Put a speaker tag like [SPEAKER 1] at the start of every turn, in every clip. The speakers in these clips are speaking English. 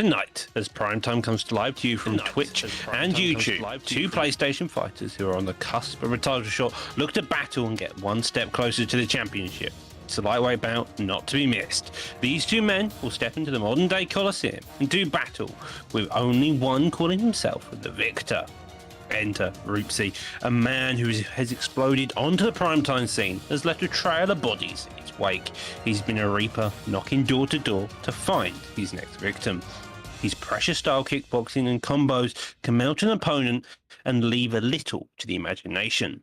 [SPEAKER 1] Tonight, as Primetime comes to live to you from Twitch and YouTube, two PlayStation fighters who are on the cusp of a title shot look to battle and get one step closer to the championship. It's a lightweight bout not to be missed. These two men will step into the modern-day Coliseum and do battle, with only one calling himself the victor. Enter Roopsy, a man who has exploded onto the Primetime scene, has left a trail of bodies in his wake. He's been a reaper, knocking door to door to find his next victim. His pressure style kickboxing and combos can melt an opponent and leave a little to the imagination.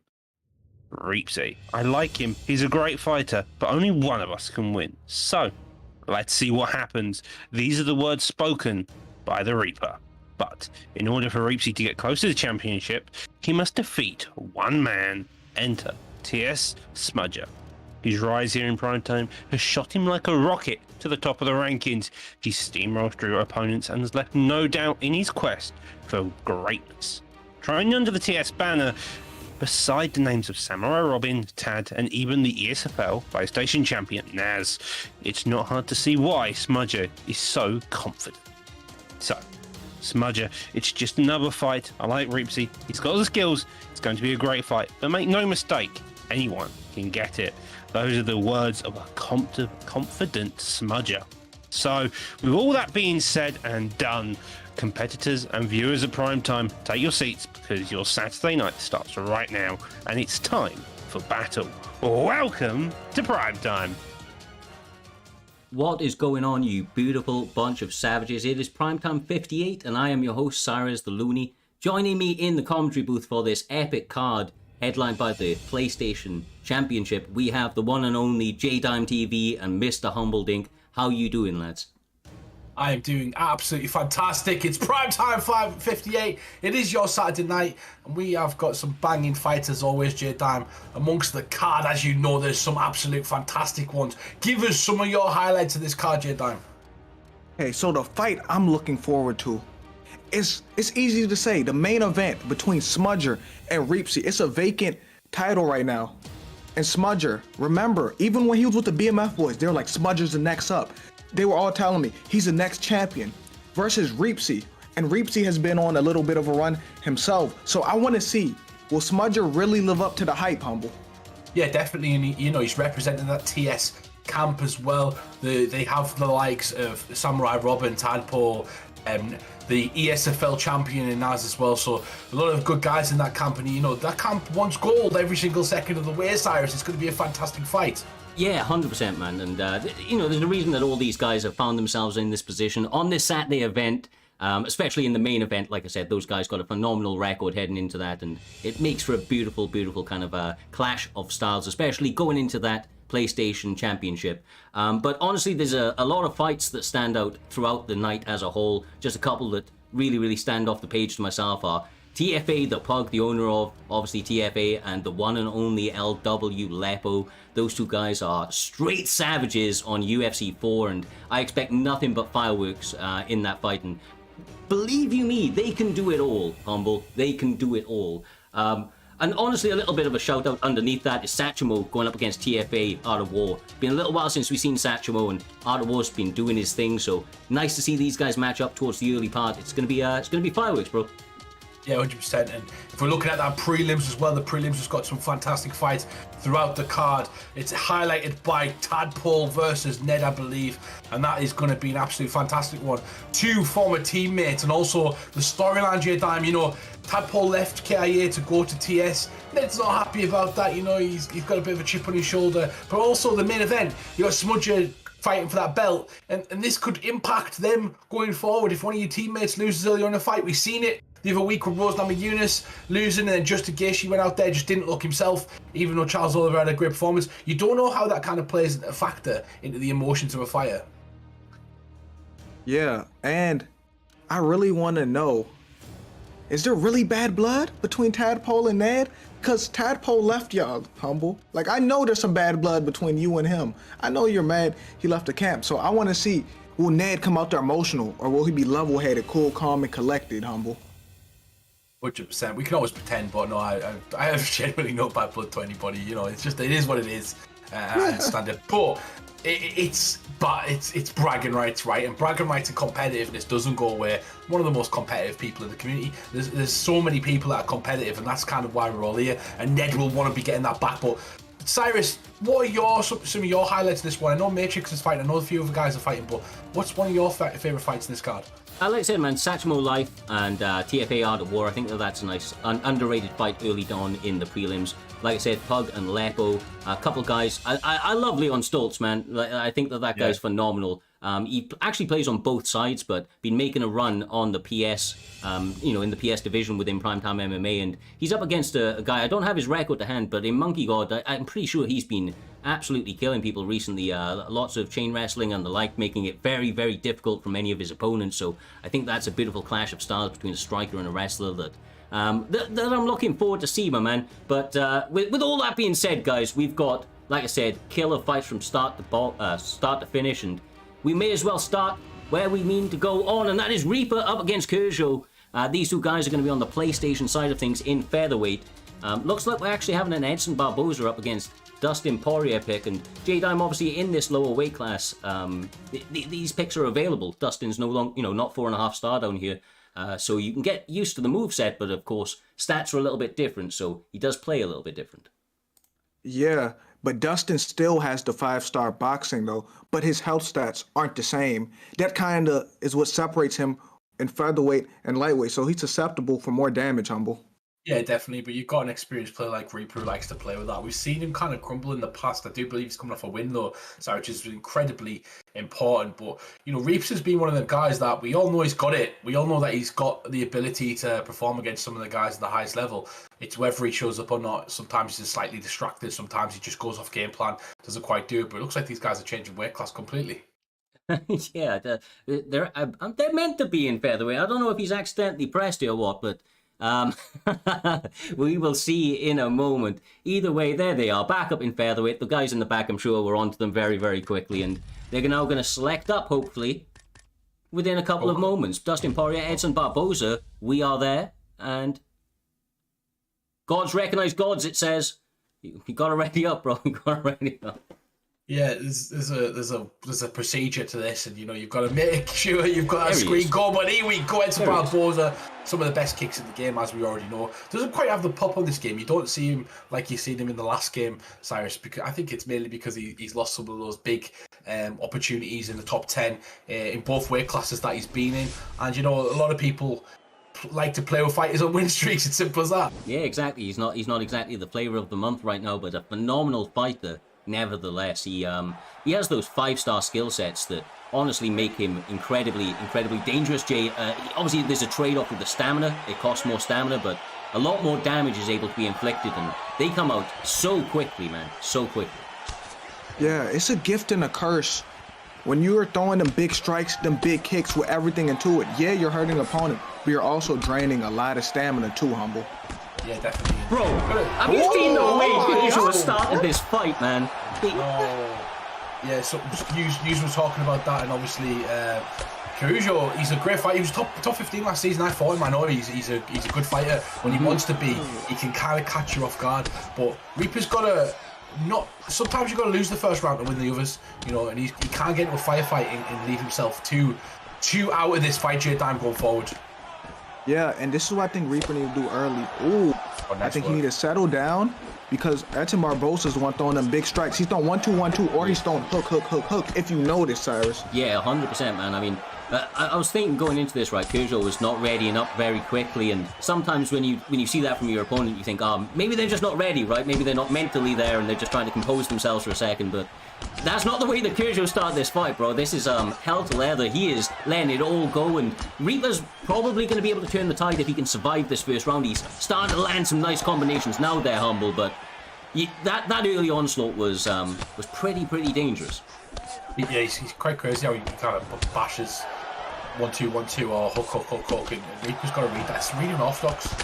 [SPEAKER 1] Roopsy, I like him, he's a great fighter, but only one of us can win. So, let's see what happens. These are the words spoken by the Reaper. But in order for Roopsy to get close to the championship, he must defeat one man. Enter TS Smudger. His rise here in Primetime has shot him like a rocket to the top of the rankings. He steamrolled through opponents and has left no doubt in his quest for greatness. Trying under the TS banner, beside the names of Samurai Robin, Tad, and even the ESFL PlayStation champion Naz, it's not hard to see why Smudger is so confident. So, Smudger, it's just another fight. I like Roopsy. He's got the skills. It's going to be a great fight. But make no mistake, anyone can get it. Those are the words of a confident Smudger. So, with all that being said and done, competitors and viewers of Primetime, take your seats because your Saturday night starts right now and it's time for battle. Welcome to Primetime.
[SPEAKER 2] What is going on, you beautiful bunch of savages? It is Primetime 58 and I am your host, Cyrus the Looney. Joining me in the commentary booth for this epic card headlined by the PlayStation Championship, we have the one and only J-Dime TV and Mr. Humbledink. How you doing, lads?
[SPEAKER 3] I am doing absolutely fantastic. It's Primetime 58. It is your Saturday night, and we have got some banging fights as always, J-Dime. Amongst the card, as you know, there's some absolute fantastic ones. Give us some of your highlights of this card, J-Dime.
[SPEAKER 4] Okay, so the fight I'm looking forward to, it's easy to say, the main event between Smudger and Roopsy. It's a vacant title right now. And Smudger, remember, even when he was with the BMF boys, they were like, Smudger's the next up. They were all telling me he's the next champion versus Roopsy. And Roopsy has been on a little bit of a run himself. So I want to see, will Smudger really live up to the hype, Humble?
[SPEAKER 3] Yeah, definitely. And he's representing that TS camp as well. They have the likes of Samurai Robin, Tadpole, the ESFL champion in Naz as well. So a lot of good guys in that camp. And, that camp wants gold every single second of the way, Cyrus. It's going to be a fantastic fight.
[SPEAKER 2] Yeah, 100%, man. And, there's a reason that all these guys have found themselves in this position on this Saturday event, especially in the main event. Like I said, those guys got a phenomenal record heading into that, and it makes for a beautiful, beautiful kind of a clash of styles, especially going into that PlayStation Championship. But honestly, there's a lot of fights that stand out throughout the night as a whole. Just a couple that really, really stand off the page to myself are TFA, the Pug, the owner of, obviously, TFA, and the one and only LW Lepo. Those two guys are straight savages on UFC 4, and I expect nothing but fireworks in that fight. And believe you me, they can do it all, Humble. They can do it all. And honestly, a little bit of a shout out underneath that is Sachimo going up against TFA, Art of War. Been a little while since we've seen Sachimo, and Art of War's been doing his thing, so nice to see these guys match up towards the early part. It's gonna be fireworks, bro.
[SPEAKER 3] Yeah, 100%. And if we're looking at that prelims as well, the prelims has got some fantastic fights throughout the card. It's highlighted by Tadpole versus Ned, I believe, and that is going to be an absolute fantastic one. Two former teammates, and also the storyline, J-Dime, Tadpole left KIA to go to TS. Ned's not happy about that, he's got a bit of a chip on his shoulder. But also the main event, you got Smudger fighting for that belt, and this could impact them going forward. If one of your teammates loses early on in the fight, we've seen it the other week with Rose Namajunas losing, and then Justin Gaethje went out there, just didn't look himself, even though Charles Oliver had a great performance. You don't know how that kind of plays a factor into the emotions of a fighter.
[SPEAKER 4] Yeah, and I really want to know, is there really bad blood between Tadpole and Ned? Because Tadpole left y'all, Humble. Like, I know there's some bad blood between you and him. I know you're mad he left the camp, so I want to see, will Ned come out there emotional, or will he be level-headed, cool, calm, and collected, Humble?
[SPEAKER 3] 100%. We can always pretend, but no, I have genuinely no bad blood to anybody. It is what it is. I understand it. But it's bragging rights, right? And bragging rights and competitiveness doesn't go away. One of the most competitive people in the community. There's so many people that are competitive, and that's kind of why we're all here. And Ned will want to be getting that back. But Cyrus, what are some of your highlights of this one? I know Matrix is fighting. I know a few other guys are fighting, but what's one of your favorite fights in this card?
[SPEAKER 2] Like I said, man, Satchmo Life and TFA Art of War, I think that's a nice, underrated fight early on in the prelims. Like I said, Pug and Lepo, a couple guys. I love Leon Stoltz, man. I think that guy's phenomenal. He actually plays on both sides, but been making a run on the PS, in the PS division within Primetime MMA, and he's up against a guy, I don't have his record to hand, but in Monkey God, I'm pretty sure he's been absolutely killing people recently. Lots of chain wrestling and the like, making it very, very difficult for many of his opponents, so I think that's a beautiful clash of styles between a striker and a wrestler that I'm looking forward to see, my man. But with all that being said, guys, we've got, like I said, killer fights from start to finish, and we may as well start where we mean to go on, and that is Reaper up against Kershaw. These two guys are going to be on the PlayStation side of things in featherweight. Looks like we're actually having an Edson Barboza up against Dustin Poirier pick, and J-Dime obviously in this lower weight class. These picks are available. Dustin's no longer, not 4.5 star down here. So you can get used to the moveset, but of course, stats are a little bit different, so he does play a little bit different.
[SPEAKER 4] Yeah, but Dustin still has the 5-star boxing, though, but his health stats aren't the same. That kind of is what separates him in featherweight and lightweight, so he's susceptible for more damage, Humble.
[SPEAKER 3] Yeah, definitely, but you've got an experienced player like Reaper who likes to play with that. We've seen him kind of crumble in the past. I do believe he's coming off a win, though, so which is incredibly important. But, Reaps has been one of the guys that we all know he's got it. We all know that he's got the ability to perform against some of the guys at the highest level. It's whether he shows up or not. Sometimes he's slightly distracted. Sometimes he just goes off game plan, doesn't quite do it. But it looks like these guys are changing weight class completely.
[SPEAKER 2] Yeah, they're meant to be in featherweight. I don't know if he's accidentally pressed it or what, but we will see in a moment. Either way, there they are, back up in featherweight. The guys in the back, I'm sure, were onto them very, very quickly, and they're now going to select up, hopefully, within a couple of moments. Dustin Poirier, Edson Barboza, we are there, and gods recognize gods, it says. You got to ready up, bro. You got to ready up.
[SPEAKER 3] Yeah, there's a procedure to this, and you've got to make sure you've got a screen go. But here we go. Edson Barboza, some of the best kicks in the game, as we already know. Doesn't quite have the pop on this game. You don't see him like you've seen him in the last game, Cyrus. Because I think it's mainly because he's lost some of those big opportunities in the top 10 in both weight classes that he's been in. And a lot of people like to play with fighters on win streaks. It's simple as that.
[SPEAKER 2] Yeah, exactly. He's not exactly the flavor of the month right now, but a phenomenal fighter. Nevertheless, he has those 5-star skill sets that honestly make him incredibly dangerous. Jay, obviously there's a trade-off with the stamina. It costs more stamina, but a lot more damage is able to be inflicted, and they come out so quickly, man, so quickly.
[SPEAKER 4] Yeah, it's a gift and a curse. When you're throwing them big strikes, them big kicks with everything into it, yeah, you're hurting the opponent, but you're also draining a lot of stamina too, Humble.
[SPEAKER 3] Yeah, definitely.
[SPEAKER 2] Bro, have you seen the way Kershaw started this fight, man?
[SPEAKER 3] Yeah, so you were talking about that, and obviously Kershaw, he's a great fighter. He was top 15 last season. I fought him. I know he's a good fighter. When he wants to be, he can kind of catch you off guard. But Reaper's got to sometimes you've got to lose the first round to win the others. And he can't get into a firefight and leave himself too out of this fight time going forward.
[SPEAKER 4] Yeah, and this is what I think Reaper need to do early. Ooh, I think he need to settle down, because Edson Barboza's the one throwing them big strikes. He's throwing 1-2, 1-2, or he's throwing hook, if you notice, Cyrus.
[SPEAKER 2] Yeah, 100%, man. I mean, I was thinking going into this, right, Kershaw was not readying up very quickly, and sometimes when you see that from your opponent, you think, maybe they're just not ready, right? Maybe they're not mentally there, and they're just trying to compose themselves for a second, but that's not the way that Kershaw started this fight, bro. This is hell to leather. He is letting it all go, and Reaper's probably going to be able to turn the tide if he can survive this first round. He's starting to land some nice combinations now there, Humble, but that early onslaught was pretty dangerous.
[SPEAKER 3] Yeah, he's quite crazy how he kind of bashes 1-2, 1-2, or hook, and Reaper's got to read that. It's really unorthodox.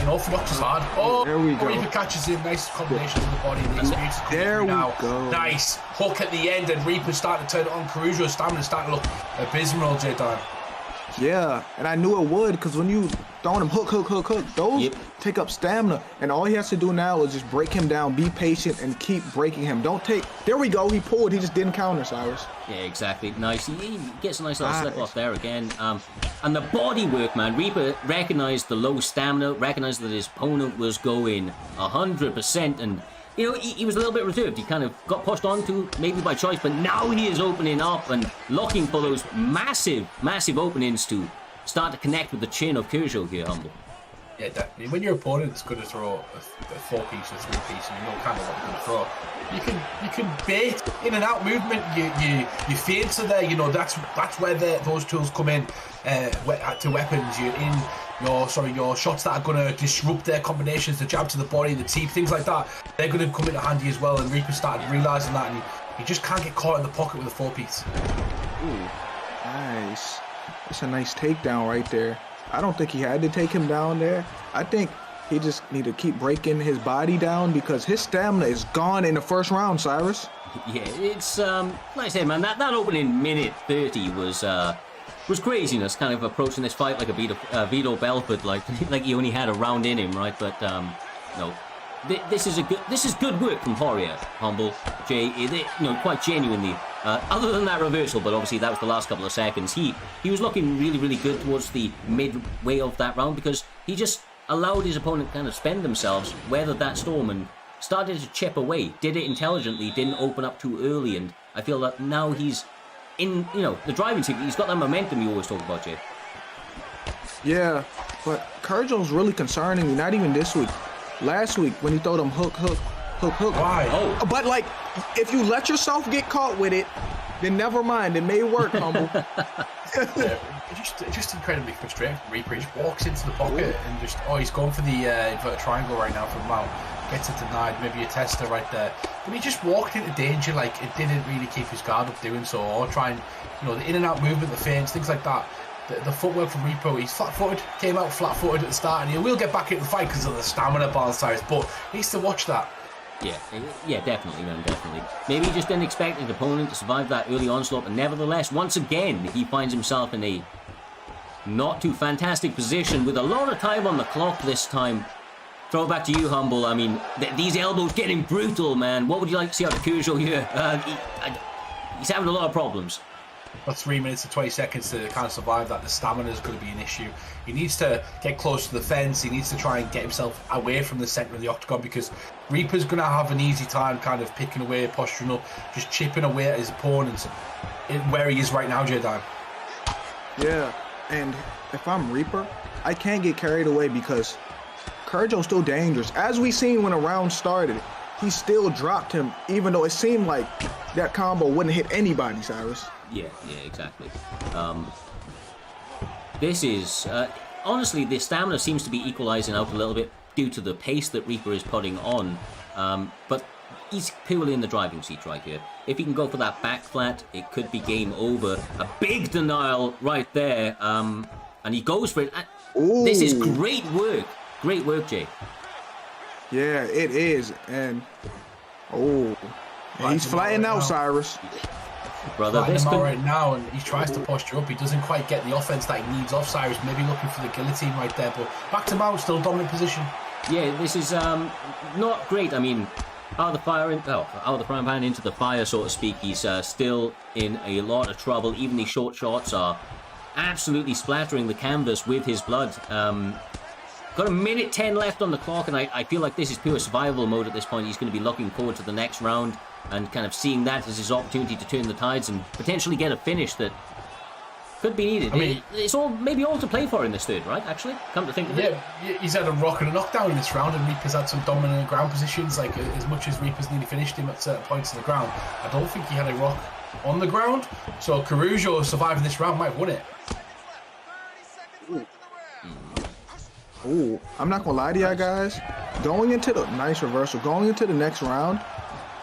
[SPEAKER 3] Unorthodox is hard. Oh,
[SPEAKER 4] there we go.
[SPEAKER 3] Reaper catches him. Nice combination with the body. And the experience
[SPEAKER 4] there we
[SPEAKER 3] now.
[SPEAKER 4] go.
[SPEAKER 3] Nice hook at the end, and Reaper's starting to turn it on. Kershaw stamina starting to look abysmal, J-Dan.
[SPEAKER 4] Yeah, and I knew it would because when you throwing him hook, those take up stamina. And all he has to do now is just break him down, be patient, and keep breaking him. Don't take. There we go. He pulled. He just didn't counter, Cyrus.
[SPEAKER 2] Yeah, exactly. Nice. He gets a nice little slip off there again. And the body work, man. Reaper recognized the low stamina, recognized that his opponent was going 100%, and you know, he was a little bit reserved. He kind of got pushed onto, maybe by choice, but now he is opening up and looking for those massive openings to start to connect with the chin of Kyrgios here, Humble.
[SPEAKER 3] Yeah, definitely. When your opponent's going to throw a 4-piece or 3-piece, and you know kind of what you're going to throw, you can bait in and out movement. You feints are there. You know that's where those tools come in to weapons. You're in your shots that are going to disrupt their combinations, the jab to the body, the teep, things like that. They're going to come into handy as well. And Reaper started realizing that, and you just can't get caught in the pocket with a 4-piece.
[SPEAKER 4] Ooh, nice. That's a nice takedown right there. I don't think he had to take him down there. I think he just need to keep breaking his body down because his stamina is gone in the first round, Cyrus.
[SPEAKER 2] Yeah, it's like I said, man, that opening minute 30 was craziness, kind of approaching this fight like a Vito Belfort, like he only had a round in him, right? But no, this is good work from Poirier, Humble, Jay. Quite genuinely. Other than that reversal, but obviously that was the last couple of seconds. He was looking really good towards the midway of that round because he just allowed his opponent to kind of spend themselves, weathered that storm, and started to chip away. Did it intelligently, didn't open up too early, and I feel that now he's in, the driving seat. He's got that momentum you always talk about, Jay.
[SPEAKER 4] Yeah, but Kyrgios really concerning me. Not even this week. Last week when he threw them hook.
[SPEAKER 3] Why?
[SPEAKER 2] Oh.
[SPEAKER 4] But like, if you let yourself get caught with it, then never mind. It may work, Humble.
[SPEAKER 3] It's just incredibly frustrating. Reaper just walks into the pocket and he's going for the inverted triangle right now from Mount. Gets it denied, maybe a tester right there. But he just walked into danger like it didn't really keep his guard up doing so, or trying, the in and out movement, the feints, things like that. The footwork from Repo, he's flat-footed, came out flat-footed at the start, and he will get back into the fight because of the stamina balance size, but he needs to watch that.
[SPEAKER 2] Yeah, definitely, man, definitely. Maybe he just didn't expect his opponent to survive that early onslaught, but nevertheless, once again, he finds himself in a not too fantastic position with a lot of time on the clock this time. Throw it back to you, Humble. I mean, these elbows getting brutal, man. What would you like to see out of Kyrgios here? He's having a lot of problems.
[SPEAKER 3] Got 3 minutes and 20 seconds to kind of survive that. The stamina is going to be an issue. He needs to get close to the fence. He needs to try and get himself away from the centre of the octagon because Reaper's going to have an easy time kind of picking away, posturing up, just chipping away at his opponents where he is right now, J-Dime.
[SPEAKER 4] Yeah, and if I'm Reaper, I can't get carried away because Kyrgios still dangerous. As we seen when a round started, he still dropped him, even though it seemed like that combo wouldn't hit anybody, Cyrus.
[SPEAKER 2] Yeah, exactly. This is, honestly, the stamina seems to be equalizing out a little bit due to the pace that Reaper is putting on. But he's purely in the driving seat right here. If he can go for that back flat, it could be game over. A big denial right there. And he goes for it.
[SPEAKER 4] Ooh.
[SPEAKER 2] This is great work. Great work, Jay.
[SPEAKER 4] Yeah, it is. And, he's flying out, Cyrus.
[SPEAKER 2] Brother,
[SPEAKER 3] this right now, and he tries to posture up. He doesn't quite get the offense that he needs off Cyrus. Maybe looking for the guillotine right there, but back to Mount, still dominant position.
[SPEAKER 2] Yeah, this is not great. I mean, out of the frying pan into the fire, so to speak. He's still in a lot of trouble. Even these short shots are absolutely splattering the canvas with his blood. Got a minute 10 left on the clock, and I feel like this is pure survival mode at this point. He's going to be looking forward to the next round and kind of seeing that as his opportunity to turn the tides and potentially get a finish that could be needed. I mean, it's maybe all to play for in this third, right? Actually, come to think of it.
[SPEAKER 3] Yeah, he's had a rock and a knockdown in this round, and Reaper's had some dominant ground positions. Like as much as Reaper's nearly finished him at certain points on the ground, I don't think he had a rock on the ground. So Kyrgios surviving this round might have won it.
[SPEAKER 4] Ooh, I'm not gonna lie to y'all guys. Going into the next round,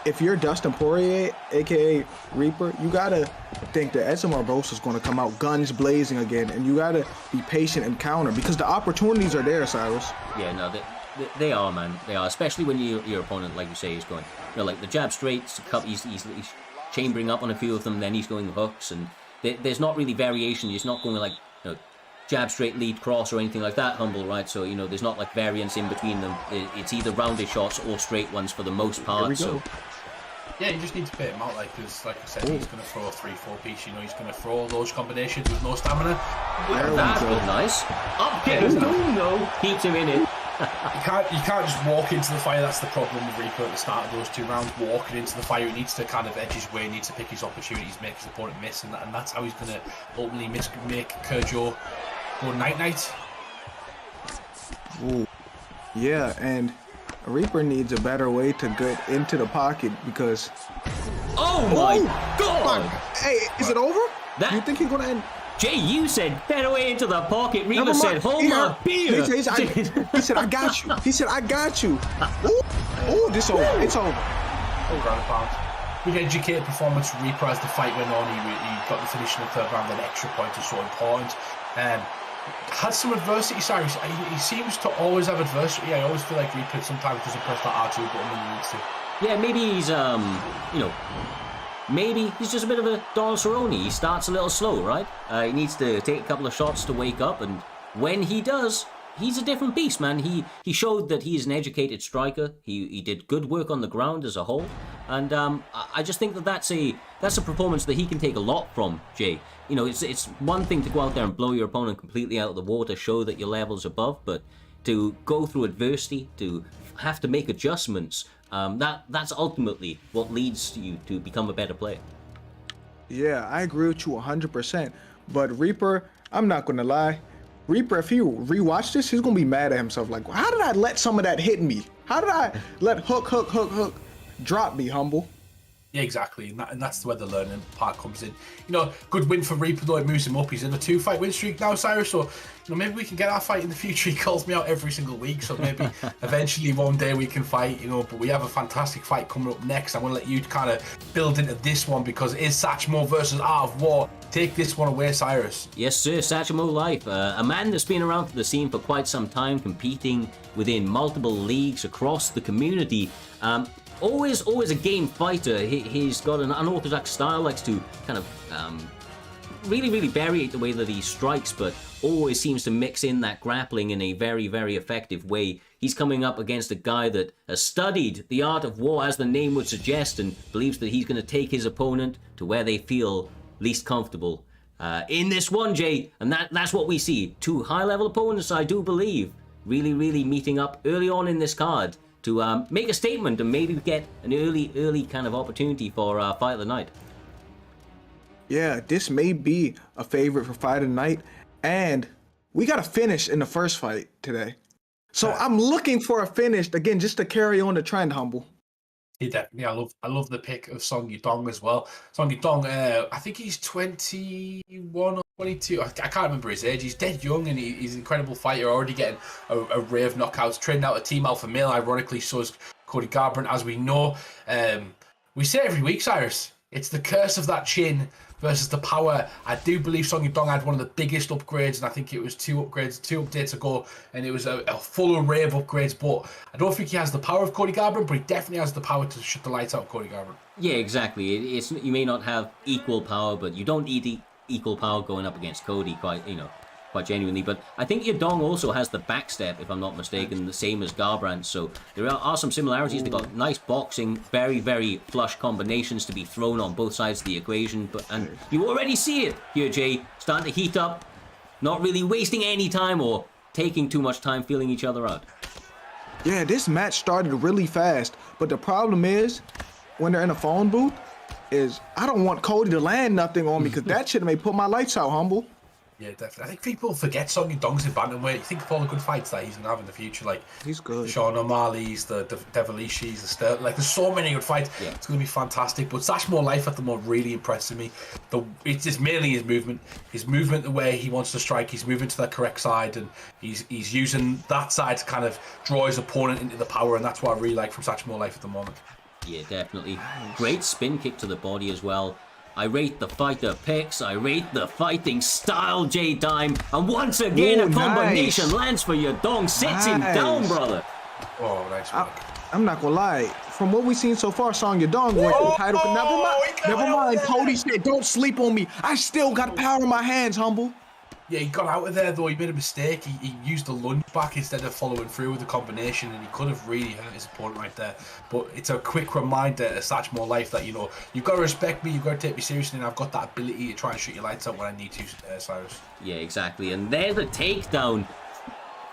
[SPEAKER 4] if you're Dustin Poirier, aka Reaper, you gotta think that Edson Barbosa's gonna come out guns blazing again, and you gotta be patient and counter because the opportunities are there, Cyrus.
[SPEAKER 2] Yeah, no, they are, man. They are, especially when your opponent, like you say, is going, like the jab straights. He's chambering up on a few of them, then he's going hooks, and there's not really variation. He's not going like jab, straight, lead, cross, or anything like that, Humble, right? So, you know, there's not like variance in between them. It's either rounded shots or straight ones for the most part.
[SPEAKER 4] Here we go.
[SPEAKER 2] So,
[SPEAKER 3] yeah, you just need to bait him out, because, like I said, he's going to throw a 3-4 piece. You know, he's going to throw all those combinations with no stamina.
[SPEAKER 2] that was nice. Up kick, no, keeps him in it.
[SPEAKER 3] You can't just walk into the fire. That's the problem with Reaper at the start of those 2 rounds. Walking into the fire, he needs to kind of edge his way, he needs to pick his opportunities, make his opponent miss, and that's how he's going to ultimately make Kerjo go night-night.
[SPEAKER 4] Ooh. Yeah, and Reaper needs a better way to get into the pocket because...
[SPEAKER 2] Oh my God!
[SPEAKER 4] Hey, is it over?
[SPEAKER 2] That-
[SPEAKER 4] You think he's going to end...
[SPEAKER 2] Jay, you said better way into the pocket. Reaper
[SPEAKER 4] Never
[SPEAKER 2] said,
[SPEAKER 4] mind.
[SPEAKER 2] hold my beer.
[SPEAKER 4] He said, I got you. He said, I got you. Ooh, this over. It's over.
[SPEAKER 3] Ground and pound. Good educated performance from Reaper as the fight went on. He got the finish in the 3rd round. An extra point is so important. Had some adversity, Cyrus. He seems to always have adversity. I always feel like Reaper sometimes doesn't press that R2 button when he needs to.
[SPEAKER 2] Yeah, maybe he's, you know, maybe he's just a bit of a Donald Cerrone. He starts a little slow, right? He needs to take a couple of shots to wake up, and when he does, he's a different beast, man. He showed that he's an educated striker. He did good work on the ground as a whole, and I just think that that's a performance that he can take a lot from, Jay. You know, it's one thing to go out there and blow your opponent completely out of the water, show that your level's above, but to go through adversity, to have to make adjustments, that's ultimately what leads you to become a better player.
[SPEAKER 4] Yeah, I agree with you 100%. But Reaper, I'm not going to lie. Reaper, if he rewatched this, he's going to be mad at himself. Like, how did I let some of that hit me? How did I let hook drop me, Humble?
[SPEAKER 3] Yeah, exactly, and that's where the learning part comes in. You know, good win for Reaper, though. It moves him up. He's in a 2-fight win streak now, Cyrus. So, you know, maybe we can get our fight in the future. He calls me out every single week, so maybe eventually one day we can fight. You know, but we have a fantastic fight coming up next. I'm going to let you kind of build into this one because it is Satchmo versus Art of War. Take this one away, Cyrus.
[SPEAKER 2] Yes, sir. Satchmo Life, a man that's been around for the scene for quite some time, competing within multiple leagues across the community. Always a game fighter. He's got an unorthodox style, likes to kind of really vary the way that he strikes, but always seems to mix in that grappling in a very effective way. He's coming up against a guy that has studied the art of war, as the name would suggest, and believes that he's going to take his opponent to where they feel least comfortable. In this one, Jay, and that's what we see. 2 high-level opponents, I do believe, really meeting up early on in this card to make a statement and maybe get an early kind of opportunity for Fight of the Night.
[SPEAKER 4] Yeah, this may be a favorite for Fight of the Night, and we got a finish in the first fight today. So I'm looking for a finish, again, just to carry on the trend, Humble.
[SPEAKER 3] Yeah, definitely. I love the pick of Song Yudong as well. Song Yudong, I think he's 21 or 22. I can't remember his age. He's dead young and he's an incredible fighter, already getting a array of knockouts. Trained out a Team Alpha Male, ironically, so is Cody Garbrandt, as we know. We say every week, Cyrus, it's the curse of that chin versus the power. I do believe Song Yudong had one of the biggest upgrades, and I think it was 2 updates ago, and it was a full array of upgrades, but I don't think he has the power of Cody Garbrandt, but he definitely has the power to shut the lights out of Cody Garbrandt.
[SPEAKER 2] Yeah, exactly. You may not have equal power, but you don't need equal power going up against Cody quite genuinely. But I think Yudong also has the backstep, if I'm not mistaken, the same as Garbrandt. So there are some similarities. They've got nice boxing, very flush combinations to be thrown on both sides of the equation. And you already see it here, Jay, starting to heat up, not really wasting any time or taking too much time feeling each other out.
[SPEAKER 4] Yeah, this match started really fast, but the problem is, when they're in a phone booth, is I don't want Cody to land nothing on me because that shit may put my lights out, Humble.
[SPEAKER 3] Yeah, definitely. I think people forget Song Yudong's in bantamweight. You think of all the good fights that he's going to have in the future, like
[SPEAKER 4] he's good.
[SPEAKER 3] Sean O'Malley's, the Devilishis, the Sterling. Like, there's so many good fights. Yeah. It's going to be fantastic. But Satchmo Life at the moment really impresses me. It's just mainly his movement, the way he wants to strike. He's moving to the correct side, and he's using that side to kind of draw his opponent into the power, and that's what I really like from Satchmo Life at the moment. Yeah,
[SPEAKER 2] definitely. Great spin kick to the body as well. I rate the fighter picks. I rate the fighting style, J-Dime. And once again, a combination lands for Yudong. Sits him down, brother.
[SPEAKER 3] Oh, nice work.
[SPEAKER 4] I'm not going to lie. From what we've seen so far, Song Yudong went to the title. Never mind. Cody said, don't sleep on me. I still got power in my hands, Humble.
[SPEAKER 3] Yeah, he got out of there though. He made a mistake. He used the lunge back instead of following through with the combination, and he could have really hurt his opponent right there. But it's a quick reminder to Satchmo Life that, you know, you've got to respect me, you've got to take me seriously, and I've got that ability to try and shoot your lights out when I need to, Cyrus.
[SPEAKER 2] Yeah, exactly. And there's a takedown.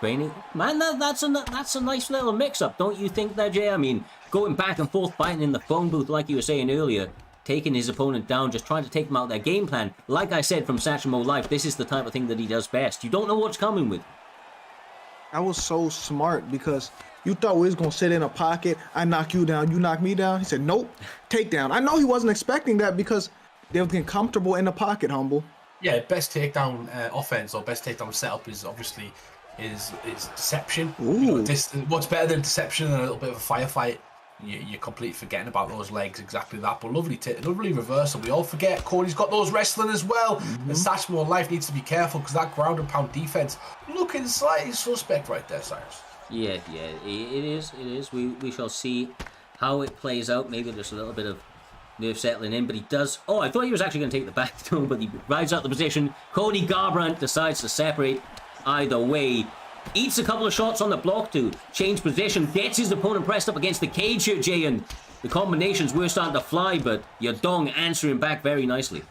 [SPEAKER 2] Man, that's a nice little mix-up, don't you think there, Jay? I mean, going back and forth, fighting in the phone booth like you were saying earlier, taking his opponent down, just trying to take him out their game plan. Like I said from Satchmo Life, this is the type of thing that he does best. You don't know what's coming with.
[SPEAKER 4] That was so smart because you thought we was going to sit in a pocket, I knock you down, you knock me down. He said, nope, takedown. I know he wasn't expecting that because they were getting comfortable in the pocket, Humble.
[SPEAKER 3] Yeah, best takedown offense or best takedown setup is obviously is deception. You know, what's better than deception than a little bit of a firefight? You're completely forgetting about those legs, exactly that. But lovely reversal. We all forget Cody's got those wrestling as well. And Satchmo Life needs to be careful because that ground and pound defense looking slightly suspect right there, Cyrus.
[SPEAKER 2] Yeah, it is. We shall see how it plays out. Maybe there's a little bit of nerve settling in, but he does. Oh, I thought he was actually going to take the back toe, but he rides out the position. Cody Garbrandt decides to separate either way. Eats a couple of shots on the block to change position, gets his opponent pressed up against the cage here, Jay, and the combinations were starting to fly, but Yadong answering back very nicely.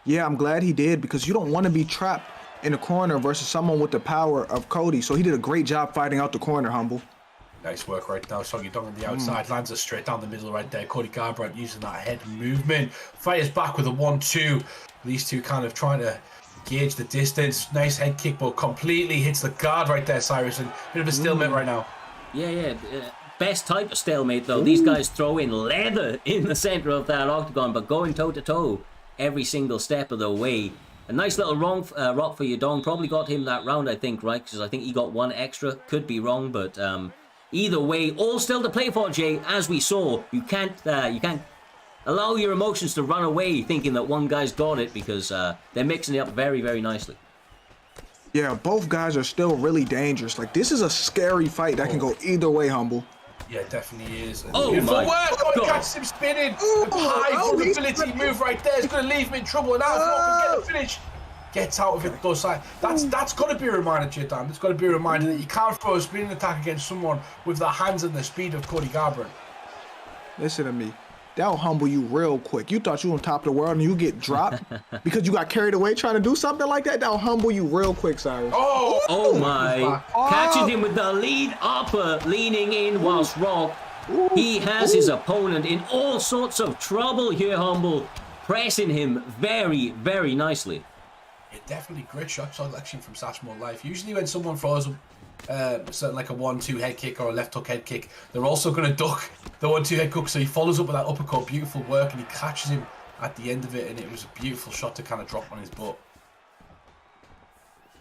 [SPEAKER 4] Yeah, I'm glad he did because you don't want to be trapped in the corner versus someone with the power of Cody. So he did a great job fighting out the corner, Humble.
[SPEAKER 3] Nice work right now. So Yadong on the outside, lands it straight down the middle right there. Cody Garbrandt using that head movement. Fires back with a 1-2. These two kind of trying to gauge the distance. Nice head kick, but completely hits the guard right there, Cyrus. And bit of a stalemate right now.
[SPEAKER 2] Yeah. Best type of stalemate, though. These guys throw in leather in the center of that octagon, but going toe-to-toe every single step of the way. A nice little rock for Yadong. Probably got him that round, I think, right? Because I think he got one extra. Could be wrong, but either way, all still to play for, Jay. As we saw, you can't allow your emotions to run away thinking that one guy's got it because they're mixing it up very, very nicely.
[SPEAKER 4] Yeah, both guys are still really dangerous. Like, this is a scary fight that can go either way, Humble.
[SPEAKER 3] Yeah, it definitely is. And
[SPEAKER 2] oh my
[SPEAKER 3] God.
[SPEAKER 2] God.
[SPEAKER 3] Catches him spinning. The high vulnerability move right there is going to leave him in trouble. And now if not can get the finish, gets out of it, does side. That's got to be a reminder, J-Dan. It's got to be a reminder that you can't throw a spinning attack against someone with the hands and the speed of Cody Garbrandt.
[SPEAKER 4] Listen to me. That'll humble you real quick. You thought you were on top of the world and you get dropped because you got carried away trying to do something like that? That'll humble you real quick, Cyrus.
[SPEAKER 2] Oh my. Catches him with the lead upper, leaning in whilst Rock. He has his opponent in all sorts of trouble here, Humble. Pressing him very, very nicely.
[SPEAKER 3] It definitely great shot selection from Satchmo Life. Usually when someone throws something like a 1-2 head kick or a left hook head kick, they're also going to duck the 1-2 head hook. So he follows up with that uppercut, beautiful work, and he catches him at the end of it, and it was a beautiful shot to kind of drop on his butt.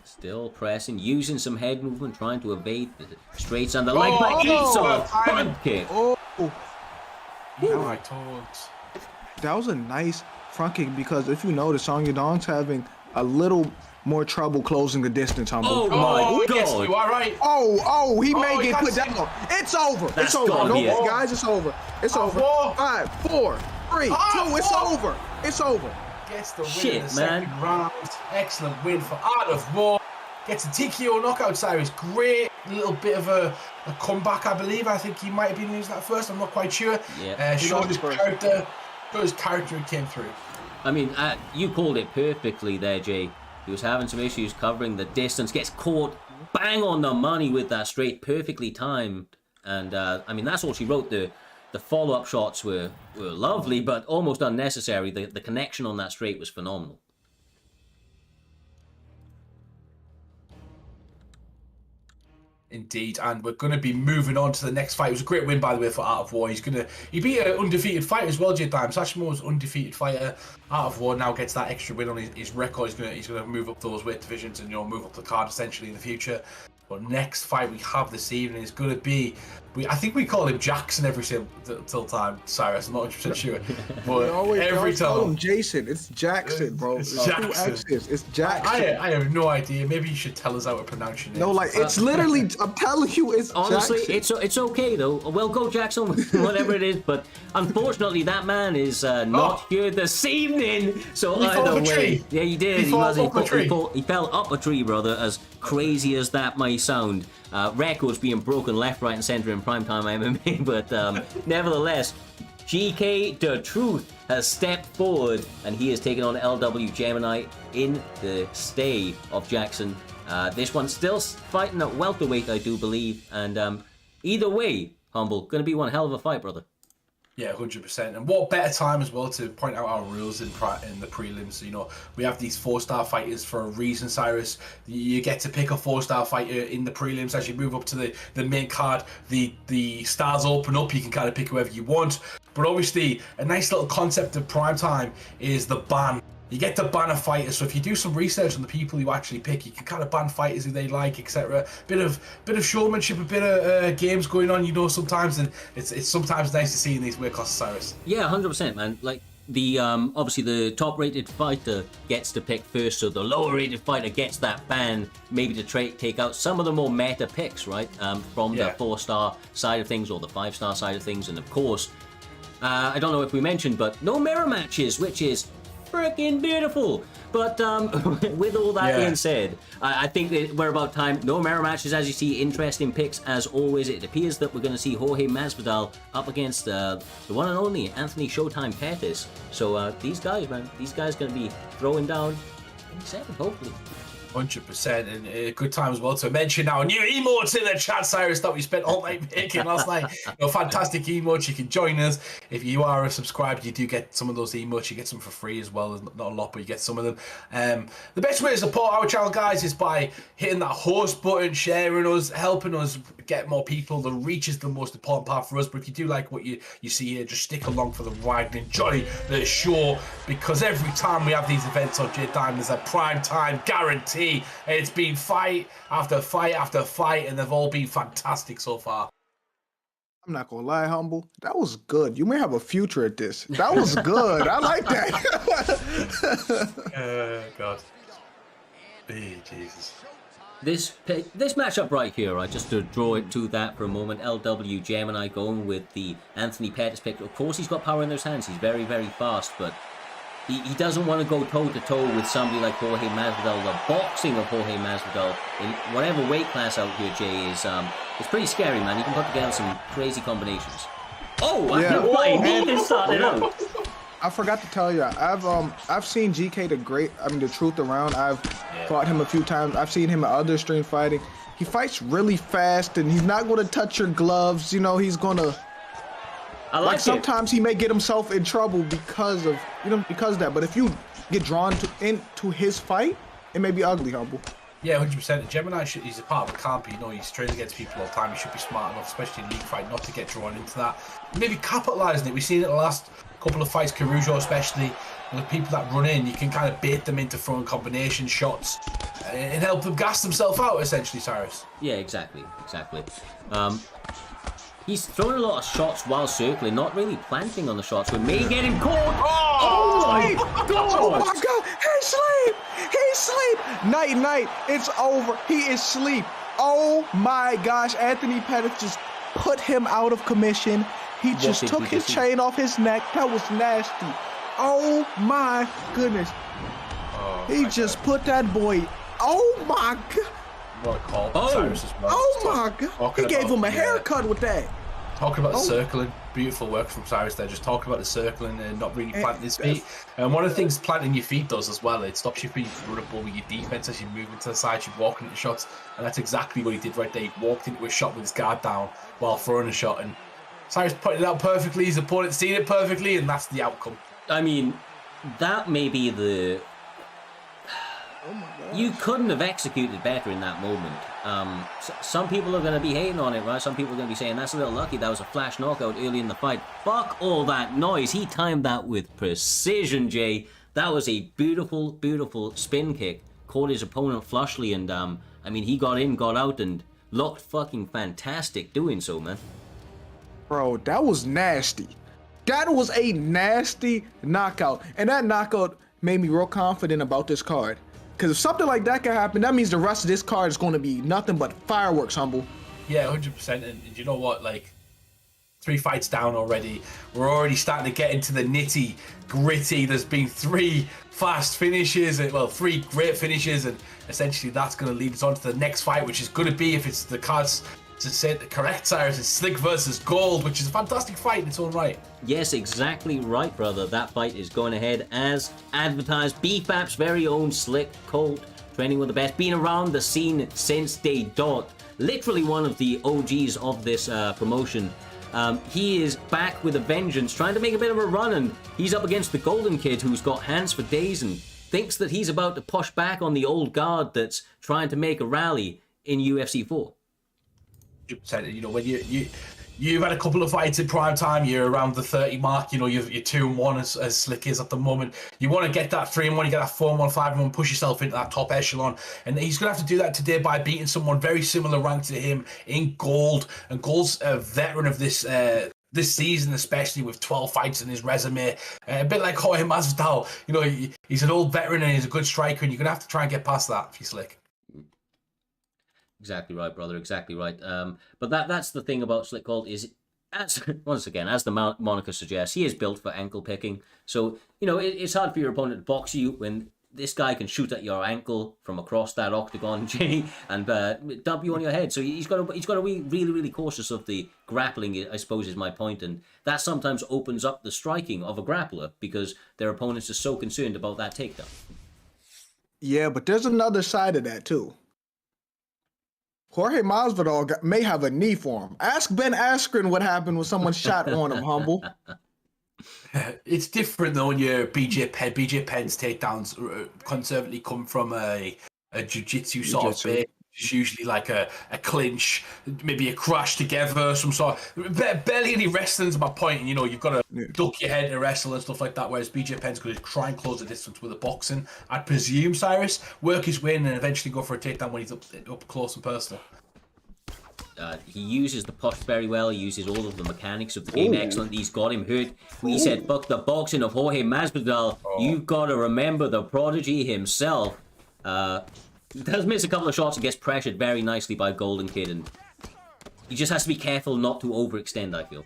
[SPEAKER 3] Still
[SPEAKER 2] pressing, using some head movement, trying to evade the straights and the leg, but eats a front kick.
[SPEAKER 4] That was a nice front kick because if you notice, Song Yadong's having a little more trouble closing the distance, Humble.
[SPEAKER 2] Oh my God!
[SPEAKER 3] You are right.
[SPEAKER 4] He may get put down. It's over. It's over. No, guys, it's over. It's over. 5, 4, 3, 2. It's over. It's over.
[SPEAKER 3] Gets the win in the second round. Excellent win for Art of War. Gets a TKO knockout, Cyrus. Great little bit of a comeback, I believe. I think he might have been losing that first. I'm not quite sure.
[SPEAKER 2] Yeah.
[SPEAKER 3] Showed his character. And came through.
[SPEAKER 2] I mean, you called it perfectly there, Jay. He was having some issues covering the distance. Gets caught bang on the money with that straight, perfectly timed. And, I mean, that's all she wrote. The follow-up shots were lovely, but almost unnecessary. The connection on that straight was phenomenal.
[SPEAKER 3] Indeed, and we're going to be moving on to the next fight. It was a great win, by the way, for Art of War. He beat an undefeated fighter as well, J-Dime. Satchmo's undefeated fighter. Art of War now gets that extra win on his record. He's going to move up those weight divisions and move up the card essentially in the future. But next fight we have this evening is going to be I think we call him Jackson every single time, Cyrus. I'm not 100% sure. But
[SPEAKER 4] They always call
[SPEAKER 3] time.
[SPEAKER 4] him Jason. It's Jackson, bro.
[SPEAKER 3] It's
[SPEAKER 4] It's
[SPEAKER 3] Jackson.
[SPEAKER 4] two X's. It's Jackson.
[SPEAKER 3] I have no idea. Maybe you should tell us how to pronounce your name.
[SPEAKER 4] No, like it's literally. I'm telling you, it's
[SPEAKER 2] Honestly,
[SPEAKER 4] Jackson.
[SPEAKER 2] it's okay though. Well, go Jackson, whatever it is. But unfortunately, that man is not here this evening. So
[SPEAKER 3] He fell
[SPEAKER 2] either
[SPEAKER 3] off a
[SPEAKER 2] way,
[SPEAKER 3] tree.
[SPEAKER 2] yeah, he did.
[SPEAKER 3] He fell off a tree.
[SPEAKER 2] He fell up a tree, brother. As crazy as that might sound, records being broken left, right, and center in primetime MMA. But nevertheless, GK the Truth has stepped forward, and he is taking on LW Gemini in the stay of Jackson. This one's still fighting at welterweight, I do believe, and either way, Humble, gonna be one hell of a fight, brother.
[SPEAKER 3] Yeah, 100%. And what better time as well to point out our rules in the prelims. You know, we have these 4-star fighters for a reason, Cyrus. You get to pick a 4-star fighter in the prelims. As you move up to the main card, the stars open up. You can kind of pick whoever you want. But obviously, a nice little concept of primetime is the ban. You get to ban a fighter, so if you do some research on the people you actually pick, you can kind of ban fighters who they like, etc. Bit of showmanship, a bit of games going on, you know, sometimes, and it's sometimes nice to see in these weight classes, Cyrus.
[SPEAKER 2] Yeah, 100%, man. Like the obviously the top-rated fighter gets to pick first, so the lower-rated fighter gets that ban, maybe to take out some of the more meta picks, right? From the 4-star side of things or the 5-star side of things, and of course, I don't know if we mentioned, but no mirror matches, which is freaking beautiful. But with all that being said, I think that we're about time. No mirror matches, as you see. Interesting picks as always. It appears that we're going to see Jorge Masvidal up against the one and only Anthony Showtime Pettis. So these guys, man, these guys going to be throwing down any second, hopefully.
[SPEAKER 3] 100%, and a good time as well to mention our new emotes in the chat, Cyrus, that we spent all night making last night. Fantastic emotes. You can join us if you are a subscriber. You do get some of those emotes. You get some for free as well. Not a lot, but you get some of them. The best way to support our channel, guys, is by hitting that host button, sharing us, helping us get more people. The reach is the most important part for us. But if you do like what you see here, just stick along for the ride and enjoy the show, because every time we have these events on J Diamond, there's a prime time guarantee. It's been fight after fight after fight, and they've all been fantastic so far.
[SPEAKER 4] I'm not gonna lie, Humble. That was good. You may have a future at this. That was good. I like that.
[SPEAKER 3] God. Hey, Jesus.
[SPEAKER 2] This matchup right here, right, just to draw it to that for a moment, LW Gemini going with the Anthony Pettis pick. Of course, he's got power in those hands. He's very, very fast, but he doesn't want to go toe-to-toe with somebody like Jorge Masvidal. The boxing of Jorge Masvidal in whatever weight class out here, Jay, is it's pretty scary, man. You can put together some crazy combinations. Oh,
[SPEAKER 4] Yeah.
[SPEAKER 2] he just started out.
[SPEAKER 4] I forgot to tell you, I've seen GK the Truth around. I've fought him a few times. I've seen him at other stream fighting. He fights really fast, and he's not going to touch your gloves. You know, he's going to.
[SPEAKER 2] I like
[SPEAKER 4] sometimes he may get himself in trouble because of that. But if you get drawn into his fight, it may be ugly, Humble.
[SPEAKER 3] Yeah, 100%. Gemini, he's a part of a camp. You know, he's training against people all the time. He should be smart enough, especially in league fight, not to get drawn into that. Maybe capitalising it. We've seen it the last couple of fights, Caruso especially. The people that run in, you can kind of bait them into throwing combination shots and help them gas themselves out, essentially, Cyrus.
[SPEAKER 2] Yeah, exactly. He's throwing a lot of shots while circling, not really planting on the shots. We may get him caught. Oh my God!
[SPEAKER 4] Oh my God! He's asleep! Night. It's over. He is asleep. Oh my gosh! Anthony Pettis just put him out of commission. He just took his chain off his neck. That was nasty. Oh my goodness! He just put that boy. Oh my God!
[SPEAKER 3] What a call, Cyrus as well.
[SPEAKER 4] Oh my God! He gave him a haircut with that.
[SPEAKER 3] Talking about the circling, beautiful work from Cyrus there. Just talking about the circling and not really planting his feet. And one of the things planting your feet does as well, it stops you being vulnerable with your defense as you move into the side, you're walking into shots. And that's exactly what he did right there. He walked into a shot with his guard down while throwing a shot. And Cyrus put it out perfectly, his opponent seen it perfectly, and that's the outcome.
[SPEAKER 2] I mean, that may be the... You couldn't have executed better in that moment. Some people are going to be hating on it, right? Some people are going to be saying, that's a little lucky. That was a flash knockout early in the fight. Fuck all that noise. He timed that with precision, Jay. That was a beautiful, beautiful spin kick. Caught his opponent flushly, and I mean, he got in, got out, and looked fucking fantastic doing so, man.
[SPEAKER 4] Bro, that was nasty. That was a nasty knockout. And that knockout made me real confident about this card. Because if something like that can happen, that means the rest of this card is going to be nothing but fireworks, Humble.
[SPEAKER 3] Yeah, 100%. And you know what? Like, 3 fights down already. We're already starting to get into the nitty gritty. There's been 3 fast finishes, well, 3 great finishes, and essentially that's going to lead us on to the next fight, which is going to be, if it's the cards to say the correct, Cyrus, it's Slick versus Gold, which is a fantastic fight in its own right.
[SPEAKER 2] Yes, exactly right, brother. That fight is going ahead as advertised. BFAP's very own Slick Colt, training with the best, been around the scene since day dot. Literally one of the OGs of this promotion. He is back with a vengeance, trying to make a bit of a run, and he's up against the Golden Kid, who's got hands for days and thinks that he's about to push back on the old guard that's trying to make a rally in UFC 4.
[SPEAKER 3] 100%. You know, when you've had a couple of fights in prime time, you're around the 30 mark, you know, you're 2-1 as Slick is at the moment. You want to get that 3-1, you get that 4-1, 5-1, push yourself into that top echelon. And he's going to have to do that today by beating someone very similar ranked to him in Gold. And Gold's a veteran of this season, especially with 12 fights in his resume. A bit like Jorge Masvidal. You know, he's an old veteran and he's a good striker, and you're going to have to try and get past that if you're Slick.
[SPEAKER 2] Exactly right, brother. Exactly right. But that's the thing about Slick Colt is, once again, as the moniker suggests, he is built for ankle picking. So, you know, it's hard for your opponent to box you when this guy can shoot at your ankle from across that octagon, Jay, and dump you on your head. So he's got to be really, really cautious of the grappling, I suppose, is my point. And that sometimes opens up the striking of a grappler because their opponents are so concerned about that takedown. Yeah,
[SPEAKER 4] but there's another side of that, too. Jorge Masvidal may have a knee for him. Ask Ben Askren what happened when someone shot on him, Humble.
[SPEAKER 3] It's different though when you're BJ Penn. BJ Penn's takedowns conservatively come from a jiu-jitsu sort of base. It's usually like a clinch, maybe a crash together, some sort of, barely any wrestling's my point. And, you know, you've got to duck your head to wrestle and stuff like that, whereas BJ Penn's going to try and close the distance with the boxing. I'd presume, Cyrus, work his way in and eventually go for a takedown when he's up close and personal.
[SPEAKER 2] He uses the push very well. He uses all of the mechanics of the game. Excellent. He's got him hurt. He said, fuck the boxing of Jorge Masvidal. You've got to remember the prodigy himself. Does miss a couple of shots and gets pressured very nicely by Golden Kid, and he just has to be careful not to overextend, I feel.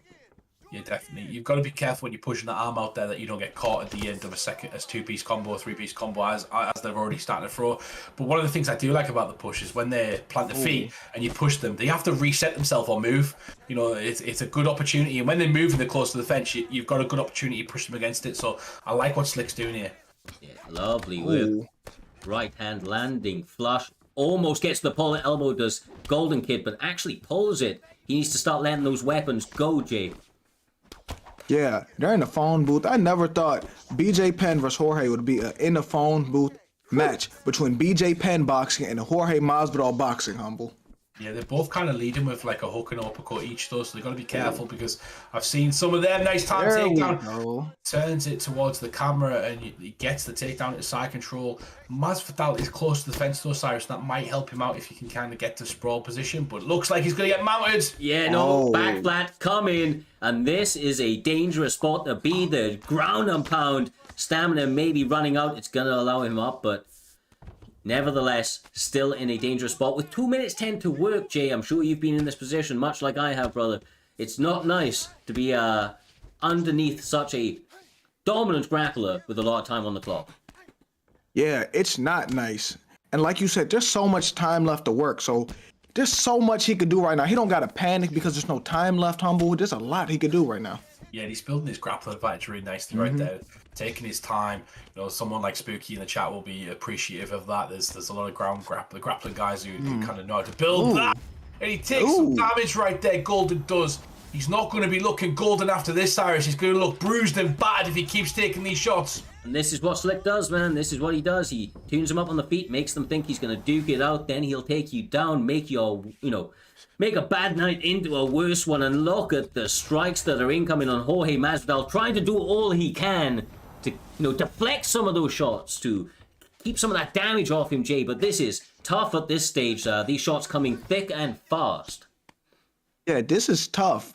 [SPEAKER 3] Yeah, definitely. You've got to be careful when you're pushing the arm out there that you don't get caught at the end of a second as 2-piece combo, 3-piece combo as they've already started to throw. But one of the things I do like about the push is when they plant the feet and you push them, they have to reset themselves or move. You know, it's a good opportunity. And when they move and they're close to the fence, you've got a good opportunity to push them against it. So I like what Slick's doing here.
[SPEAKER 2] Yeah, lovely whip. Right hand landing flush. Almost gets the pull elbow, does Golden Kid, but actually pulls it. He needs to start letting those weapons go, Jay.
[SPEAKER 4] Yeah, they're in the phone booth. I never thought BJ Penn versus Jorge would be an in the phone booth match between BJ Penn boxing and Jorge Masvidal boxing, Humble.
[SPEAKER 3] Yeah, they're both kind of leading with like a hook and uppercut each, though, so they've got to be careful because I've seen some of them nice time takedown. Turns it towards the camera and he gets the takedown into side control. Masvidal is close to the fence, though, Cyrus. That might help him out if he can kind of get to sprawl position, but looks like he's going to get mounted.
[SPEAKER 2] Yeah, no, back flat, come in. And this is a dangerous spot to be. The ground and pound. Stamina may be running out. It's going to allow him up, but nevertheless, still in a dangerous spot. With 2 minutes 10 to work, Jay, I'm sure you've been in this position, much like I have, brother. It's not nice to be underneath such a dominant grappler with a lot of time on the clock.
[SPEAKER 4] Yeah, it's not nice. And like you said, there's so much time left to work. So there's so much he could do right now. He don't got to panic because there's no time left, Humble. There's a lot he could do right now.
[SPEAKER 3] Yeah, he's building his grappling advantage really nicely right there. Taking his time. You know, someone like Spooky in the chat will be appreciative of that. There's a lot of grappling guys who kind of know how to build that. And he takes some damage right there, Golden does. He's not going to be looking golden after this, Cyrus. He's going to look bruised and bad if he keeps taking these shots.
[SPEAKER 2] And this is what Slick does, man. This is what he does. He tunes them up on the feet, makes them think he's going to duke it out. Then he'll take you down, make your, make a bad night into a worse one. And look at the strikes that are incoming on Jorge Masvidal, trying to do all he can to, deflect some of those shots, to keep some of that damage off him, Jay. But this is tough at this stage. These shots coming thick and fast.
[SPEAKER 4] Yeah, this is tough.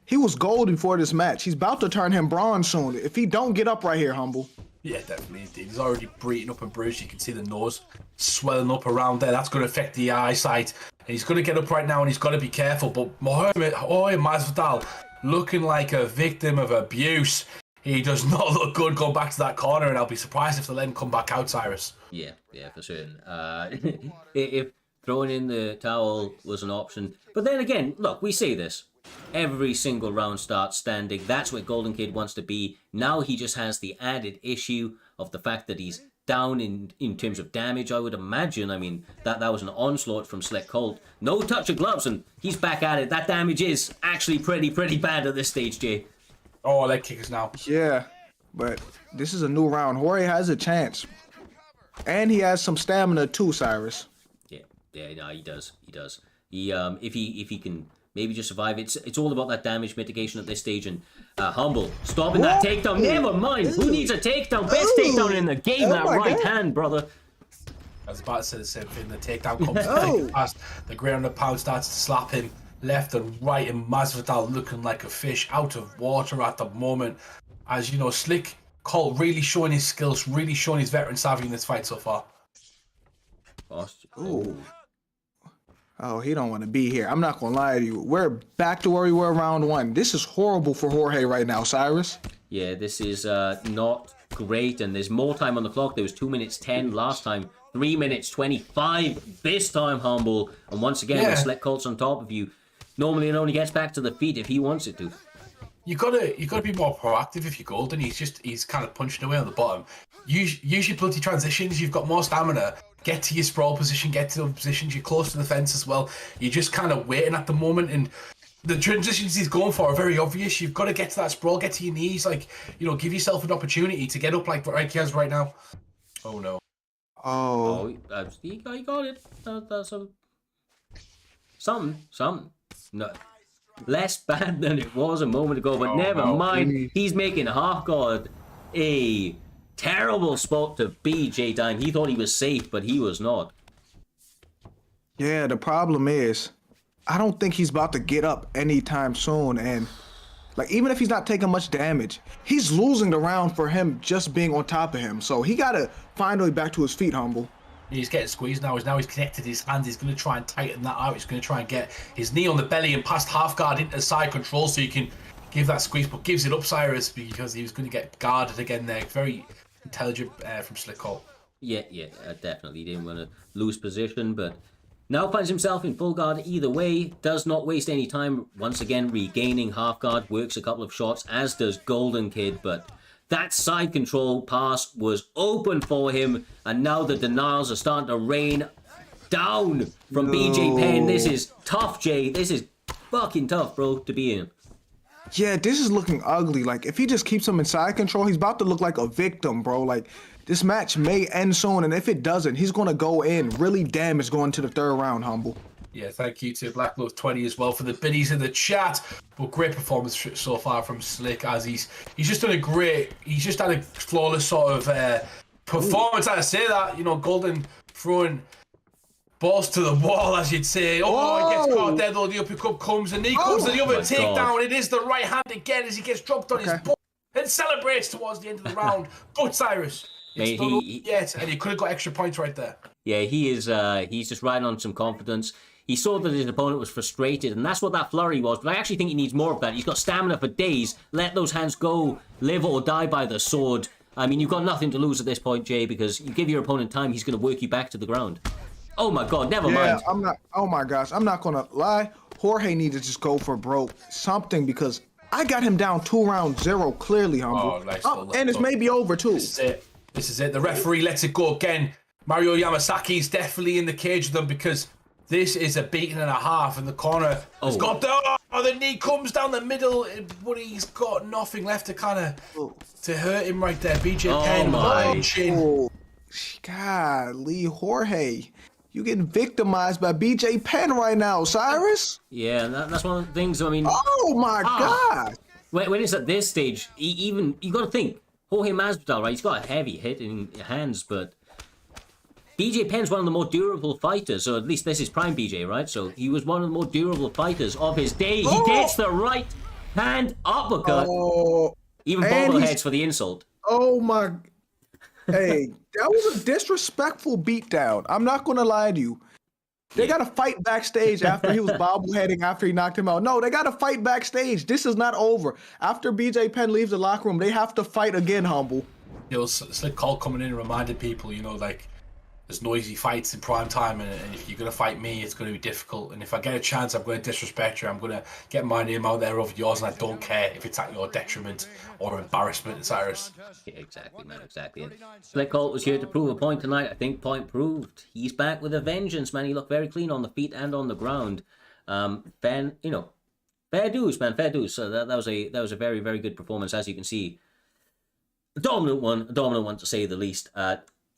[SPEAKER 4] He was gold before this match. He's about to turn him bronze soon. If he don't get up right here, Humble.
[SPEAKER 3] Yeah, definitely indeed. He's already beaten up and bruised. You can see the nose swelling up around there. That's going to affect the eyesight. And he's going to get up right now, and he's got to be careful. But Mohamed Masvidal looking like a victim of abuse. He does not look good going back to that corner, and I'll be surprised if they let him come back out, Cyrus.
[SPEAKER 2] Yeah, for certain. If throwing in the towel was an option. But then again, look, we say this. Every single round starts standing. That's where Golden Kid wants to be. Now he just has the added issue of the fact that he's down in terms of damage, I would imagine. I mean, that was an onslaught from Slick Colt. No touch of gloves, and he's back at it. That damage is actually pretty bad at this stage, Jay.
[SPEAKER 3] Oh, leg kickers now.
[SPEAKER 4] Yeah, but this is a new round. Jorge has a chance. And he has some stamina too, Cyrus.
[SPEAKER 2] Yeah, no, he does. He if he can maybe just survive. It's all about that damage mitigation at this stage. And Humble stopping that takedown. Never mind. Who needs a takedown? Best takedown in the game. That right hand, brother.
[SPEAKER 3] I was about to say the same thing. The takedown comes past. The ground and pound starts to slap him left and right, and Masvidal looking like a fish out of water at the moment. As you know, Slick Colt really showing his skills, really showing his veteran savvy in this fight so far.
[SPEAKER 4] Oh, he don't want to be here. I'm not going to lie to you. We're back to where we were round one. This is horrible for Jorge right now, Cyrus.
[SPEAKER 2] Yeah, this is not great, and there's more time on the clock. There was 2 minutes 10 last time, 3 minutes 25 this time, Humble. And once again, with Slick Colt's on top of you, normally it only gets back to the feet if he wants it to.
[SPEAKER 3] You gotta be more proactive if you're Golden. He's kind of punching away on the bottom. Use your bloody transitions. You've got more stamina. Get to your sprawl position. Get to the positions. You're close to the fence as well. You're just kind of waiting at the moment, and the transitions he's going for are very obvious. You've got to get to that sprawl. Get to your knees. Like, give yourself an opportunity to get up like he has right now. Oh no.
[SPEAKER 2] Oh, he got it. That's something. No. Less bad than it was a moment ago, but never mind. He's making Half God a terrible spot to BJ down. He thought he was safe, but he was not.
[SPEAKER 4] Yeah, the problem is, I don't think he's about to get up anytime soon. And, even if he's not taking much damage, he's losing the round for him just being on top of him. So he got to find a way back to his feet, Humble.
[SPEAKER 3] He's getting squeezed now. He's connected his hands. He's going to try and tighten that out. He's going to try and get his knee on the belly and past half guard into side control so he can give that squeeze, but gives it up, Cyrus, because he was going to get guarded again there. Very intelligent from Slick Colt.
[SPEAKER 2] Yeah, definitely. He didn't want to lose position, but now finds himself in full guard either way. Does not waste any time. Once again, regaining half guard. Works a couple of shots, as does Golden Kid, but that side control pass was open for him, and now the denials are starting to rain down from BJ Penn. This is tough, Jay. This is fucking tough, bro, to be in.
[SPEAKER 4] Yeah, this is looking ugly. If he just keeps him in side control, he's about to look like a victim, bro. This match may end soon, and if it doesn't, he's going to go in really damaged going to the third round, Humble.
[SPEAKER 3] Yeah, thank you to Black Love 20 as well for the biddies in the chat. But great performance so far from Slick, as he's just had a flawless sort of performance. I say that, Golden throwing balls to the wall, as you'd say. Oh, he gets caught there though. The uppercut comes, and he comes to the other takedown. It is the right hand again as he gets dropped on his butt and celebrates towards the end of the round. Good, Cyrus. It's not over yet, and he could have got extra points right there.
[SPEAKER 2] Yeah, he is. He's just riding on some confidence. He saw that his opponent was frustrated, and that's what that flurry was. But I actually think he needs more of that. He's got stamina for days. Let those hands go. Live or die by the sword. I mean, you've got nothing to lose at this point, Jay, because you give your opponent time, he's going to work you back to the ground. Oh my God, never mind.
[SPEAKER 4] Oh my gosh, I'm not going to lie. Jorge needs to just go for broke something, because I got him down 2-0 clearly, Humble.
[SPEAKER 3] Oh, nice.
[SPEAKER 4] And it's maybe over too.
[SPEAKER 3] This is it. The referee lets it go again. Mario Yamasaki's definitely in the cage with them, because this is a beating and a half in the corner. He's got the knee comes down the middle, but he's got nothing left to to hurt him right there. BJ Penn.
[SPEAKER 4] Oh, God, Lee Jorge. You getting victimized by BJ Penn right now, Cyrus?
[SPEAKER 2] Yeah, that's one of the things. I mean,
[SPEAKER 4] oh my God.
[SPEAKER 2] When it's at this stage, you got to think Jorge Masvidal, right? He's got a heavy hit in hands, but BJ Penn's one of the more durable fighters, or at least this is prime BJ, right? So he was one of the more durable fighters of his day. He gets the right Backhand uppercut.
[SPEAKER 4] Oh,
[SPEAKER 2] Even
[SPEAKER 4] and
[SPEAKER 2] bobbleheads for the insult.
[SPEAKER 4] oh my. Hey, that was a disrespectful beatdown. I'm not gonna lie to you. They got to fight backstage after he was bobbleheading after he knocked him out. No, they got to fight backstage. This is not over. After BJ Penn leaves the locker room, they have to fight again, Humble.
[SPEAKER 3] You know, Slick Cole coming in and reminded people, you know, like, there's noisy fights in prime time, and if you're going to fight me, it's going to be difficult. And if I get a chance, I'm going to disrespect you. I'm going to get my name out there over yours, and I don't care if it's at your detriment or embarrassment, Cyrus.
[SPEAKER 2] Yeah, exactly, man, exactly. And Slick Colt was here to prove a point tonight. I think point proved. He's back with a vengeance, man. He looked very clean on the feet and on the ground. Fair dues, man, fair dues. So that was a very, very good performance, as you can see. A dominant one to say the least.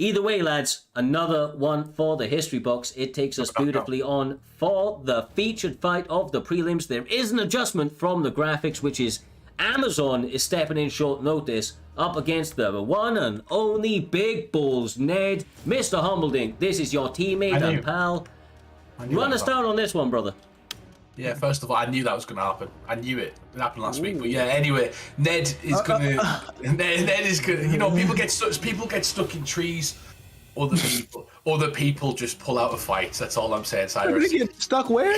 [SPEAKER 2] Either way, lads, another one for the history books. It takes us beautifully on for the featured fight of the prelims. There is an adjustment from the graphics, which is Amazon is stepping in short notice up against the one and only Big Bulls. Ned, Mr. Humbledink, this is your teammate and pal. Run us down on this one, brother.
[SPEAKER 3] Yeah, first of all, I knew that was going to happen. I knew it. It happened last week. But yeah, anyway, Ned is going to... Ned is going to... You know, people get stuck in trees. Other people just pull out of fights. That's all I'm saying, Cyrus.
[SPEAKER 4] They get stuck where?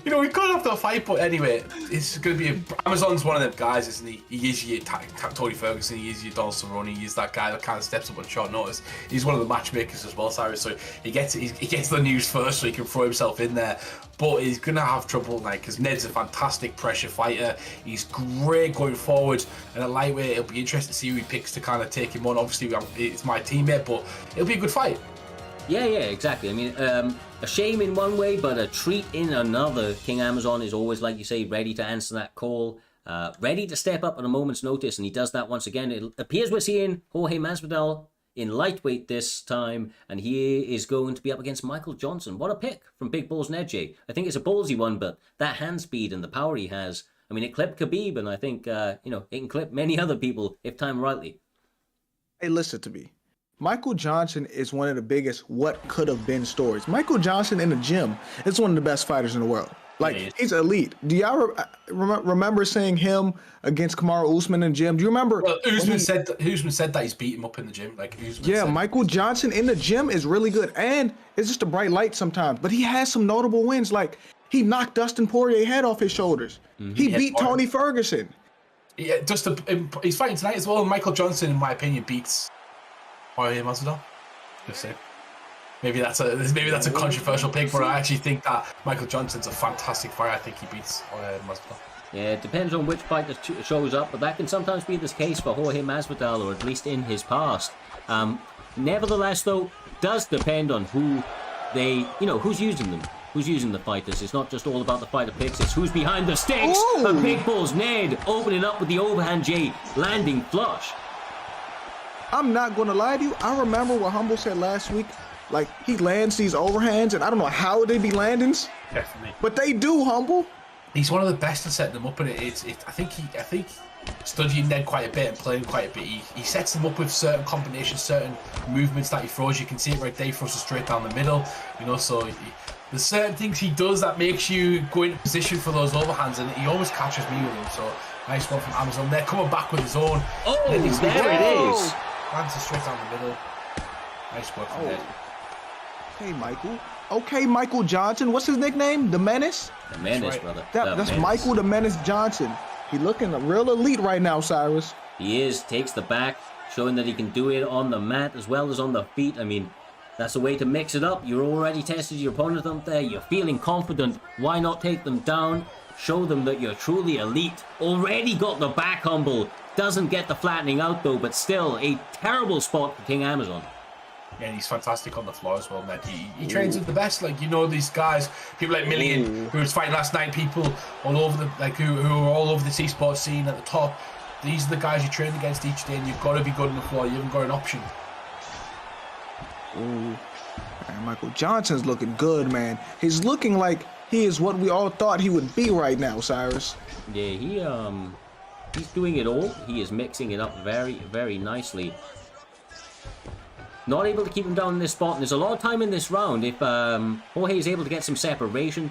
[SPEAKER 3] You know, we've gone after a fight, but anyway, it's going to be... Amazon's one of them guys, isn't he? He is your Tony Ferguson, he is your Donald Cerrone, he's that guy that kind of steps up on short notice. He's one of the matchmakers as well, Cyrus, so he gets the news first so he can throw himself in there. But he's going to have trouble tonight because Ned's a fantastic pressure fighter. He's great going forward, and at lightweight, it'll be interesting to see who he picks to kind of take him on. Obviously, it's my teammate, but it'll be a good fight.
[SPEAKER 2] Yeah, exactly. I mean, a shame in one way, but a treat in another. King Amazon is always, like you say, ready to answer that call, ready to step up at a moment's notice, and he does that once again. It appears we're seeing Jorge Masvidal in lightweight this time, and he is going to be up against Michael Johnson. What a pick from Big Bulls Ned J. I think it's a ballsy one, but that hand speed and the power he has, I mean, it clipped Khabib, and I think, it can clip many other people if timed rightly.
[SPEAKER 4] Hey, listen to me. Michael Johnson is one of the biggest what could have been stories. Michael Johnson in the gym is one of the best fighters in the world. Like, he's elite. Do y'all remember seeing him against Kamaru Usman in the gym? Do you remember?
[SPEAKER 3] Well, Usman said that he's beat him up in the gym. Like,
[SPEAKER 4] Michael Johnson in the gym is really good, and it's just a bright light sometimes. But he has some notable wins. Like, he knocked Dustin Poirier's head off his shoulders. Mm-hmm. He beat Tony Ferguson.
[SPEAKER 3] Yeah, he's fighting tonight as well. Michael Johnson, in my opinion, beats Jorge Masvidal. Just say. Maybe that's a controversial pick, but I actually think that Michael Johnson's a fantastic fighter. I think he beats Masvidal.
[SPEAKER 2] Yeah, it depends on which fight that shows up, but that can sometimes be the case for Jorge Masvidal, or at least in his past. Nevertheless, though, does depend on who who's using them. Who's using the fighters. It's not just all about the fighter picks, it's who's behind the sticks.
[SPEAKER 4] Ooh.
[SPEAKER 2] And Big Bulls Ned opening up with the overhand J, landing flush.
[SPEAKER 4] I'm not going to lie to you. I remember what Humble said last week. Like, he lands these overhands, and I don't know how they be landings.
[SPEAKER 3] Definitely.
[SPEAKER 4] But they do, Humble.
[SPEAKER 3] He's one of the best at setting them up, and I think studying Ned quite a bit and playing quite a bit, he sets them up with certain combinations, certain movements that he throws. You can see it right there. He throws it straight down the middle. So there's certain things he does that makes you go into position for those overhands, and he always catches me with them. So nice one from Amazon. They're coming back with his own.
[SPEAKER 2] Oh, there it is.
[SPEAKER 3] Lands it straight down the middle. Nice work from Ned.
[SPEAKER 4] Okay, Michael Johnson. What's his nickname? The Menace?
[SPEAKER 2] The Menace, brother.
[SPEAKER 4] That's Michael the Menace Johnson. He looking real elite right now, Cyrus.
[SPEAKER 2] He is. Takes the back, showing that he can do it on the mat as well as on the feet. I mean, that's a way to mix it up. You're already tested your opponent up there. You're feeling confident. Why not take them down? Show them that you're truly elite. Already got the back humble. Doesn't get the flattening out, though, but still a terrible spot for King Amazon.
[SPEAKER 3] Yeah, he's fantastic on the floor as well, man. He trains with the best. Like, these guys, people like Million, who was fighting last night, people all over who are all over the esports scene at the top. These are the guys you train against each day, and you've got to be good on the floor. You haven't got an option.
[SPEAKER 4] Ooh. Man, Michael Johnson's looking good, man. He's looking like he is what we all thought he would be right now, Cyrus.
[SPEAKER 2] Yeah, he's doing it all. He is mixing it up very, very nicely. Not able to keep him down in this spot, and there's a lot of time in this round. If Jorge is able to get some separation,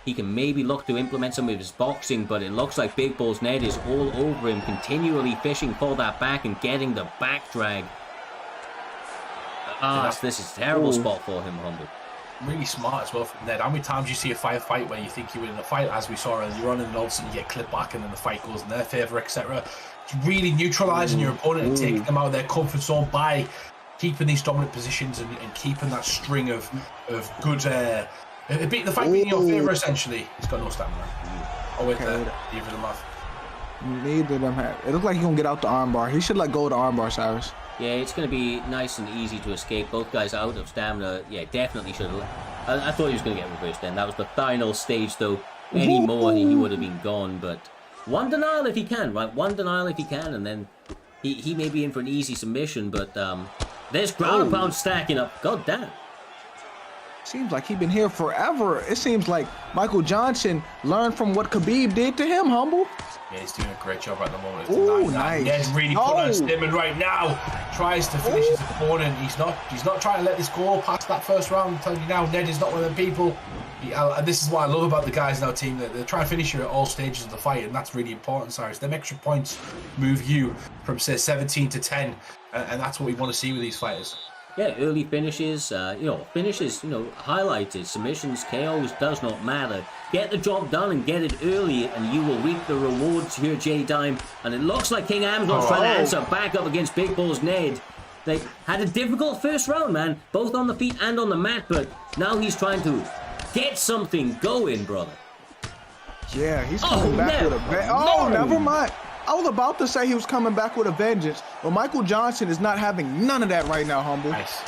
[SPEAKER 2] he can maybe look to implement some of his boxing, but it looks like Big Balls Ned is all over him, continually fishing for that back and getting the back drag. This is a terrible spot for him, Humble.
[SPEAKER 3] Really smart as well from Ned. How many times you see a fight where you think you're in a fight, as we saw earlier on, and all of a sudden you get clipped back and then the fight goes in their favour, etc. It's really neutralising your opponent and taking them out of their comfort zone by keeping these dominant positions and keeping that string of good beating the fight being in your favour essentially. He's got no stamina. Oh wait, neither of them have.
[SPEAKER 4] Neither of them have. It looks like he's gonna get out the armbar. He should let go of the armbar, Cyrus.
[SPEAKER 2] Yeah, it's going to be nice and easy to escape. Both guys out of stamina. Yeah, definitely should have. I thought he was going to get reversed then. That was the final stage, though. Any more, he would have been gone. But one denial if he can, right? One denial if he can, and then he may be in for an easy submission. But there's ground and pound stacking up. God damn.
[SPEAKER 4] Seems like he's been here forever. It seems like Michael Johnson learned from what Khabib did to him, Humble.
[SPEAKER 3] Yeah, he's doing a great job at the moment.
[SPEAKER 4] Nice.
[SPEAKER 3] Ned's really putting on Stimmen right now. Tries to finish his opponent. He's not trying to let this go past that first round. I'm telling you now, Ned is not one of the people. This is what I love about the guys in our team. They're trying to finish you at all stages of the fight, and that's really important, Cyrus. Them extra points move you from, say, 17 to 10, and that's what we want to see with these fighters.
[SPEAKER 2] Yeah, early finishes, highlighted, submissions, KOs, does not matter. Get the job done and get it early, and you will reap the rewards here, J-Dime. And it looks like King Amazon's trying to answer back up against Big Balls Ned. They had a difficult first round, man, both on the feet and on the mat, but now he's trying to get something going, brother.
[SPEAKER 4] Yeah, he's coming back with a never mind. I was about to say he was coming back with a vengeance, but Michael Johnson is not having none of that right now, Humble.
[SPEAKER 3] Nice.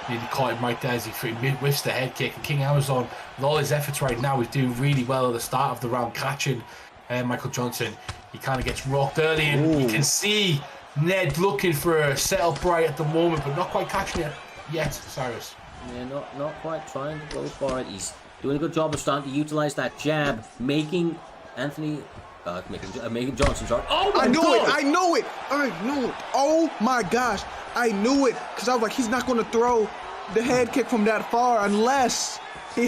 [SPEAKER 3] He caught him right there as he whiffs the head kick. And King Amazon, with all his efforts right now, is doing really well at the start of the round, catching Michael Johnson. He kind of gets rocked early, and you can see Ned looking for a setup right at the moment, but not quite catching it yet, Cyrus.
[SPEAKER 2] Yeah, not quite trying to go for it. He's doing a good job of starting to utilize that jab, making Johnson sorry. Oh my God!
[SPEAKER 4] I knew it! Oh my gosh! I knew it! Because I was like, he's not going to throw the head kick from that far unless he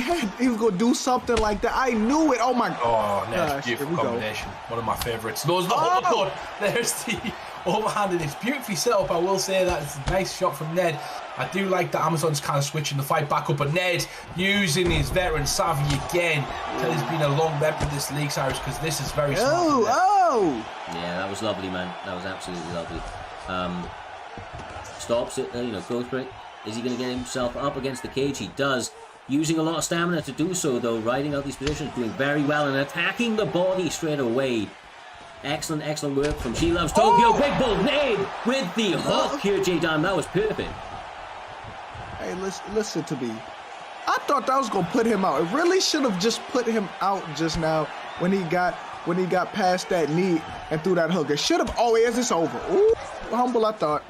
[SPEAKER 4] was going to do something like that. I knew it! Oh my gosh!
[SPEAKER 3] Oh, Ned, beautiful combination. One of my favourites. There's the overhand, and it's beautifully set up. I will say that it's a nice shot from Ned. I do like that Amazon's kind of switching the fight back up, but Ned using his veteran savvy again. He's been a long rep in this league, Cyrus, because this is very smart.
[SPEAKER 2] Yeah, that was lovely, man. That was absolutely lovely. Stops it, goes for it. Is he going to get himself up against the cage? He does. Using a lot of stamina to do so, though. Riding out these positions, doing very well, and attacking the body straight away. Excellent work from She Loves Tokyo. Big Bull Nade with the hook here, J-Dime. That was perfect.
[SPEAKER 4] Hey, listen to me. I thought that was gonna put him out. It really should have just put him out just now when he got past that knee and threw that hook. It should have. Oh, is this over? Ooh, Humble, I thought.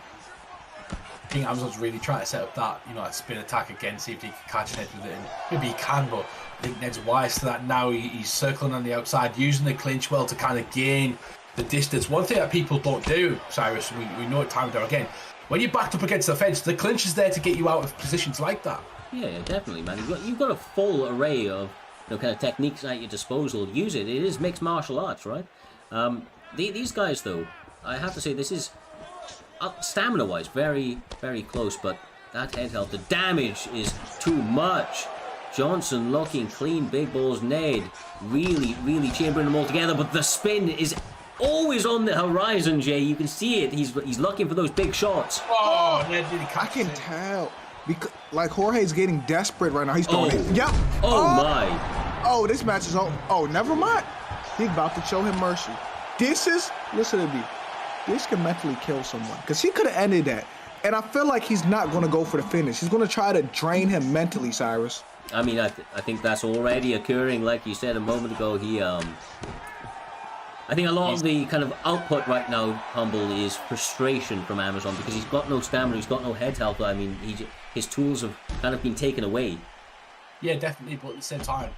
[SPEAKER 3] I think Amazon's really trying to set up that, a spin attack again, see if he can catch Ned with it. And maybe he can, but I think Ned's wise to that now. He's circling on the outside, using the clinch well to kind of gain the distance. One thing that people don't do, Cyrus, we know it time and time again, when you're backed up against the fence, the clinch is there to get you out of positions like that.
[SPEAKER 2] Yeah, definitely, man. You've got a full array of kind of techniques at your disposal. Use it. It is mixed martial arts, right? These guys, though, I have to say, this is stamina-wise very, very close, but that head health, the damage is too much. Johnson looking clean. Big Balls Ned really chambering them all together, but the spin is always on the horizon, Jay. You can see it. He's looking for those big shots.
[SPEAKER 3] Oh, Ned really
[SPEAKER 4] I can tell. Because, like, Jorge's getting desperate right now. He's throwing it. Yep.
[SPEAKER 2] My.
[SPEAKER 4] Oh, this match is over. Oh, never mind. He's about to show him mercy. Listen to me. This can mentally kill someone. Because he could have ended that. And I feel like he's not going to go for the finish. He's going to try to drain him mentally, Cyrus.
[SPEAKER 2] I mean, I think that's already occurring. Like you said a moment ago, I think a lot of the kind of output right now, Humble, is frustration from Amazon because he's got no stamina, he's got no head health. I mean, his tools have kind of been taken away.
[SPEAKER 3] Yeah, definitely, but at the same time,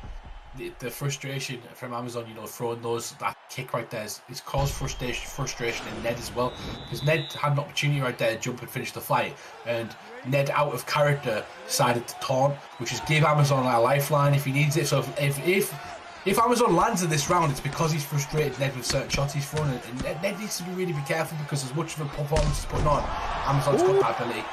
[SPEAKER 3] the frustration from Amazon, throwing that kick right there, it's caused frustration in Ned as well, because Ned had an opportunity right there to jump and finish the fight, and Ned, out of character, decided to taunt, which is give Amazon a lifeline if he needs it. So if If Amazon lands in this round, it's because he's frustrated Ned with certain shots he's thrown, and Ned needs to be careful because as much of a performance he's putting on, Amazon's got that ability.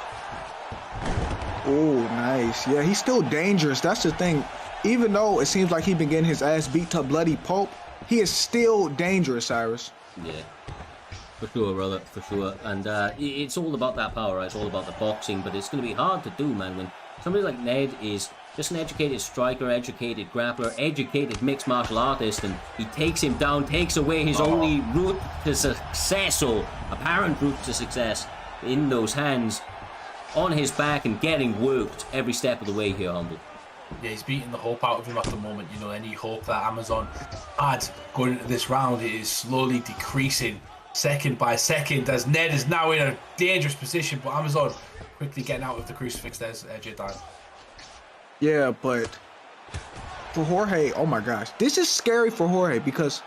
[SPEAKER 4] Oh, nice. Yeah, he's still dangerous. That's the thing. Even though it seems like he's been getting his ass beat to bloody pulp, he is still dangerous, Cyrus.
[SPEAKER 2] Yeah, for sure, brother, for sure. And it's all about that power, right? It's all about the boxing, but it's going to be hard to do, man, when somebody like Ned is just an educated striker, educated grappler, educated mixed martial artist, and he takes him down, takes away his only route to success, or apparent route to success, in those hands, on his back, and getting worked every step of the way here, Humble.
[SPEAKER 3] Yeah, he's beating the hope out of him at the moment. You know, any hope that Amazon had going into this round, it is slowly decreasing second by second, as Ned is now in a dangerous position, but Amazon quickly getting out of the crucifix. There's J-Time.
[SPEAKER 4] Yeah, but for Jorge, oh my gosh, this is scary for Jorge because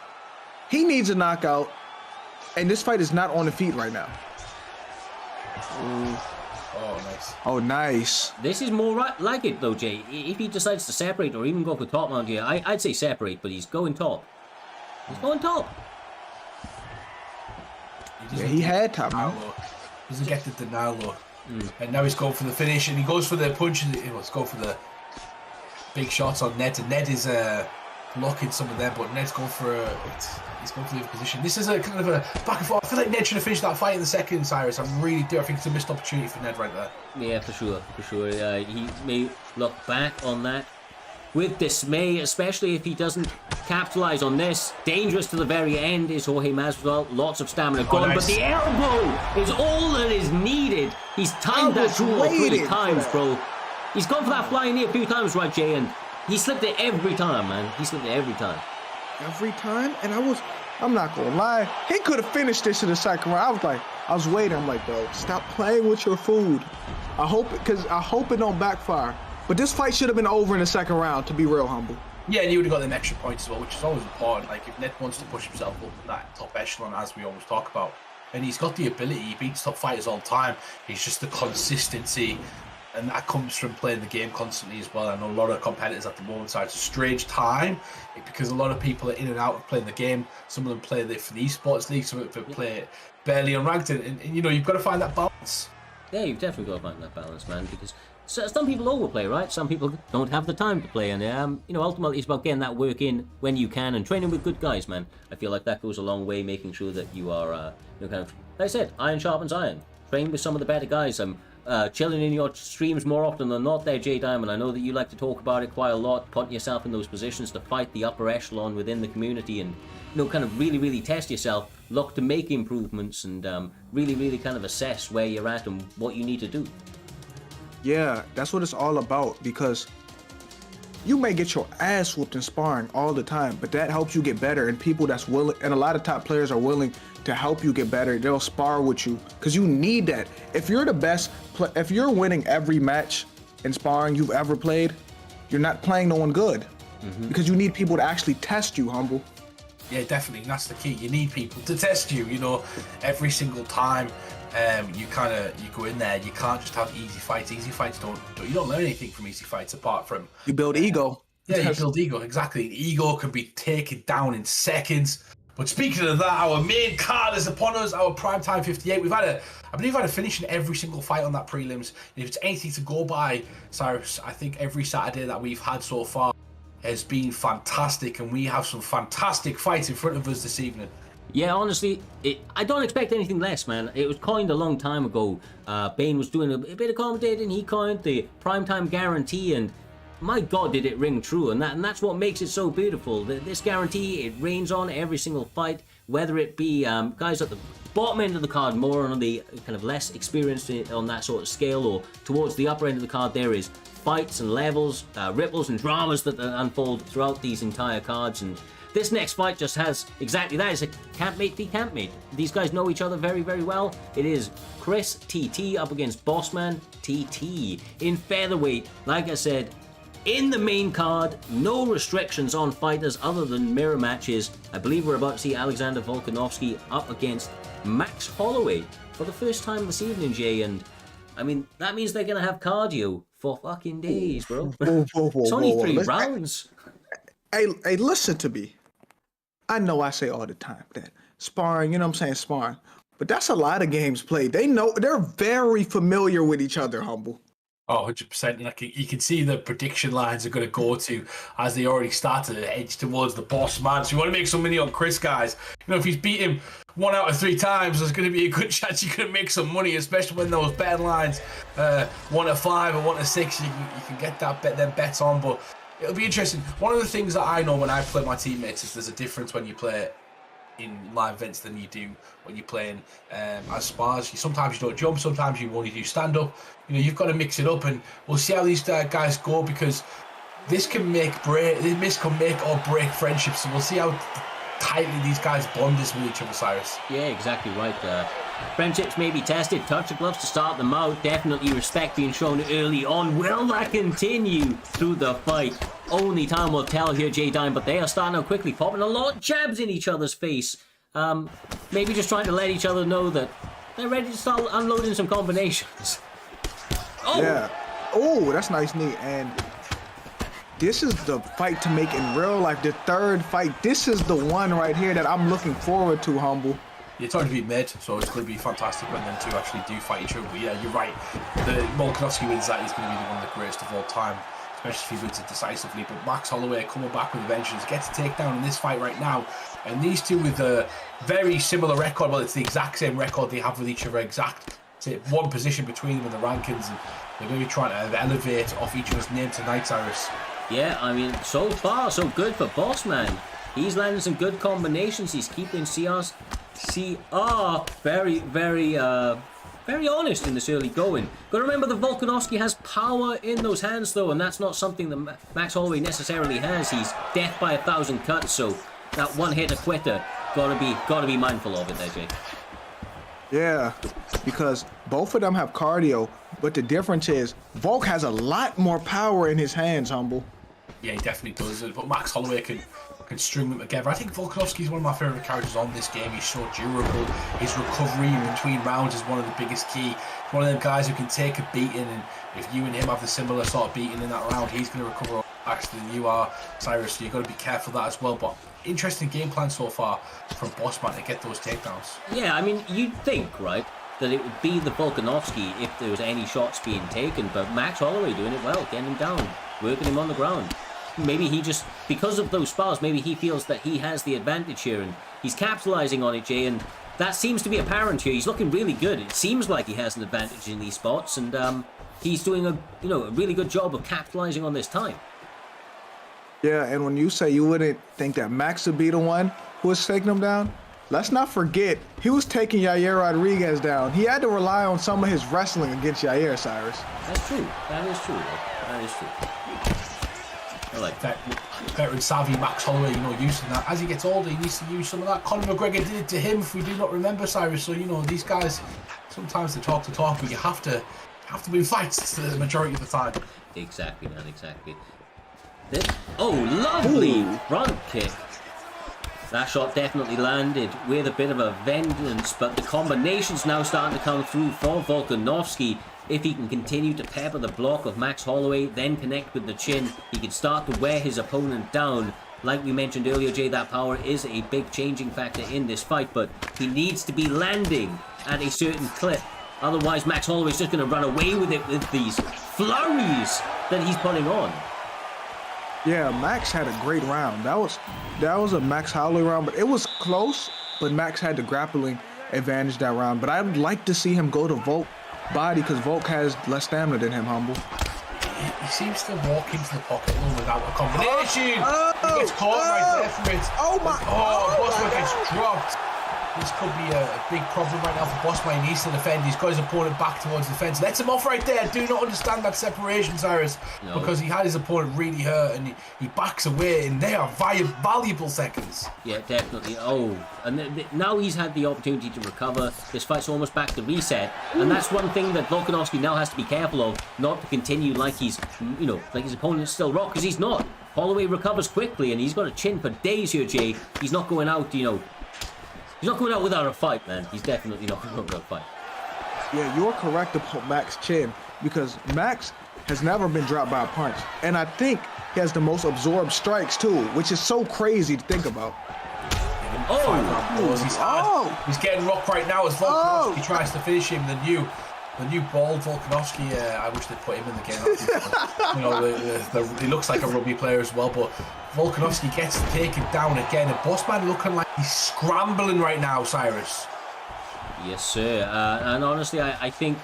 [SPEAKER 4] he needs a knockout, and this fight is not on the feet right now.
[SPEAKER 3] Oh, nice.
[SPEAKER 4] Oh, nice.
[SPEAKER 2] This is more like it, though, Jay. If he decides to separate or even go for top mount here, I'd say separate, but he's going top. He's going top.
[SPEAKER 4] Yeah, he had top mount.
[SPEAKER 3] Doesn't get the denial, though. And now he's going for the finish, and he goes for the punch. Let's go for the big shots on Ned, and Ned is blocking some of them, but Ned's going for he's going for the other position. This is a kind of a back and forth. I feel like Ned should have finished that fight in the second, Cyrus. I really do. I think it's a missed opportunity for Ned right there.
[SPEAKER 2] Yeah, for sure, for sure. He may look back on that with dismay, especially if he doesn't capitalize on this. Dangerous to the very end is Jorge Masvidal. Lots of stamina gone,
[SPEAKER 3] nice.
[SPEAKER 2] But the elbow is all that is needed. He's timed that 2 or 3 times, bro. He's gone for that flying knee a few times, right, Jay? And he slipped it every time, man. He slipped it every time.
[SPEAKER 4] Every time? And I'm not gonna lie, he could have finished this in the second round. I was waiting. I'm like, bro, stop playing with your food. I hope it don't backfire. But this fight should have been over in the second round, to be real, Humble.
[SPEAKER 3] Yeah, and he would have got them extra points as well, which is always important. Like, if Ned wants to push himself up in that top echelon, as we always talk about, and he's got the ability, he beats top fighters all the time. He's just the consistency, and that comes from playing the game constantly as well. I know a lot of competitors at the moment, so it's a strange time because a lot of people are in and out of playing the game. Some of them play for the esports league, some of them play it barely unranked, and you know, you've got to find that balance.
[SPEAKER 2] Yeah, you've definitely got to find that balance, man, because some people overplay, right? Some people don't have the time to play, and you know, ultimately it's about getting that work in when you can and training with good guys, man. I feel like that goes a long way, making sure that you are, you know, kind of, like I said, iron sharpens iron. Train with some of the better guys. I'm chilling in your streams more often than not there, Jay Diamond. I know that you like to talk about it quite a lot, putting yourself in those positions to fight the upper echelon within the community and, you know, kind of really test yourself, look to make improvements, and really kind of assess where you're at and what you need to do.
[SPEAKER 4] Yeah, that's what it's all about, because you may get your ass whooped in sparring all the time, but that helps you get better, and people that's willing, and a lot of top players are willing to help you get better. They'll spar with you because you need that. If you're the best, if you're winning every match in sparring you've ever played, you're not playing no one good, because you need people to actually test you, Humble.
[SPEAKER 3] Yeah, definitely. That's the key. You need people to test you, you know, every single time. You go in there. You can't just have easy fights. Easy fights you don't learn anything from easy fights apart from
[SPEAKER 4] You build ego.
[SPEAKER 3] Yeah, you build ego. Exactly. Ego can be taken down in seconds. But speaking of that, our main card is upon us. Our Primetime 58. I believe we've had a finish in every single fight on that prelims. And if it's anything to go by, Cyrus, I think every Saturday that we've had so far has been fantastic, and we have some fantastic fights in front of us this evening.
[SPEAKER 2] Yeah, honestly, I don't expect anything less, man. It was coined a long time ago. Bane was doing a bit of commentating. He coined the Primetime Guarantee, and my God, did it ring true. And that's what makes it so beautiful. This guarantee, it rains on every single fight, whether it be guys at the bottom end of the card, more on the kind of less experienced on that sort of scale, or towards the upper end of the card, there is fights and levels, ripples and dramas that unfold throughout these entire cards. And this next fight just has exactly that. It's a campmate v campmate. These guys know each other very well. It is Chris TT up against Bossman TT in featherweight. Like I said, in the main card, no restrictions on fighters other than mirror matches. I believe we're about to see Alexander Volkanovski up against Max Holloway for the first time this evening, Jay. And I mean, that means they're gonna have cardio for fucking days, bro. It's only 3 rounds.
[SPEAKER 4] Hey, listen to me. I know I say all the time that sparring, you know what I'm saying, sparring. But that's a lot of games played. They're very familiar with each other, Humble.
[SPEAKER 3] Oh, 100%. And you can see the prediction lines are going to go to, as they already started to edge towards the boss man. So you want to make some money on Chris, guys. You know, if he's beat him 1 out of 3 times, there's going to be a good chance you're going to make some money, especially when those betting lines, 1 to 5 or 1 to 6, you can get them bets on. But it'll be interesting. One of the things that I know when I play my teammates is there's a difference when you play in live events than you do when you're playing as spars. Sometimes you don't jump, sometimes you only do stand up. You know, you've got to mix it up, and we'll see how these guys go, because this can make or break friendships. So we'll see how tightly these guys bond this with each other, Cyrus.
[SPEAKER 2] Yeah, exactly right. Friendships may be tested, touch the gloves to start them out. Definitely respect being shown early on. Will that continue through the fight? Only time will tell here, Jay Dime, but they are starting out quickly, popping a lot of jabs in each other's face. Maybe just trying to let each other know that they're ready to start unloading some combinations. Oh!
[SPEAKER 4] Yeah. Oh, that's nice knee. And this is the fight to make in real life. The third fight. This is the one right here that I'm looking forward to, Humble.
[SPEAKER 3] It's already been made, so it's going to be fantastic when them two actually do fight each other. But yeah, you're right. The Volkanovski wins that, he's going to be one of the greatest of all time, especially if he wins it decisively. But Max Holloway coming back with a vengeance, gets a takedown in this fight right now. And these two with a very similar record, well, it's the exact same record they have with each other, one position between them in the rankings, and they're going to be trying to elevate off each other's name tonight, Cyrus.
[SPEAKER 2] Yeah, I mean, so far, so good for Boss Man. He's landing some good combinations. He's keeping CR very, very honest in this early going. Got to remember that Volkanovski has power in those hands, though, and that's not something that Max Holloway necessarily has. He's death by 1,000 cuts, so that one hit a quitter. Gotta be mindful of it there, Jay.
[SPEAKER 4] Yeah, because both of them have cardio, but the difference is Volk has a lot more power in his hands, Humble.
[SPEAKER 3] Yeah, he definitely does. But Max Holloway can string them together. I think Volkanovski is one of my favourite characters on this game. He's so durable. His recovery in between rounds is one of the biggest key. He's one of them guys who can take a beating, and if you and him have the similar sort of beating in that round, he's going to recover faster than you are, Cyrus. So you've got to be careful of that as well. But interesting game plan so far from Bossman to get those takedowns.
[SPEAKER 2] Yeah, I mean, you'd think, right, that it would be the Volkanovski if there was any shots being taken, but Max Holloway doing it well, getting him down, working him on the ground. Maybe he just, because of those spars, maybe he feels that he has the advantage here, and he's capitalizing on it, Jay, and that seems to be apparent here. He's looking really good. It seems like he has an advantage in these spots, and he's doing a really good job of capitalizing on this time.
[SPEAKER 4] Yeah, and when you say you wouldn't think that Max would be the one who was taking him down, let's not forget, he was taking Yair Rodriguez down. He had to rely on some of his wrestling against Yair, Cyrus.
[SPEAKER 2] That's true. That is true. That is true. I like that.
[SPEAKER 3] Veteran savvy Max Holloway, using that. As he gets older, he needs to use some of that. Conor McGregor did it to him, if we do not remember, Cyrus. So, these guys, sometimes they talk, but you have to win fights the majority of the time.
[SPEAKER 2] Exactly, man, exactly. Lovely front kick. That shot definitely landed with a bit of a vengeance, but the combination's now starting to come through for Volkanovski. If he can continue to pepper the block of Max Holloway, then connect with the chin, he can start to wear his opponent down. Like we mentioned earlier, Jay, that power is a big changing factor in this fight, but he needs to be landing at a certain clip. Otherwise, Max Holloway's just going to run away with it with these flurries that he's putting on.
[SPEAKER 4] Yeah, Max had a great round. That was a Max Holloway round, but it was close, but Max had the grappling advantage that round. But I would like to see him go to Volk body, because Volk has less stamina than him, Humble.
[SPEAKER 3] He seems to walk into the pocket without a combination. He gets caught right there for it. Bossman gets dropped. This could be a big problem right now for Bossman. He needs to defend. He's got his opponent back towards the fence. Lets him off right there. Do not understand that separation, Cyrus, because he had his opponent really hurt, and he backs away, and they are valuable seconds.
[SPEAKER 2] Yeah, definitely. And now he's had the opportunity to recover. This fight's almost back to reset, and that's one thing that Volkanovski now has to be careful of, not to continue like he's, like his opponent's still rocked, because he's not. Holloway recovers quickly, and he's got a chin for days here, Jay. He's not going out, He's not going out without a fight, man. He's definitely not going out without a fight.
[SPEAKER 4] Yeah, you're correct about Max's chin, because Max has never been dropped by a punch. And I think he has the most absorbed strikes too, which is so crazy to think about.
[SPEAKER 3] He's getting rocked right now as Volkanovski tries to finish him. The new bald Volkanovski. I wish they'd put him in the game. You know, he looks like a rugby player as well. But Volkanovski gets taken down again, and Bossman looking like he's scrambling right now, Cyrus.
[SPEAKER 2] Yes, sir. And honestly, I think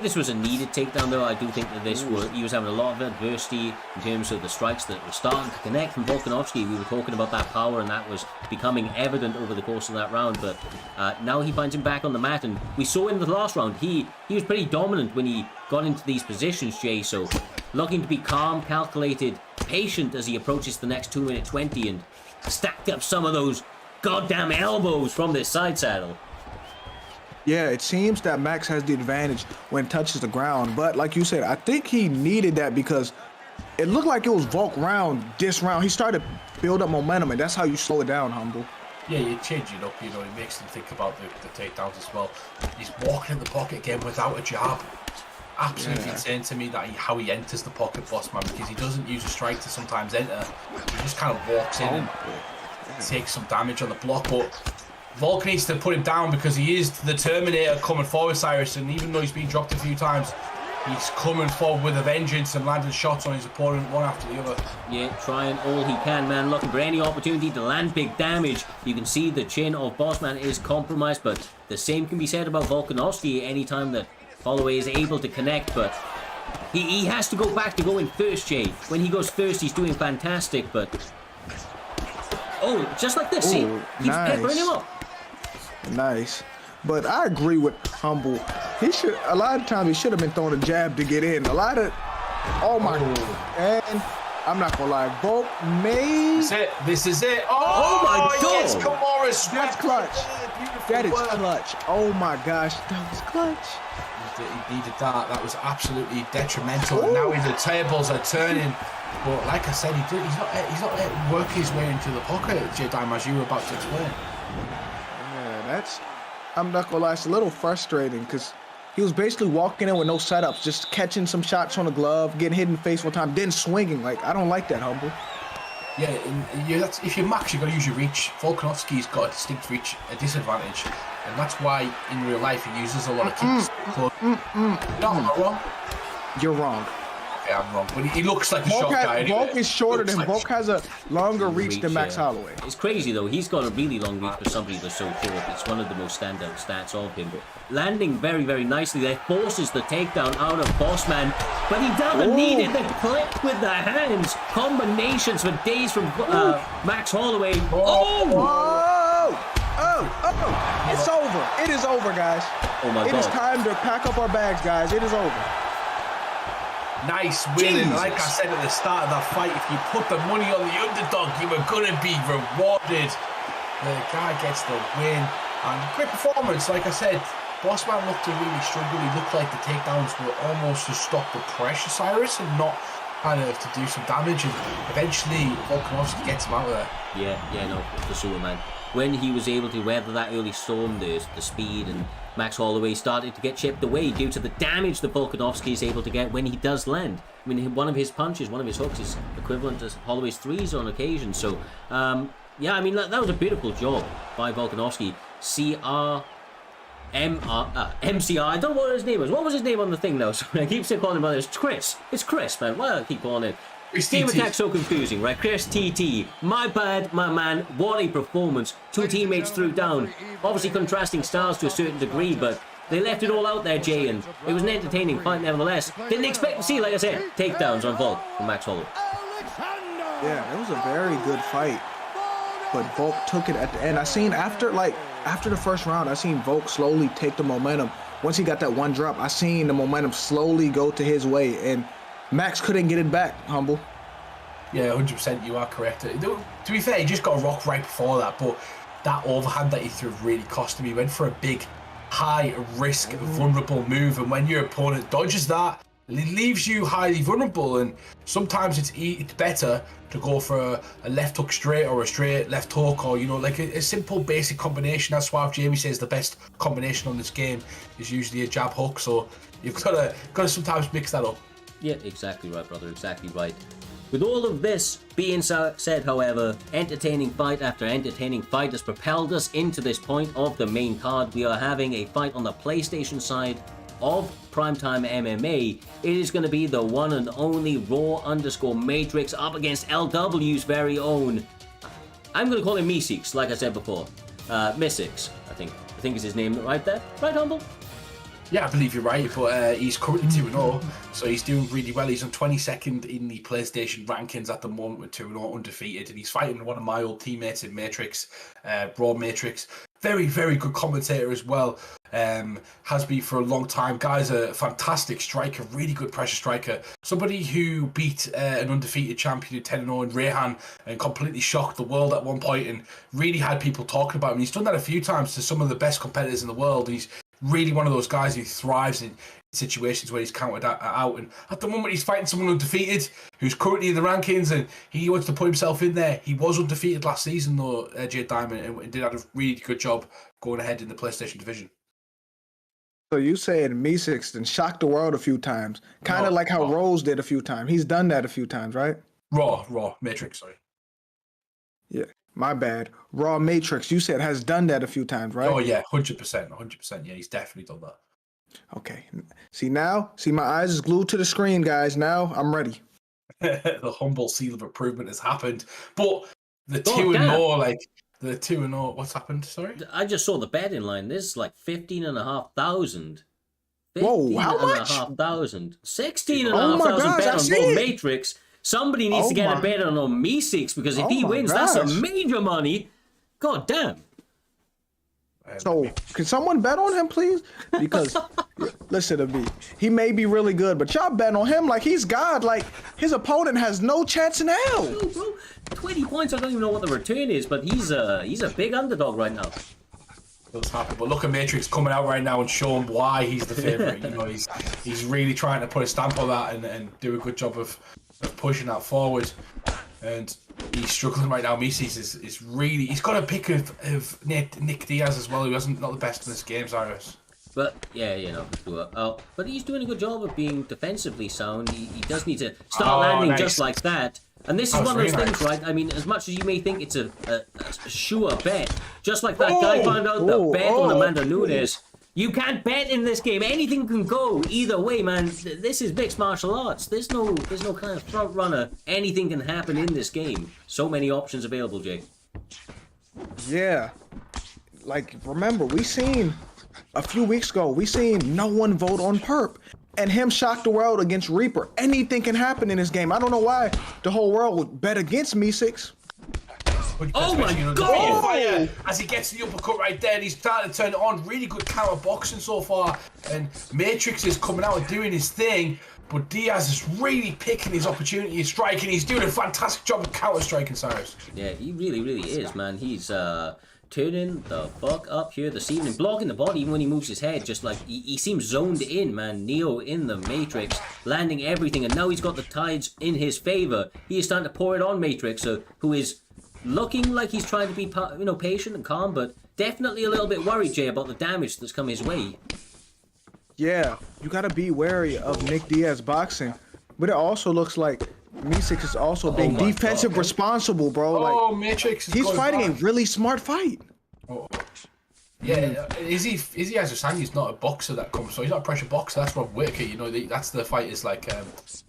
[SPEAKER 2] this was a needed takedown, though. I do think that he was having a lot of adversity in terms of the strikes that were starting to connect from Volkanovski. We were talking about that power, and that was becoming evident over the course of that round. But now he finds him back on the mat, and we saw in the last round he was pretty dominant when he got into these positions, Jay. So looking to be calm, calculated, patient as he approaches the next 2-minute 20, and stacked up some of those goddamn elbows from this side saddle.
[SPEAKER 4] Yeah, it seems that Max has the advantage when it touches the ground. But like you said, I think he needed that because it looked like it was Volk round this round. He started to build up momentum, and that's how you slow it down, Humble.
[SPEAKER 3] Yeah, you change it up, you know, it makes them think about the takedowns as well. He's walking in the pocket again without a jab. Absolutely insane to me that how he enters the pocket, Bossman, because he doesn't use a strike to sometimes enter. He just kind of walks in and takes some damage on the block, but Volk needs to put him down because he is the Terminator coming forward, Cyrus, and even though he's been dropped a few times, he's coming forward with a vengeance and landing shots on his opponent one after the other.
[SPEAKER 2] Yeah, trying all he can, man. Looking for any opportunity to land big damage. You can see the chin of Bossman is compromised, but the same can be said about Volkanovski anytime that Holloway is able to connect, but he has to go back to going first, Jay. When he goes first, he's doing fantastic, but... Oh, just like this, see? He's peppering him up.
[SPEAKER 4] Nice. But I agree with Humble. A lot of times he should have been throwing a jab to get in. Oh my God. And I'm not gonna lie, Volk made...
[SPEAKER 3] This is it.
[SPEAKER 2] Oh my God.
[SPEAKER 3] Yes, Kimura.
[SPEAKER 4] That's clutch. That is clutch. Oh my gosh, that was clutch.
[SPEAKER 3] He needed that. That was absolutely detrimental. And now the tables are turning. But like I said, he's not working his way into the pocket, J-Dime, as you were about to explain.
[SPEAKER 4] Yeah, I'm not gonna lie, it's a little frustrating because he was basically walking in with no setups, just catching some shots on the glove, getting hit in the face one time, then swinging. Like, I don't like that, Humble.
[SPEAKER 3] Yeah, if you're Max, you've got to use your reach. Volkanovski's got a distinct reach, a disadvantage. And that's why, in real life, he uses a lot of kicks. No, wrong.
[SPEAKER 4] You're wrong.
[SPEAKER 3] Okay, I'm wrong. But he looks like a short guy anyway.
[SPEAKER 4] Volk is shorter than Volk has a longer reach than Max Holloway.
[SPEAKER 2] It's crazy, though. He's got a really long reach for somebody that's so short. It's one of the most standout stats of him. But landing very, very nicely there. Forces the takedown out of Bossman. But he doesn't need it. The clip with the hands. Combinations for days from Max Holloway.
[SPEAKER 4] It's over. It is over, guys.
[SPEAKER 2] Oh my God.
[SPEAKER 4] It is time to pack up our bags, guys. It is over.
[SPEAKER 3] Nice win, and like I said at the start of that fight, if you put the money on the underdog, you were going to be rewarded. The guy gets the win, and great performance. Like I said, Bossman looked to really struggle. He looked like the takedowns were almost to stop the pressure, Cyrus, and not kind of to do some damage, and eventually Volkanovski gets him out of there.
[SPEAKER 2] Yeah, no, for sure, man. When he was able to weather that early storm, the speed, and Max Holloway started to get chipped away due to the damage that Volkanovski is able to get when he does land. I mean, one of his punches, one of his hooks is equivalent to Holloway's threes on occasion. So, yeah, I mean, that was a beautiful job by Volkanovski. MCR, I don't know what his name was. What was his name on the thing now? Sorry, I keep saying calling him by this. It's Chris. It's Chris, man. Why do I keep calling it? Game attack so confusing, right? Chris TT. My bad, my man. What a performance. Two teammates threw down. Obviously contrasting styles to a certain degree, but they left it all out there, Jay, and it was an entertaining fight nevertheless. Didn't expect to see, like I said, takedowns on Volk from Max Holloway.
[SPEAKER 4] Yeah, it was a very good fight, but Volk took it at the end. I seen after the first round, I seen Volk slowly take the momentum. Once he got that one drop, I seen the momentum slowly go to his way, and Max couldn't get it back, Humble.
[SPEAKER 3] Yeah, 100%, you are correct. To be fair, he just got rocked right before that, but that overhand that he threw really cost him. He went for a big, high-risk, vulnerable move, and when your opponent dodges that, it leaves you highly vulnerable, and sometimes it's better to go for a left hook straight or a straight left hook, or, you know, like a simple basic combination. That's why Jamie says the best combination on this game is usually a jab hook, so you've got to sometimes mix that up.
[SPEAKER 2] Yeah, exactly right, brother. Exactly right. With all of this being said, however, entertaining fight after entertaining fight has propelled us into this point of the main card. We are having a fight on the PlayStation side of Primetime MMA. It is going to be the one and only Raw_Matrix up against LW's very own. I'm going to call him Meeseeks, like I said before. Mystics, I think is his name right there. Right, Humble?
[SPEAKER 3] Yeah, I believe you're right, but he's currently 2-0, so he's doing really well. He's on 22nd in the PlayStation rankings at the moment with 2-0 undefeated, and he's fighting one of my old teammates in Matrix, Raw Matrix. Very, very good commentator as well. Has been for a long time. Guy's a fantastic striker, really good pressure striker. Somebody who beat an undefeated champion 10-0 in Rehan and completely shocked the world at one point and really had people talking about him. He's done that a few times to some of the best competitors in the world. He's really one of those guys who thrives in situations where he's counted out, and at the moment he's fighting someone undefeated who's currently in the rankings, and he wants to put himself in there. He was undefeated last season though, Jade Diamond, and did have a really good job going ahead in the PlayStation division.
[SPEAKER 4] So you said Meeseeks and shocked the world a few times, kind of like how Rose did a few times. He's done that a few times, right?
[SPEAKER 3] Raw Matrix, sorry.
[SPEAKER 4] Yeah, my bad. Raw Matrix, you said has done that a few times, right?
[SPEAKER 3] Oh yeah, 100%. Yeah, he's definitely done that.
[SPEAKER 4] Okay. See my eyes is glued to the screen, guys. Now I'm ready.
[SPEAKER 3] The humble seal of improvement has happened, but the 2-0, like the 2-0, what's happened? Sorry,
[SPEAKER 2] I just saw the betting line. This is like 15,500.
[SPEAKER 4] Whoa, how much?
[SPEAKER 2] 15,500. 16,500 bet on Raw Matrix. Somebody needs to get a bet on Meeseeks, because if he wins, that's a major money. God damn.
[SPEAKER 4] So, can someone bet on him, please? Because, listen to me. He may be really good, but y'all bet on him like he's God. Like, his opponent has no chance in hell.
[SPEAKER 2] Bro, 20 points, I don't even know what the return is, but he's a big underdog right now.
[SPEAKER 3] That's happy, but look at Matrix coming out right now and showing why he's the favourite. You know, he's really trying to put a stamp on that and do a good job of pushing that forward. And he's struggling right now. Meeseeks is really... He's got a pick of Nick Diaz as well, who hasn't not the best in this game, Cyrus.
[SPEAKER 2] But, yeah, you know, sure. But he's doing a good job of being defensively sound. He does need to start landing just like that. And this is one of those things, right? I mean, as much as you may think it's a sure bet, just like that guy found out the bet on Amanda Nunes, you can't bet in this game. Anything can go either way, man. This is mixed martial arts. There's no kind of front runner. Anything can happen in this game. So many options available, Jay.
[SPEAKER 4] Yeah. Like, remember, we seen a few weeks ago, we seen no one vote on Perp. And him shock the world against Reaper. Anything can happen in this game. I don't know why the whole world would bet against Meeseeks.
[SPEAKER 2] Oh my God!
[SPEAKER 3] Fire as he gets the uppercut right there, and he's starting to turn it on. Really good counter boxing so far, and Matrix is coming out and doing his thing, but Diaz is really picking his opportunity and striking. He's doing a fantastic job of counter striking, Cyrus.
[SPEAKER 2] Yeah, he really is, man. He's turning the fuck up here this evening, blocking the body even when he moves his head. Just like he seems zoned in, man. Neo in the Matrix, landing everything, and now he's got the tides in his favor. He is starting to pour it on Matrix, who is looking like he's trying to be, patient and calm, but definitely a little bit worried, Jay, about the damage that's come his way.
[SPEAKER 4] Yeah, you gotta be wary of Nick Diaz boxing, but it also looks like Meeseeks is also being defensive responsible, bro. Like,
[SPEAKER 3] Matrix is
[SPEAKER 4] he's fighting a really smart fight.
[SPEAKER 3] Yeah, Izzy Azusanya's not a boxer that comes, so he's not a pressure boxer. That's Rob Whittaker. You know, that's the fight is like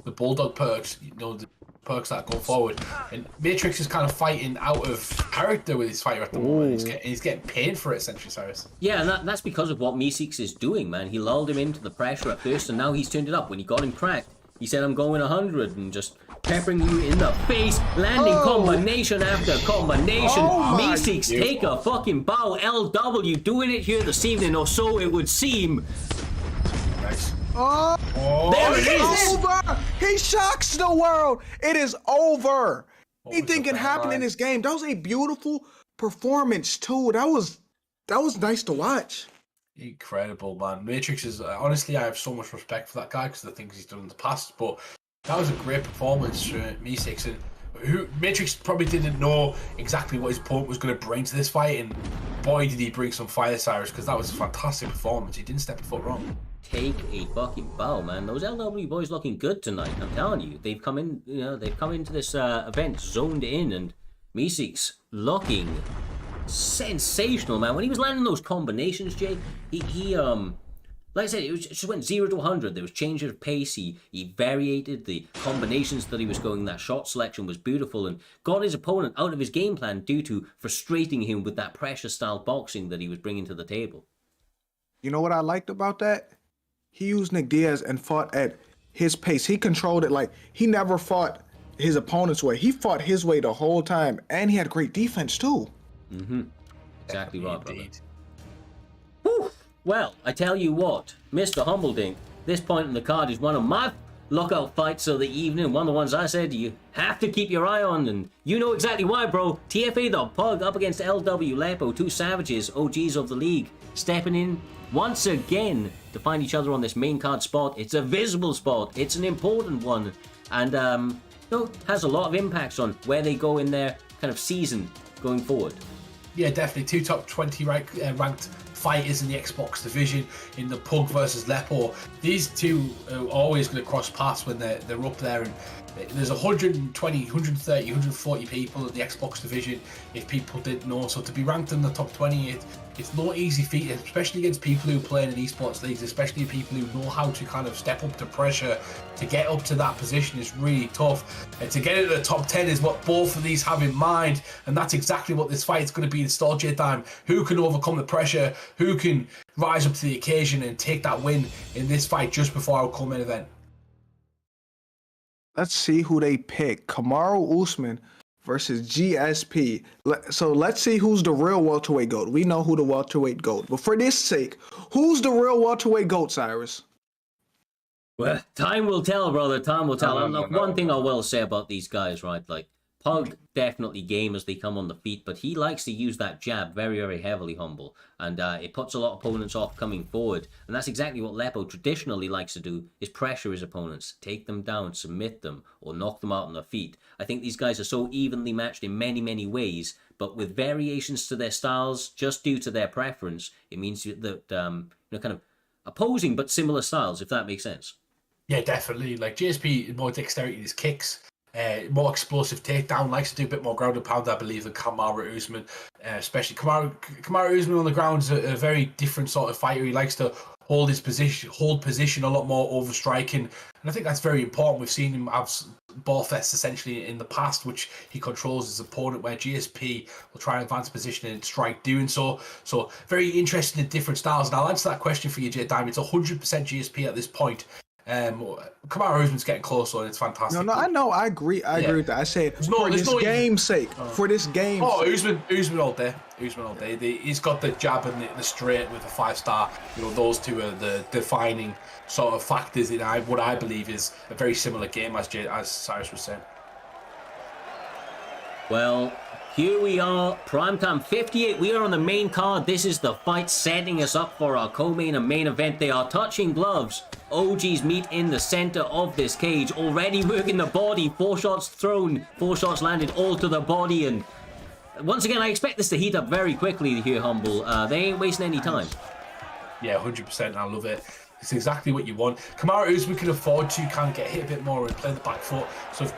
[SPEAKER 3] the bulldog perks. You know, the perks that go forward. And Matrix is kind of fighting out of character with his fighter at the moment. He's getting paid for it, essentially, Cyrus.
[SPEAKER 2] Yeah, and that's because of what Meeseeks is doing, man. He lulled him into the pressure at first, and now he's turned it up. When he got him cracked, he said, I'm going 100, and just peppering you in the face, landing combination after combination. Meeseeks take a fucking bow. LW doing it here this evening, or so it would seem.
[SPEAKER 3] Nice.
[SPEAKER 4] There it is. Over. He shocks the world. It is over. Anything can happen in this game. That was a beautiful performance too. That was nice to watch.
[SPEAKER 3] Incredible, man. Matrix is honestly, I have so much respect for that guy because of the things he's done in the past. But that was a great performance for Meeseeks, and Matrix probably didn't know exactly what his opponent was going to bring to this fight, and boy did he bring some fire, Cyrus, because that was a fantastic performance. He didn't step a foot wrong.
[SPEAKER 2] Take a fucking bow, man. Those LW boys looking good tonight. I'm telling you, they've come in. They've come into this event zoned in, and Meeseeks looking sensational, man. When he was landing those combinations, Jay, he like I said, it just went 0 to 100. There was change of pace. He variated the combinations that he was going. That shot selection was beautiful and got his opponent out of his game plan due to frustrating him with that pressure-style boxing that he was bringing to the table.
[SPEAKER 4] You know what I liked about that? He used Nick Diaz and fought at his pace. He controlled it. Like, he never fought his opponent's way. He fought his way the whole time, and he had great defense too.
[SPEAKER 2] Mm-hmm. Exactly right, brother. Whew. Well, I tell you what, Mr. Humbledink, this point in the card is one of my lookout fights of the evening. One of the ones I said you have to keep your eye on, and you know exactly why, bro. TFA the Pug up against LW Lepo, two savages, OGs of the league, stepping in once again to find each other on this main card spot. It's a visible spot. It's an important one, and has a lot of impacts on where they go in their kind of season going forward.
[SPEAKER 3] Yeah, definitely. Two top 20 ranked fighters in the Xbox division in the Pug versus Lepo. These two are always going to cross paths when they're up there, and there's 120, 130, 140 people in the Xbox division, if people didn't know. So to be ranked in the top 20, it's no easy feat, especially against people who play in esports leagues, especially people who know how to kind of step up to pressure. To get up to that position is really tough, and to get into the top 10 is what both of these have in mind, and that's exactly what this fight is going to be in J time. Who can overcome the pressure, who can rise up to the occasion and take that win in this fight just before our co-main event.
[SPEAKER 4] Let's see who they pick. Kamaru Usman versus GSP. So let's see who's the real welterweight GOAT. We know who the welterweight GOAT. But for this sake, who's the real welterweight GOAT, Cyrus?
[SPEAKER 2] Well, time will tell, brother. Time will tell. One thing I will say about these guys, right? Like, Pug definitely game as they come on the feet, but he likes to use that jab very, very heavily, Humble. And it puts a lot of opponents off coming forward. And that's exactly what Lepo traditionally likes to do, is pressure his opponents, take them down, submit them, or knock them out on their feet. I think these guys are so evenly matched in many, many ways, but with variations to their styles, just due to their preference, it means that, kind of opposing but similar styles, if that makes sense.
[SPEAKER 3] Yeah, definitely. Like, GSP, more dexterity in his kicks. More explosive takedown, likes to do a bit more ground and pound, I believe, than Kamaru Usman. Especially Kamaru Usman on the ground is a very different sort of fighter. He likes to hold position a lot more over striking, and I think that's very important. We've seen him have ball fests essentially in the past, which he controls his opponent, where GSP will try and advance position and strike doing so. So very interesting in different styles, and I'll answer that question for you, J Dime. It's 100% GSP at this point. Kamaru Usman's getting closer, and it's fantastic.
[SPEAKER 4] No, I know, I agree with that. I said for this game's sake. Usman
[SPEAKER 3] all day. He's got the jab and the straight with a 5-star. Those two are the defining sort of factors in what I believe is a very similar game, as Cyrus was saying.
[SPEAKER 2] Well, here we are, Primetime 58. We are on the main card. This is the fight setting us up for our co-main and main event. They are touching gloves. OGs meet in the center of this cage. Already working the body. 4 shots thrown, 4 shots landed, all to the body. And once again, I expect this to heat up very quickly here, Humble. They ain't wasting any time.
[SPEAKER 3] Yeah, 100%. I love it. It's exactly what you want. Kamaru Usman can afford to kind of get hit a bit more and play the back foot. So if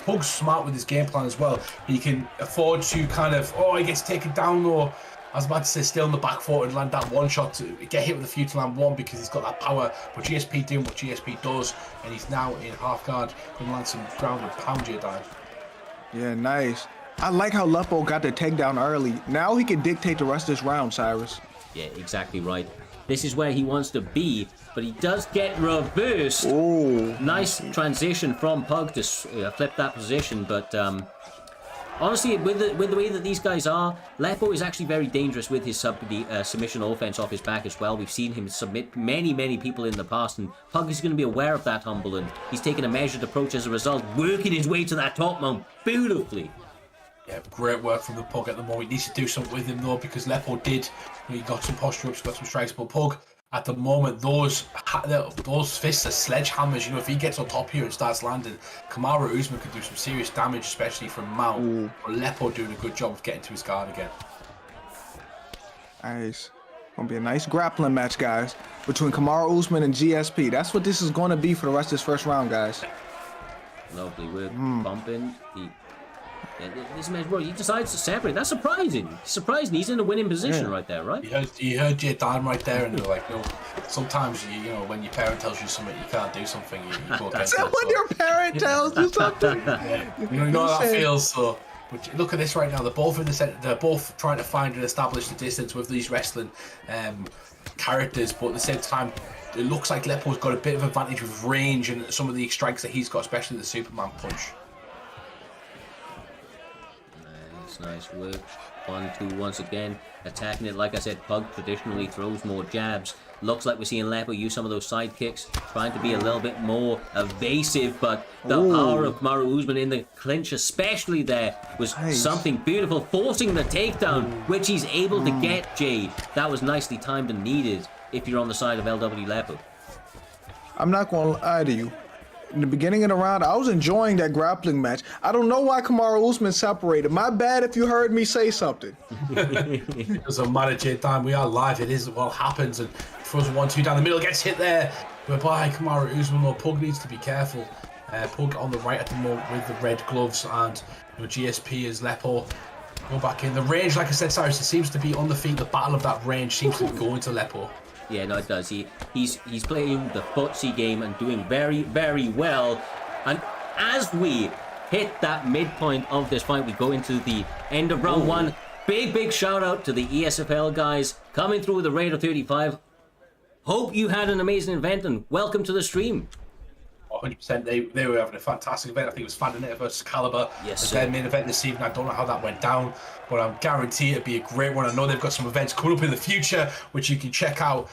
[SPEAKER 3] Pug's smart with his game plan as well, he can afford to kind of, he gets taken down, or I was about to say stay on the back foot and land that one shot to get hit with a few to land one, because he's got that power. But GSP doing what GSP does, and he's now in half guard, going to land some ground and pound you down.
[SPEAKER 4] Yeah, nice. I like how Lepo got the takedown early. Now he can dictate the rest of this round, Cyrus.
[SPEAKER 2] Yeah, exactly right. This is where he wants to be, but he does get reversed.
[SPEAKER 4] Oh,
[SPEAKER 2] nice transition from Pug to flip that position, but honestly, with the way that these guys are, Lepo is actually very dangerous with his submission offense off his back as well. We've seen him submit many, many people in the past, and Pug is going to be aware of that, Humble, and he's taking a measured approach as a result, working his way to that top mount beautifully.
[SPEAKER 3] Yeah, great work from the Pug at the moment. He needs to do something with him, though, because Lepo did. He got some posture ups, got some strikes, but Pug at the moment, those fists are sledgehammers. You know, if he gets on top here and starts landing, Kamaru Usman could do some serious damage, especially from Mount. But Lepo doing a good job of getting to his guard again.
[SPEAKER 4] Nice. Gonna be a nice grappling match, guys, between Kamaru Usman and GSP. That's what this is gonna be for the rest of this first round, guys.
[SPEAKER 2] Lovely work, bumping. This man, bro, he decides to separate. That's surprising. Surprising. He's in a winning position right there, right?
[SPEAKER 3] You heard Jay Dan right there, and they're like, no. Sometimes you know when your parent tells you something, you can't do something. You go against it.
[SPEAKER 4] When your parent tells you something.
[SPEAKER 3] You know how that feels. So, but look at this right now. They're both in the center. They're both trying to find and establish the distance with these wrestling characters, but at the same time, it looks like Lepo's got a bit of advantage with range and some of the strikes that he's got, especially the Superman punch.
[SPEAKER 2] Nice work. 1-2 once again. Attacking it. Like I said, Pug traditionally throws more jabs. Looks like we're seeing Lepo use some of those side kicks, trying to be a little bit more evasive, but the power of Kamaru Usman in the clinch, especially there, was something beautiful, forcing the takedown, which he's able to get, Jay. That was nicely timed and needed if you're on the side of LW Lepo.
[SPEAKER 4] I'm not gonna lie to you. In the beginning of the round, I was enjoying that grappling match. I don't know why Kamaru Usman separated. My bad if you heard me say something.
[SPEAKER 3] It doesn't matter, Jay Dan. We are live. It is what happens. And throws 1-2 down the middle, gets hit there. But by Kamaru Usman, though, Pug needs to be careful. Pug on the right at the moment with the red gloves, and you know, GSP is Lepo. Go back in. The range, like I said, Cyrus, it seems to be on the feet. The battle of that range seems to be going to Lepo.
[SPEAKER 2] Yeah, no, it does. He's playing the footsie game and doing very, very well. And as we hit that midpoint of this fight, we go into the end of round one. Big shout out to the ESFL guys coming through with the Raider 35. Hope you had an amazing event and welcome to the stream.
[SPEAKER 3] 100%. They were having a fantastic event. I think it was Fandanetta versus Caliber.
[SPEAKER 2] Yes,
[SPEAKER 3] their main event this evening. I don't know how that went down, but I'm guaranteed it'll be a great one. I know they've got some events coming up in the future, which you can check out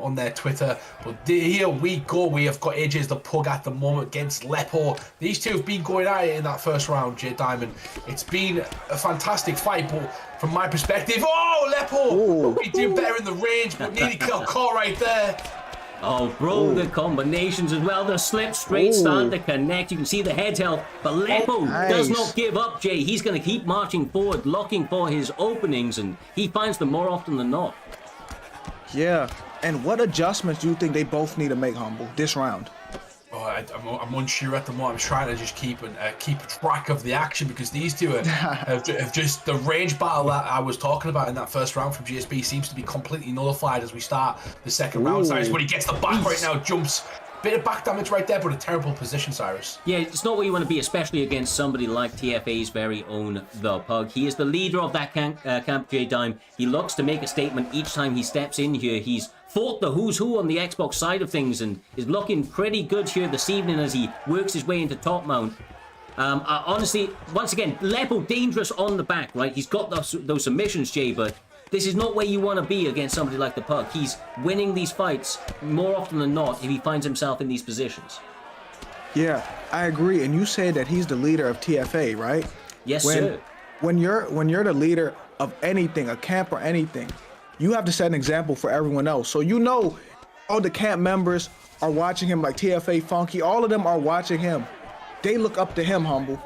[SPEAKER 3] on their Twitter. But here we go. We have got AJ's the Pug at the moment against Lepo. These two have been going at it in that first round, Jay Diamond. It's been a fantastic fight, but from my perspective, Lepo! He did better in the range, but nearly got caught right there.
[SPEAKER 2] Oh, bro, the combinations as well. The slip straight starting to connect. You can see the head held. But Lepo does not give up, Jay. He's going to keep marching forward, looking for his openings, and he finds them more often than not.
[SPEAKER 4] Yeah. And what adjustments do you think they both need to make, Humble, this round?
[SPEAKER 3] I'm unsure at the moment. I'm trying to just keep track of the action, because these two have just the range battle that I was talking about in that first round from GSP seems to be completely nullified as we start the second round. Cyrus, when he gets the back right now, jumps. Bit of back damage right there, but a terrible position, Cyrus.
[SPEAKER 2] Yeah, it's not where you want to be, especially against somebody like TFA's very own The Pug. He is the leader of that camp, J Dime. He looks to make a statement each time he steps in here. He's fought the who's who on the Xbox side of things and is looking pretty good here this evening as he works his way into top mount. Honestly, once again, Lepo dangerous on the back, right? He's got those submissions, Jay, but this is not where you want to be against somebody like the Pug. He's winning these fights more often than not if he finds himself in these positions.
[SPEAKER 4] Yeah, I agree. And you said that he's the leader of TFA, right?
[SPEAKER 2] Yes, sir.
[SPEAKER 4] When you're the leader of anything, a camp or anything, you have to set an example for everyone else. So you know all the camp members are watching him, like TFA Funky. All of them are watching him. They look up to him, Humble.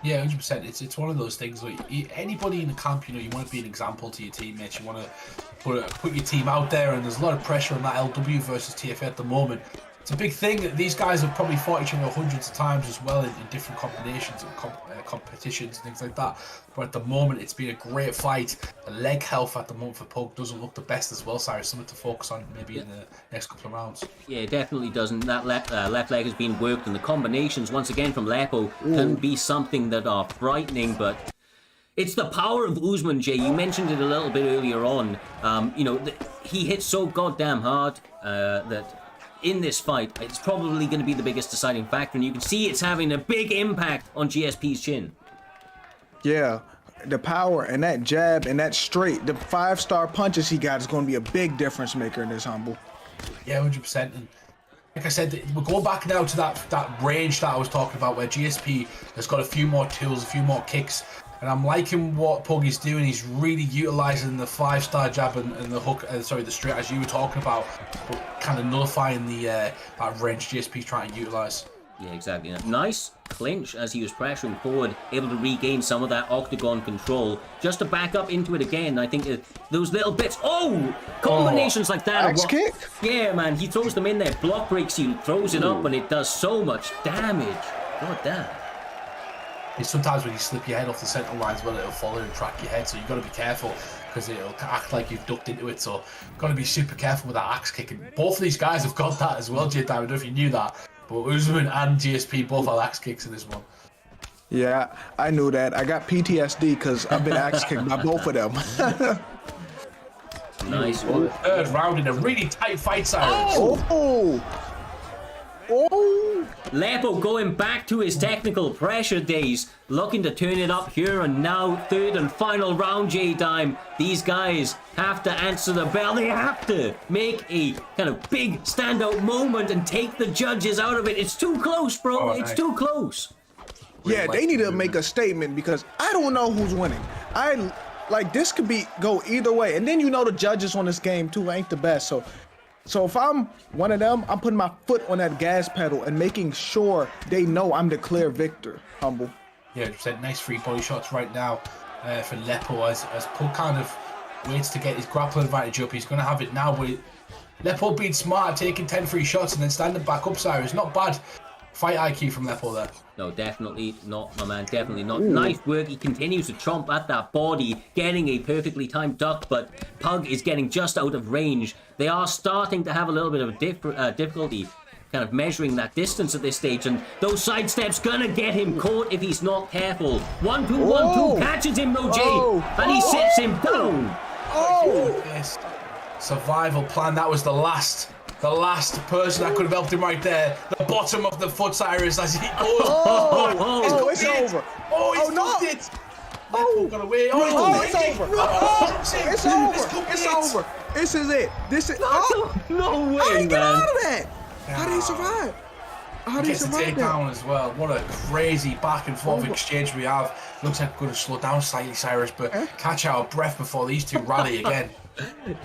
[SPEAKER 3] Yeah, 100%. It's one of those things where anybody in the camp, you know, you want to be an example to your teammates. You want to put your team out there, and there's a lot of pressure on that LW versus TFA at the moment. It's a big thing. These guys have probably fought each other hundreds of times as well in different combinations and competitions and things like that. But at the moment, it's been a great fight. The leg health at the moment for Pug doesn't look the best as well, Cyrus. Something to focus on maybe in the next couple of rounds. Yeah,
[SPEAKER 2] it definitely doesn't. That left leg has been worked, and the combinations, once again, from Lepo can be something that are frightening, but it's the power of Usman, Jay. You mentioned it a little bit earlier on. You know, he hits so goddamn hard that in this fight, it's probably going to be the biggest deciding factor, and you can see it's having a big impact on GSP's chin.
[SPEAKER 4] Yeah, the power and that jab and that straight, the 5-star punches he got is going to be a big difference maker in this, Humble.
[SPEAKER 3] Yeah, 100%. And like I said, we'll go back now to that range that I was talking about, where GSP has got a few more tools, a few more kicks. And I'm liking what Pug is doing. He's really utilising the 5-star jab and the hook, the straight, as you were talking about, but kind of nullifying the that range GSP's trying to utilise.
[SPEAKER 2] Yeah, exactly. Nice clinch as he was pressuring forward, able to regain some of that octagon control, just to back up into it again. I think those little bits, combinations like that.
[SPEAKER 4] Axe kick?
[SPEAKER 2] Yeah, man, he throws them in there, block breaks you, throws it up, and it does so much damage. God damn.
[SPEAKER 3] Sometimes when you slip your head off the centre line as well, it'll follow and track your head, so you've got to be careful because it'll act like you've ducked into it. So got to be super careful with that axe kick. And both of these guys have got that as well, J. I don't know if you knew that, but Usman and GSP both have axe kicks in this one.
[SPEAKER 4] Yeah, I knew that. I got PTSD because I've been axe kicked by both of them.
[SPEAKER 2] Nice.
[SPEAKER 3] Third round in a really tight fight, Cyrus.
[SPEAKER 4] Oh!
[SPEAKER 2] Lepo going back to his technical pressure days, looking to turn it up here and now. Third and final round, J-Dime. These guys have to answer the bell. They have to make a kind of big standout moment and take the judges out of it. It's too close, bro. It's too close.
[SPEAKER 4] Yeah, they need to make a statement because I don't know who's winning. This could go either way. And then the judges on this game too ain't the best. So if I'm one of them, I'm putting my foot on that gas pedal and making sure they know I'm the clear victor. Humble.
[SPEAKER 3] Yeah, nice free body shots right now for Lepo as Pug kind of waits to get his grappling advantage up. He's going to have it now, but Lepo being smart, taking 10 free shots and then standing back up, Cyrus. Not bad fight IQ from Lepo there.
[SPEAKER 2] No, definitely not, my man. Definitely not. Nice work. He continues to chomp at that body, getting a perfectly timed duck, but Pug is getting just out of range. They are starting to have a little bit of difficulty kind of measuring that distance at this stage, and those sidesteps gonna get him caught if he's not careful. 1, 2, 1, 2, catches him, no J, and he sits him down.
[SPEAKER 3] Survival plan. That was the last person that could have helped him right there. The bottom of the foot, Cyrus, as he goes.
[SPEAKER 4] It's over.
[SPEAKER 3] It. Got away.
[SPEAKER 4] It's over. It's over. This is it.
[SPEAKER 2] No way,
[SPEAKER 4] How did he get
[SPEAKER 2] man.
[SPEAKER 4] out of that? How did he survive? How did he survive that?
[SPEAKER 3] Takedown as well. What a crazy back and forth exchange we have. Looks like we're going to slow down slightly, Cyrus, but catch our breath before these two rally again.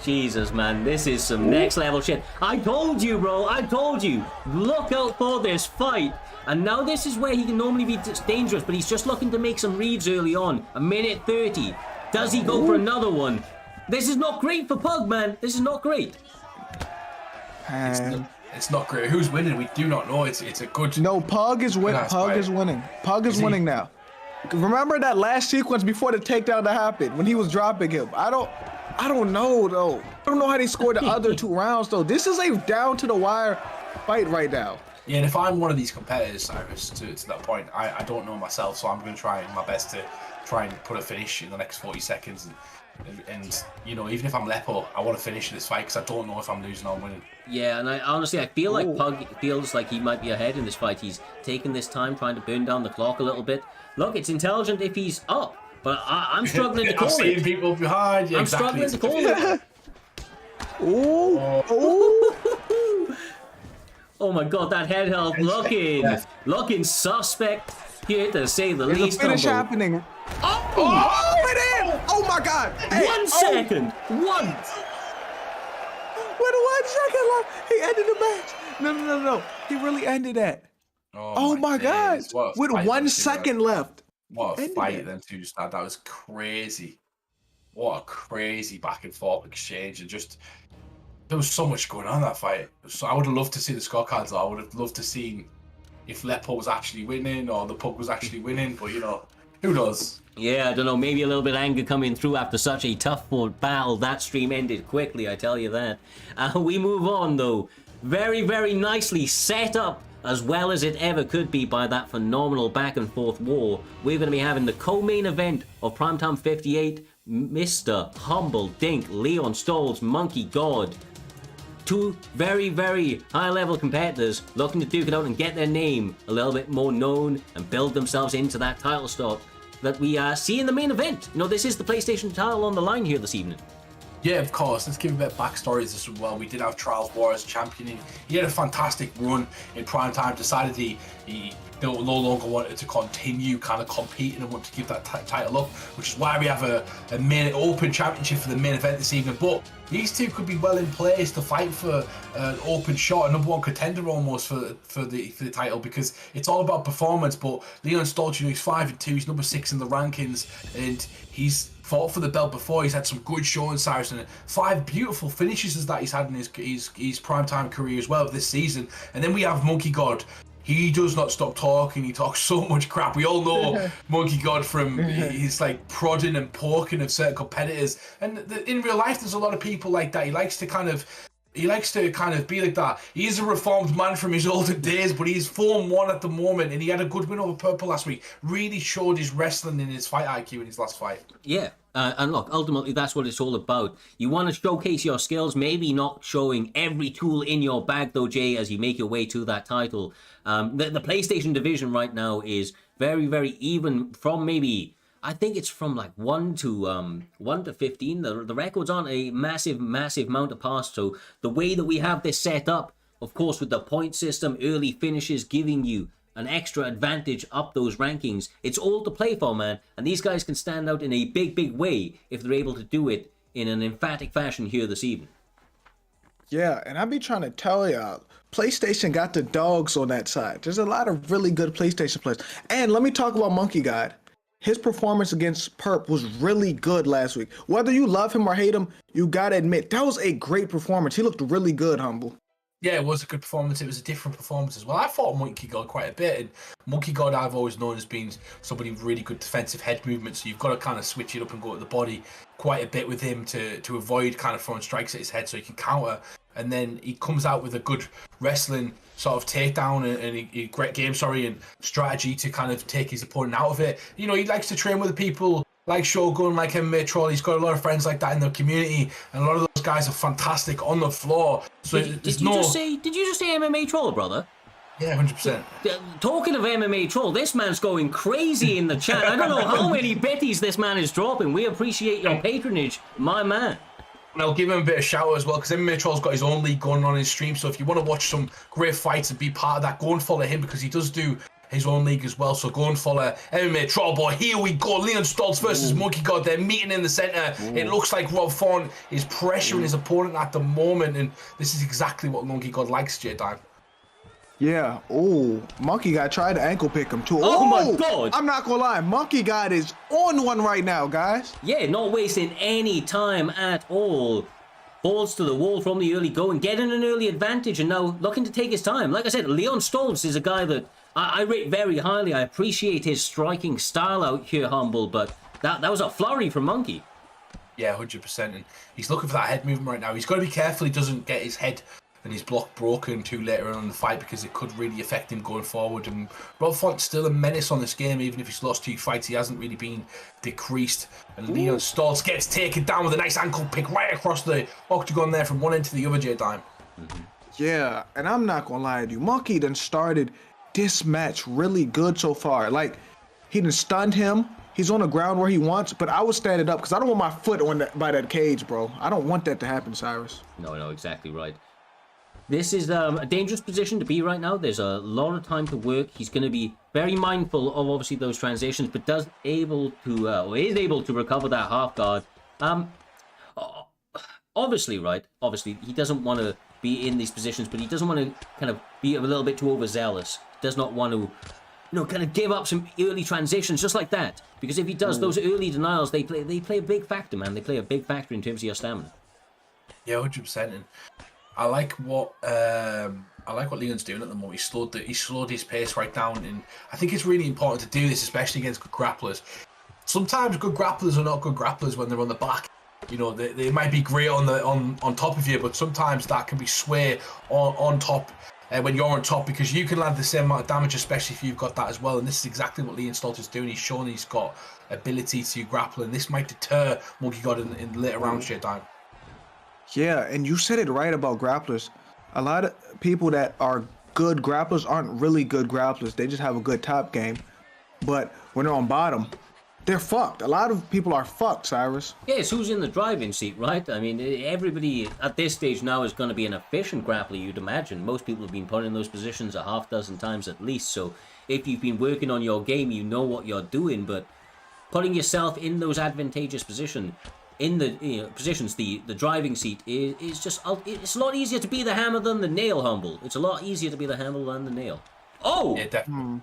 [SPEAKER 2] Jesus, man, this is some next level shit. I told you, bro. I told you. Look out for this fight. And now this is where he can normally be dangerous, but he's just looking to make some reads early on. 1:30. Does he go for another one? This is not great for Pug, man. This is not great.
[SPEAKER 3] It's not great. Who's winning? We do not know. It's a good.
[SPEAKER 4] No, Pug is winning. Pug is winning. Pug is winning now. Remember that last sequence before the takedown that happened when he was dropping him? I don't know though. I don't know how they scored the other 2 rounds though. This is a down to the wire fight right now.
[SPEAKER 3] Yeah, and if I'm one of these competitors, Cyrus, to that point, I don't know myself, so I'm going to try my best to try and put a finish in the next 40 seconds. And even if I'm Lepo, I want to finish this fight because I don't know if I'm losing or winning.
[SPEAKER 2] Yeah, and I feel like Pug feels like he might be ahead in this fight. He's taking this time, trying to burn down the clock a little bit. Look, it's intelligent if he's up, but I'm struggling to call it.
[SPEAKER 3] I'm seeing people behind. Yeah,
[SPEAKER 2] I'm struggling to call it. Oh my god, that head held looking suspect here to say the least.
[SPEAKER 4] There's a finish happening. It is! Oh my god! Hey,
[SPEAKER 2] 1 second! One!
[SPEAKER 4] With 1 second left, he ended the match. No. He really ended that. Oh my god! With 1 second left.
[SPEAKER 3] What a fight them two just had. That was crazy. What a crazy back and forth exchange, and just there was so much going on in that fight. So I would have loved to see the scorecards. I would have loved to see if Lepo was actually winning or the Pug was actually winning, but who knows?
[SPEAKER 2] Yeah, I don't know, maybe a little bit of anger coming through after such a tough battle. That stream ended quickly, I tell you that. We move on though. Very, very nicely set up as well as it ever could be by that phenomenal back and forth war. We're going to be having the co-main event of Primetime 58, Mr. Humble Dink, Leon Stolz, Monkey God. 2 very, very high-level competitors looking to duke it out and get their name a little bit more known and build themselves into that title shot that we see in the main event. This is the PlayStation title on the line here this evening.
[SPEAKER 3] Yeah, of course. Let's give a bit of backstory to this as well. We did have Trials War as champion. He had a fantastic run in Primetime. Decided he no longer wanted to continue kind of competing and wanted to give that title up, which is why we have a main open championship for the main event this evening. But these two could be well in place to fight for an open shot, a number one contender almost for the title, because it's all about performance. But Leon Stoltz, he's 5-2, he's number 6 in the rankings, and he's fought for the belt before. He's had some good showing, Cyrus, and 5 beautiful finishes that he's had in his primetime career as well this season. And then we have Monkey God. He does not stop talking. He talks so much crap. We all know Monkey God from his like prodding and poking of certain competitors. And in real life, there's a lot of people like that. He likes to kind of be like that. He is a reformed man from his older days, but he's Form 1 at the moment, and he had a good win over Purple last week. Really showed his wrestling and his fight IQ in his last fight.
[SPEAKER 2] Yeah, and look, ultimately that's what it's all about. You want to showcase your skills, maybe not showing every tool in your bag though, Jay, as you make your way to that title. The PlayStation division right now is very, very even from maybe... I think it's from like 1 to 15. The records aren't a massive amount apart. So the way that we have this set up, of course, with the point system, early finishes giving you an extra advantage up those rankings, it's all to play for, man. And these guys can stand out in a big way if they're able to do it in an emphatic fashion here this evening.
[SPEAKER 4] Yeah, and I be trying to tell y'all, PlayStation got the dogs on that side. There's a lot of really good PlayStation players. And let me talk about Monkey God. His performance against Perp was really good last week. Whether you love him or hate him, you gotta admit, that was a great performance. He looked really good, Humble.
[SPEAKER 3] Yeah, it was a good performance. It was a different performance as well. I fought Monkey God quite a bit, and Monkey God I've always known as being somebody with really good defensive head movement, so you've got to kind of switch it up and go to the body quite a bit with him to avoid kind of throwing strikes at his head so he can counter. And then he comes out with a good wrestling sort of takedown and a great game, and strategy to kind of take his opponent out of it. You know, he likes to train with the people like Shogun, like MMA Troll. He's got a lot of friends like that in the community, and a lot of those guys are fantastic on the floor. So
[SPEAKER 2] did you just say MMA Troll, brother?
[SPEAKER 3] Yeah, 100%.
[SPEAKER 2] Talking of MMA Troll, this man's going crazy in the chat. I don't know how many betties this man is dropping. We appreciate your patronage, my man.
[SPEAKER 3] And I'll give him a bit of shout out as well, because MMA Troll's got his own league going on his stream. So if you want to watch some great fights and be part of that, go and follow him, because he does do his own league as well. So go and follow MMA Troll. Boy, here we go. Leon Stoltz versus Monkey God. They're meeting in the center. It looks like Rob Font is pressuring his opponent at the moment, and this is exactly what Monkey God likes, J-Time.
[SPEAKER 4] Yeah. Oh, Monkey God tried to ankle pick him too.
[SPEAKER 2] Oh my God!
[SPEAKER 4] I'm not gonna lie, Monkey God is on one right now, guys.
[SPEAKER 2] Yeah, not wasting any time at all. Balls to the wall from the early go and getting an early advantage, and now looking to take his time. Like I said, Leon Stoltz is a guy that I rate very highly. I appreciate his striking style out here, Humble, but that was a flurry from Monkey.
[SPEAKER 3] Yeah, 100%. And he's looking for that head movement right now. He's got to be careful he doesn't get his head and his block broken too later on in the fight, because it could really affect him going forward. And Rob Font's still a menace on this game. Even if he's lost 2 fights, he hasn't really been decreased. And Leon Stoltz gets taken down with a nice ankle pick right across the octagon there from one end to the other, J-Time.
[SPEAKER 4] Yeah, and I'm not gonna lie to you, Monkey done started this match really good so far. Like, he done stunned him. He's on the ground where he wants, but I would stand it up because I don't want my foot on by that cage, bro. I don't want that to happen, Cyrus.
[SPEAKER 2] No, exactly right. This is a dangerous position to be right now. There's a lot of time to work. He's going to be very mindful of obviously those transitions, but is able to recover that half guard. Obviously, he doesn't want to be in these positions, but he doesn't want to kind of be a little bit too overzealous. He does not want to, kind of give up some early transitions just like that. Because if he does, those early denials, they play a big factor, man. They play a big factor in terms of your stamina.
[SPEAKER 3] Yeah, 100%. And I like what Leon's doing at the moment. He slowed his pace right down, and I think it's really important to do this, especially against good grapplers. Sometimes good grapplers are not good grapplers when they're on the back. You know, they might be great on top of you, but sometimes that can be sway on top when you're on top, because you can land the same amount of damage, especially if you've got that as well. And this is exactly what Leon Stoltz is doing. He's shown he's got ability to grapple, and this might deter Monkey God in the later rounds, J-Time.
[SPEAKER 4] Yeah, and you said it right about grapplers. A lot of people that are good grapplers aren't really good grapplers. They just have a good top game. But when they're on bottom, they're fucked. A lot of people are fucked, Cyrus.
[SPEAKER 2] Yes, who's in the driving seat, right? I mean, everybody at this stage now is going to be an efficient grappler, you'd imagine. Most people have been put in those positions a half dozen times at least, so if you've been working on your game, you know what you're doing, but putting yourself in those advantageous positions, the driving seat is just, it's a lot easier to be the hammer than the nail, Humble. It's a lot easier to be the hammer than the nail. Oh!
[SPEAKER 3] Yeah, definitely.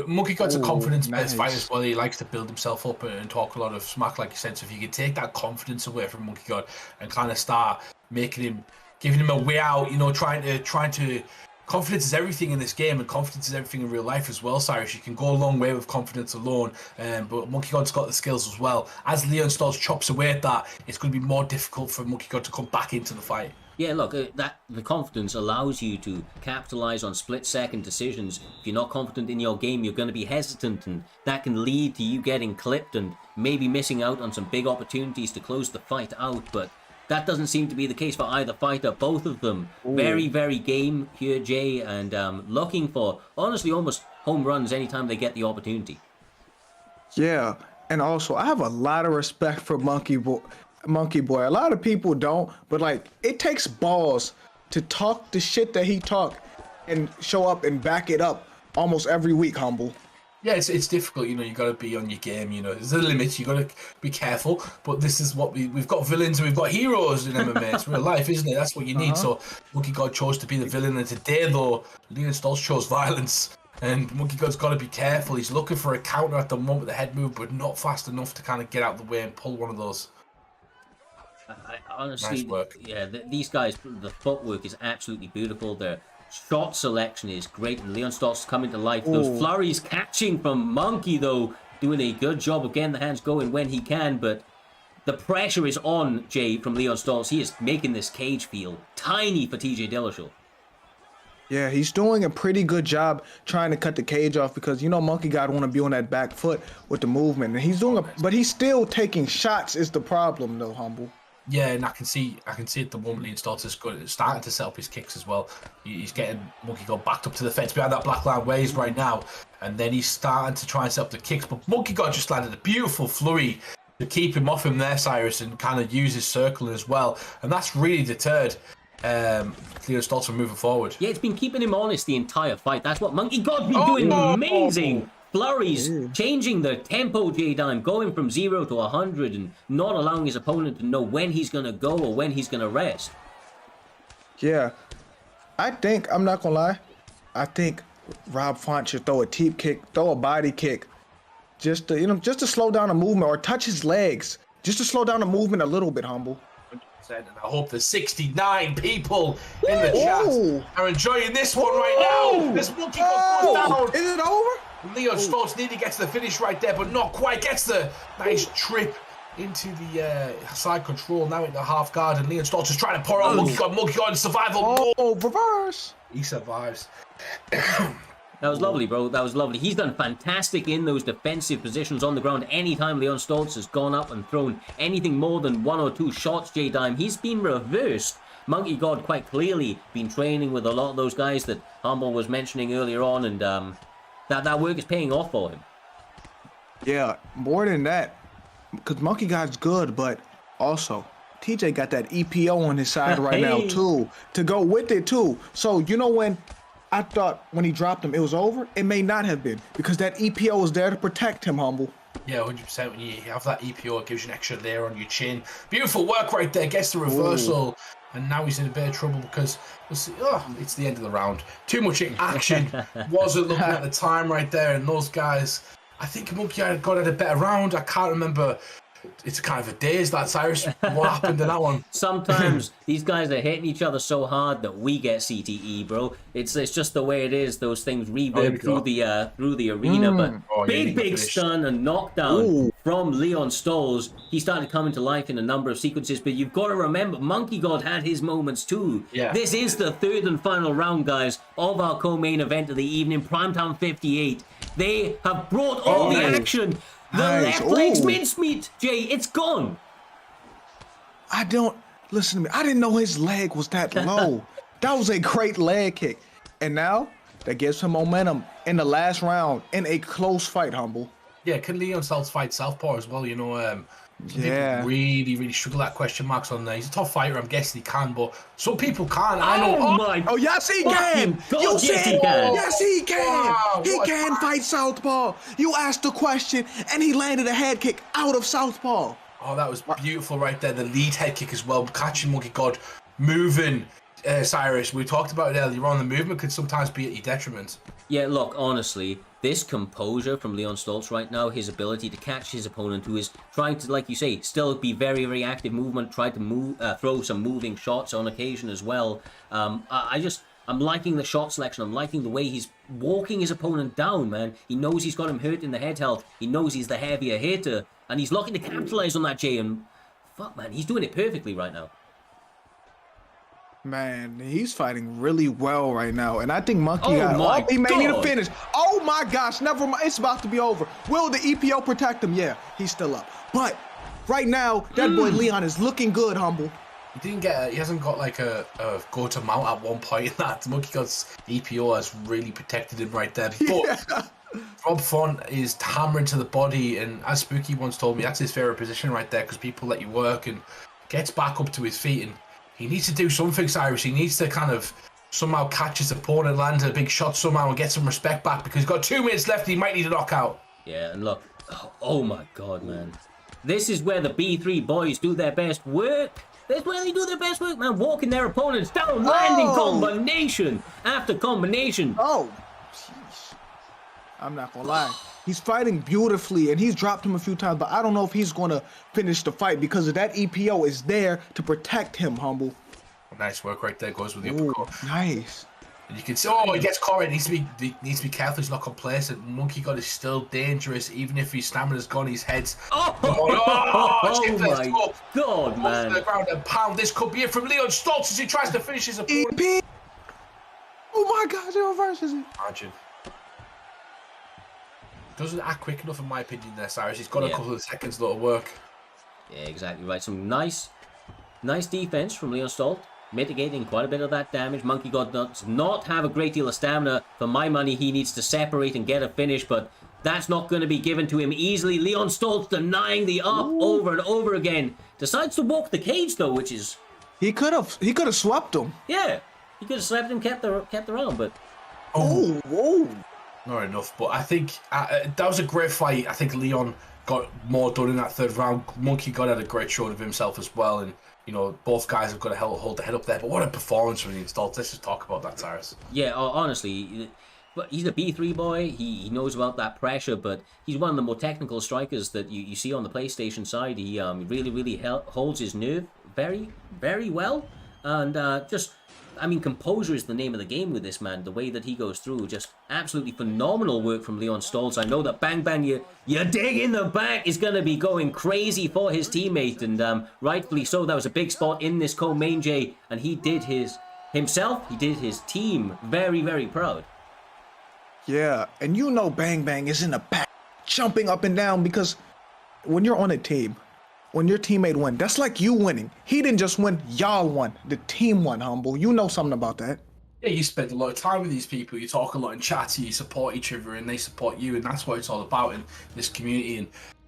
[SPEAKER 3] Monkey God's a confidence-based
[SPEAKER 4] nice.
[SPEAKER 3] fighter as well. He likes to build himself up and talk a lot of smack, like you said. So if you can take that confidence away from Monkey God and kind of start giving him a way out, you know, trying to. Confidence is everything in this game, and confidence is everything in real life as well, Cyrus. You can go a long way with confidence alone, but Monkey God's got the skills as well. As Leon Stoltz chops away at that, it's going to be more difficult for Monkey God to come back into the fight.
[SPEAKER 2] Yeah, look, the confidence allows you to capitalize on split-second decisions. If you're not confident in your game, you're going to be hesitant, and that can lead to you getting clipped and maybe missing out on some big opportunities to close the fight out, but that doesn't seem to be the case for either fighter. Both of them very, very game here, Jay, and looking for, honestly, almost home runs anytime they get the opportunity.
[SPEAKER 4] Yeah, and also I have a lot of respect for Monkey Boy. A lot of people don't, but like it takes balls to talk the shit that he talk and show up and back it up almost every week, Humble.
[SPEAKER 3] Yeah, it's difficult, you know. You got to be on your game, you know. There's a limit. You got to be careful. But this is what we've got villains and we've got heroes in MMA. It's real life, isn't it? That's what you need. So Monkey God chose to be the villain, and today though, Leon Stoltz chose violence. And Monkey God's got to be careful. He's looking for a counter at the moment with the head move, but not fast enough to kind of get out of the way and pull one of those.
[SPEAKER 2] Honestly,
[SPEAKER 3] Nice work.
[SPEAKER 2] Yeah, these guys, the footwork is absolutely beautiful. Their shot selection is great, and Leon Stoltz coming to life. Those flurries catching from Monkey, though, doing a good job of getting the hands going when he can, but the pressure is on, Jay, from Leon Stoltz. He is making this cage feel tiny for TJ Dillashaw.
[SPEAKER 4] Yeah, he's doing a pretty good job trying to cut the cage off because, you know, Monkey God want to be on that back foot with the movement. And he's doing but he's still taking shots is the problem, though, Humble.
[SPEAKER 3] Yeah, and I can see at the moment Leon Stoltz is good, starting to set up his kicks as well. He's getting Monkey God backed up to the fence behind that black line where he's right now, and then he's starting to try and set up the kicks. But Monkey God just landed a beautiful flurry to keep him off him there, Cyrus, and kind of use his circling as well, and that's really deterred Leon Stoltz from moving forward.
[SPEAKER 2] Yeah, it's been keeping him honest the entire fight. That's what Monkey God been doing. Amazing flurries, changing the tempo, J-Dime, going from 0 to 100 and not allowing his opponent to know when he's going to go or when he's going to rest.
[SPEAKER 4] Yeah, I think, I'm not going to lie, I think Rob Font should throw a teep kick, throw a body kick, just to slow down the movement or touch his legs, just to slow down the movement a little bit, Humble.
[SPEAKER 3] And I hope the 69 people in the chat are enjoying this one right now. This Monkey God goes down.
[SPEAKER 4] Is it over?
[SPEAKER 3] Leon Stoltz nearly gets to the finish right there, but not quite. Gets the nice trip into the side control, now into half guard, and Leon Stoltz is trying to pour out Monkey God in survival.
[SPEAKER 4] Oh, reverse.
[SPEAKER 3] He survives.
[SPEAKER 2] That was lovely, bro. That was lovely. He's done fantastic in those defensive positions on the ground. Anytime Leon Stoltz has gone up and thrown anything more than 1 or 2 shots, J-Dime, he's been reversed. Monkey God quite clearly been training with a lot of those guys that Humble was mentioning earlier on, and that work is paying off for him.
[SPEAKER 4] Yeah, more than that, because Monkey God's good, but also TJ got that EPO on his side right now too, to go with it too. So you know when I thought when he dropped him it was over, it may not have been because that EPO was there to protect him, Humble.
[SPEAKER 3] Yeah, 100%. When you have that EPO, it gives you an extra layer on your chin. Beautiful work right there. Gets the reversal. And now he's in a bit of trouble because it's the end of the round. Too much action. Wasn't looking at the time right there. And those guys, I think Monkey had got at a better round. I can't remember. It's kind of a daze, that, Cyrus. What happened in that one?
[SPEAKER 2] Sometimes these guys are hitting each other so hard that we get CTE, bro. It's just the way it is. Those things reverb through the arena. But big stun and knockdown from Leon Stoltz. He started coming to life in a number of sequences. But you've got to remember, Monkey God had his moments too.
[SPEAKER 3] Yeah.
[SPEAKER 2] This is the third and final round, guys, of our co-main event of the evening, Primetime 58. They have brought all the action. The left leg's mincemeat, Jay. It's gone.
[SPEAKER 4] Listen to me. I didn't know his leg was that low. That was a great leg kick. And now that gives him momentum in the last round in a close fight, Humble.
[SPEAKER 3] Yeah, can Leon Stoltz fight southpaw as well?
[SPEAKER 4] Yeah.
[SPEAKER 3] People really struggle at question marks on there. He's a tough fighter. I'm guessing he can, but some people can't. I know.
[SPEAKER 2] Oh my!
[SPEAKER 4] Oh, yes, he
[SPEAKER 2] fucking
[SPEAKER 4] can.
[SPEAKER 2] God,
[SPEAKER 4] You
[SPEAKER 2] yes,
[SPEAKER 4] said,
[SPEAKER 2] he can.
[SPEAKER 4] yes, he can.
[SPEAKER 3] Wow,
[SPEAKER 4] He
[SPEAKER 3] what a
[SPEAKER 4] can fight southpaw. You asked the question, and he landed a head kick out of southpaw.
[SPEAKER 3] Oh, that was beautiful right there. The lead head kick as well. Catching Monkey God, moving. Cyrus, we talked about it earlier on. The movement could sometimes be at your detriment.
[SPEAKER 2] Yeah, look, honestly, this composure from Leon Stoltz right now, his ability to catch his opponent who is trying to, like you say, still be very active movement, try to move, throw some moving shots on occasion as well. I'm liking the shot selection. I'm liking the way he's walking his opponent down, man. He knows he's got him hurt in the head health. He knows he's the heavier hitter, and he's looking to capitalize on that, Jay. And fuck, man, he's doing it perfectly right now.
[SPEAKER 4] Man, he's fighting really well right now, and I think Monkey
[SPEAKER 2] my
[SPEAKER 4] he may need a
[SPEAKER 2] God.
[SPEAKER 4] finish. Oh my gosh, never mind. It's about to be over. Will the EPO protect him? Yeah, he's still up. But right now, that boy Leon is looking good, Humble.
[SPEAKER 3] He hasn't got like a go-to mount at one point. That Monkey God's EPO has really protected him right there. But Rob Font is hammering to the body, and as Spooky once told me, that's his favorite position right there because people let you work, and gets back up to his feet, and he needs to do something, Cyrus. He needs to kind of somehow catch his opponent, land a big shot somehow, and get some respect back because he's got 2 minutes left. He might need a knockout.
[SPEAKER 2] Yeah, and look, oh my God, man. This is where the B3 boys do their best work. That's where they do their best work, man. Walking their opponents down, landing combination after combination.
[SPEAKER 4] Oh, jeez. I'm not gonna lie. He's fighting beautifully, and he's dropped him a few times, but I don't know if he's going to finish the fight because of that EPO is there to protect him, Humble.
[SPEAKER 3] Nice work right there. Goes with the
[SPEAKER 4] Ooh,
[SPEAKER 3] uppercut.
[SPEAKER 4] nice.
[SPEAKER 3] And you can see, he gets caught. He needs to be careful. He's not complacent. Monkey God is still dangerous, even if his stamina's gone. His head's.
[SPEAKER 2] Oh my God, man.
[SPEAKER 3] To the ground and pound. This could be it from Leon Stoltz as he tries to finish his opponent.
[SPEAKER 4] EP. Oh my God, he reverses it.
[SPEAKER 3] Imagine. Doesn't act quick enough, in my opinion, there, Cyrus. He's got a couple of seconds lot of work.
[SPEAKER 2] Yeah, exactly right. Some nice defense from Leon Stoltz, mitigating quite a bit of that damage. Monkey God does not have a great deal of stamina. For my money, he needs to separate and get a finish, but that's not going to be given to him easily. Leon Stoltz denying the up over and over again. Decides to walk the cage though, which is
[SPEAKER 4] He could have swept him.
[SPEAKER 2] yeah. He could have slapped him, kept the round, but
[SPEAKER 4] Whoa.
[SPEAKER 3] Not enough, but I think that was a great fight. I think Leon got more done in that third round. Monkey God had a great showing of himself as well, and both guys have got to hold their head up there. But what a performance from Leon Stoltz. Let's just talk about that, Cyrus.
[SPEAKER 2] yeah, honestly, but he's a B3 boy. He knows about that pressure, but he's one of the more technical strikers that you see on the PlayStation side. He really holds his nerve very, very well, and composure is the name of the game with this man. The way that he goes through, just absolutely phenomenal work from Leon Stoltz. I know that Bang Bang, you dig in the back, is going to be going crazy for his teammate, and rightfully so. That was a big spot in this co-main, Jay, and he did he did his team very, very proud.
[SPEAKER 4] Yeah, and Bang Bang is in the back, jumping up and down because when you're on a team, when your teammate win, that's like you winning. He didn't just win, y'all won. The team won, Humble. You know something about that.
[SPEAKER 3] Yeah, you spend a lot of time with these people. You talk a lot in chat, you support each other, and they support you, and that's what it's all about in this community. And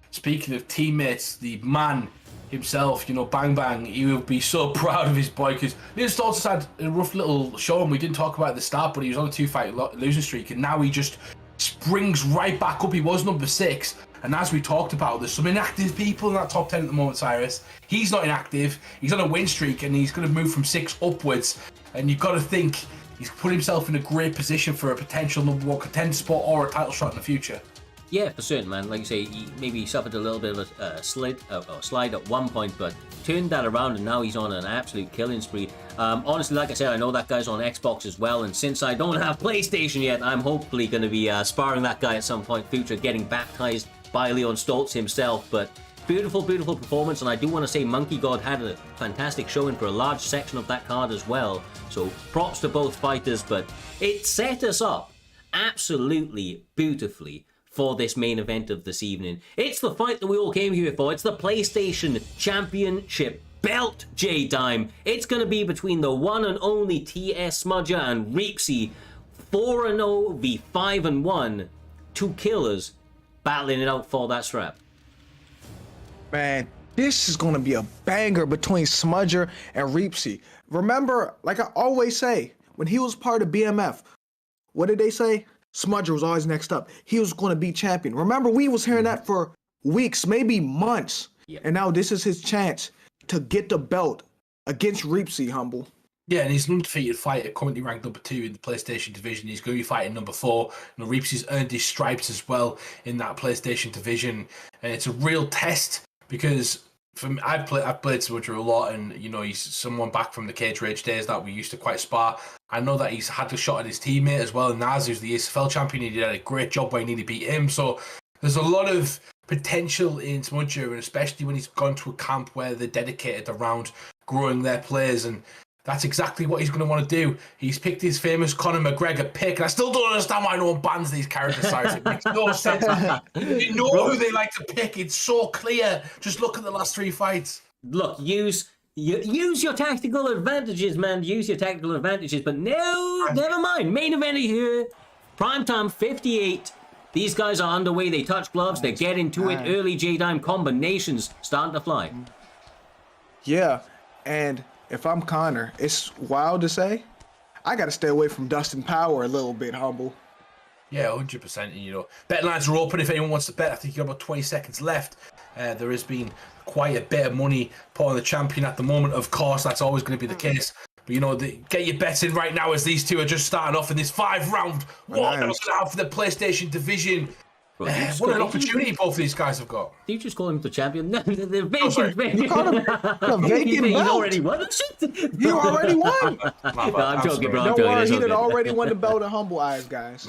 [SPEAKER 3] speaking of teammates, the man himself, Bang Bang, he will be so proud of his boy because Leon Stoltz has had a rough little show, and we didn't talk about it at the start, but he was on a 2-fight losing streak, and now he just springs right back up. He was number 6. And as we talked about, there's some inactive people in that top 10 at the moment, Cyrus. He's not inactive. He's on a win streak, and he's going to move from 6 upwards. And you've got to think he's put himself in a great position for a potential number 1 contender spot or a title shot in the future.
[SPEAKER 2] Yeah, for certain, man. Like you say, he suffered a little bit of a slide at one point, but turned that around, and now he's on an absolute killing spree. Honestly, like I said, I know that guy's on Xbox as well, and since I don't have PlayStation yet, I'm hopefully going to be sparring that guy at some point in the future, getting baptized by Leon Stoltz himself. But beautiful performance, and I do want to say Monkey God had a fantastic showing for a large section of that card as well, so props to both fighters. But it set us up absolutely beautifully for this main event of this evening. It's the fight that we all came here for. It's the PlayStation Championship belt, J-Dime. It's going to be between the one and only TS Smudger and Reapsy. 4-0 v 5-1. 2 killers battling it out for that strap.
[SPEAKER 4] Man, this is going to be a banger between Smudger and Reepsy. Remember, like I always say, when he was part of BMF, what did they say? Smudger was always next up. He was going to be champion. Remember, we was hearing that for weeks, maybe months.
[SPEAKER 2] Yeah.
[SPEAKER 4] And now this is his chance to get the belt against Reepsy, Humble.
[SPEAKER 3] Yeah, and he's an undefeated fighter, currently ranked number 2 in the PlayStation division. He's going to be fighting number 4. Reepsy's earned his stripes as well in that PlayStation division, and it's a real test because I've played Smudger a lot, and he's someone back from the Cage Rage days that we used to quite spar. I know that he's had a shot at his teammate as well, Naz, who's the ESFL champion. He did a great job where he nearly beat him. So there's a lot of potential in Smudger, and especially when he's gone to a camp where they're dedicated around growing their players, and that's exactly what he's going to want to do. He's picked his famous Conor McGregor pick, and I still don't understand why no one bans these characters. It makes no sense. You know who they like to pick. It's so clear. Just look at the last 3 fights.
[SPEAKER 2] Look, use your tactical advantages, man. Use your tactical advantages. But no, never mind. Main event here. Primetime 58. These guys are underway. They touch gloves. They get into it. Early J-Dime combinations starting to fly.
[SPEAKER 4] Yeah, and if I'm Connor, it's wild to say, I got to stay away from Dustin Power a little bit, Humble.
[SPEAKER 3] Yeah, 100%. Bet lines are open if anyone wants to bet. I think you've got about 20 seconds left. There has been quite a bit of money put on the champion at the moment. Of course, that's always going to be the case. But, get your bets in right now as these two are just starting off in this 5-round war that we're going to have for the PlayStation division. What an opportunity both of these guys have got.
[SPEAKER 2] Do you just call him the champion? No, the vacant champion.
[SPEAKER 4] You called him the vacant belt.
[SPEAKER 2] He already won.
[SPEAKER 4] You already won.
[SPEAKER 2] No, I'm joking, bro.
[SPEAKER 4] Don't worry, he did already won the belt in Humble Eyes, guys.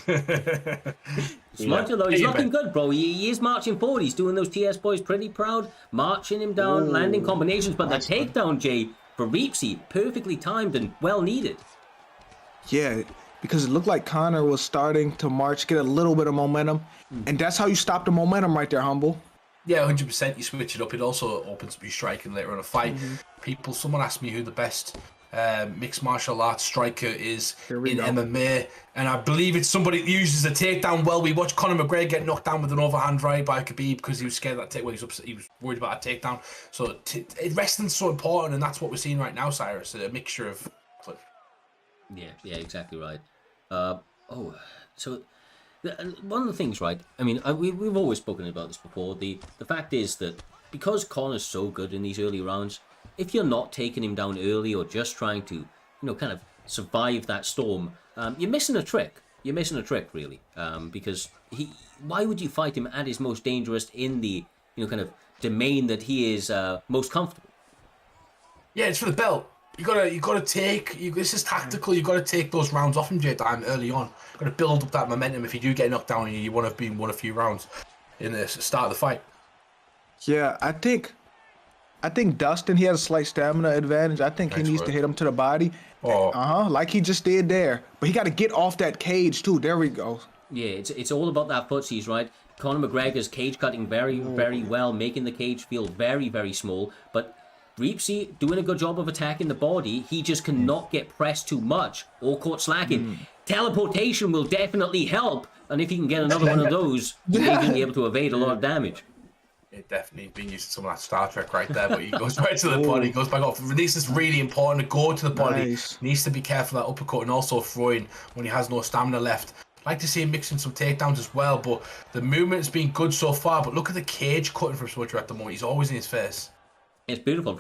[SPEAKER 2] Smudger, though, he's looking good, bro. He is marching forward. He's doing those TS boys pretty proud, marching him down, landing combinations. But the takedown, Jay, for Reepsy, perfectly timed and well needed.
[SPEAKER 4] Yeah, because it looked like Connor was starting to march, get a little bit of momentum. And that's how you stop the momentum right there, Humble.
[SPEAKER 3] Yeah, 100%. You switch it up. It also opens up your striking later in a fight. Someone asked me who the best mixed martial arts striker is in MMA, and I believe it's somebody that uses a takedown well. We watched Conor McGregor get knocked down with an overhand right by Khabib because he was scared of that he was worried about a takedown. So wrestling's so important, and that's what we're seeing right now, Cyrus. A mixture of.
[SPEAKER 2] Yeah, exactly right. So one of the things, right? I mean, we've always spoken about this before. The fact is that because Conor's so good in these early rounds, if you're not taking him down early or just trying to, kind of survive that storm, you're missing a trick. You're missing a trick, really, because why would you fight him at his most dangerous in the, kind of domain that he is most comfortable?
[SPEAKER 3] Yeah, it's for the belt. You gotta take. This is tactical. You gotta take those rounds off him, J-Dime, early on. You gotta build up that momentum. If you do get knocked down, you want to be won a few rounds in the start of the fight.
[SPEAKER 4] Yeah, I think Dustin, he has a slight stamina advantage. I think he needs to hit him to the body. Like he just did there. But he got to get off that cage too. There we go.
[SPEAKER 2] Yeah, it's all about that footsies, right? Conor McGregor's cage cutting very, very well, making the cage feel very, very small. But Reepsy doing a good job of attacking the body. He just cannot get pressed too much or caught slacking. Teleportation will definitely help. And if he can get another one of those, he may be able to evade a lot of damage.
[SPEAKER 3] It definitely been using some of that Star Trek right there, but he goes right to the body, goes back off. This is really important to go to the body.
[SPEAKER 4] Nice.
[SPEAKER 3] Needs to be careful of that uppercut and also throwing when he has no stamina left. I'd like to see him mixing some takedowns as well, but the movement's been good so far. But look at the cage cutting from Smudger at the moment. He's always in his face.
[SPEAKER 2] It's beautiful.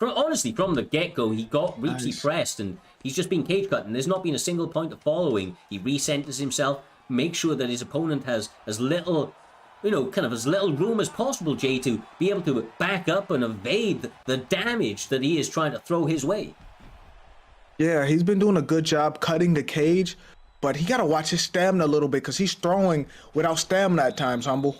[SPEAKER 2] Honestly, from the get-go, he got Reepsy pressed, and he's just been cage cutting. There's not been a single point of following. He recenters himself, makes sure that his opponent has as little, kind of as little room as possible, Jay, to be able to back up and evade the damage that he is trying to throw his way.
[SPEAKER 4] Yeah, he's been doing a good job cutting the cage, but he got to watch his stamina a little bit because he's throwing without stamina at times, Humble.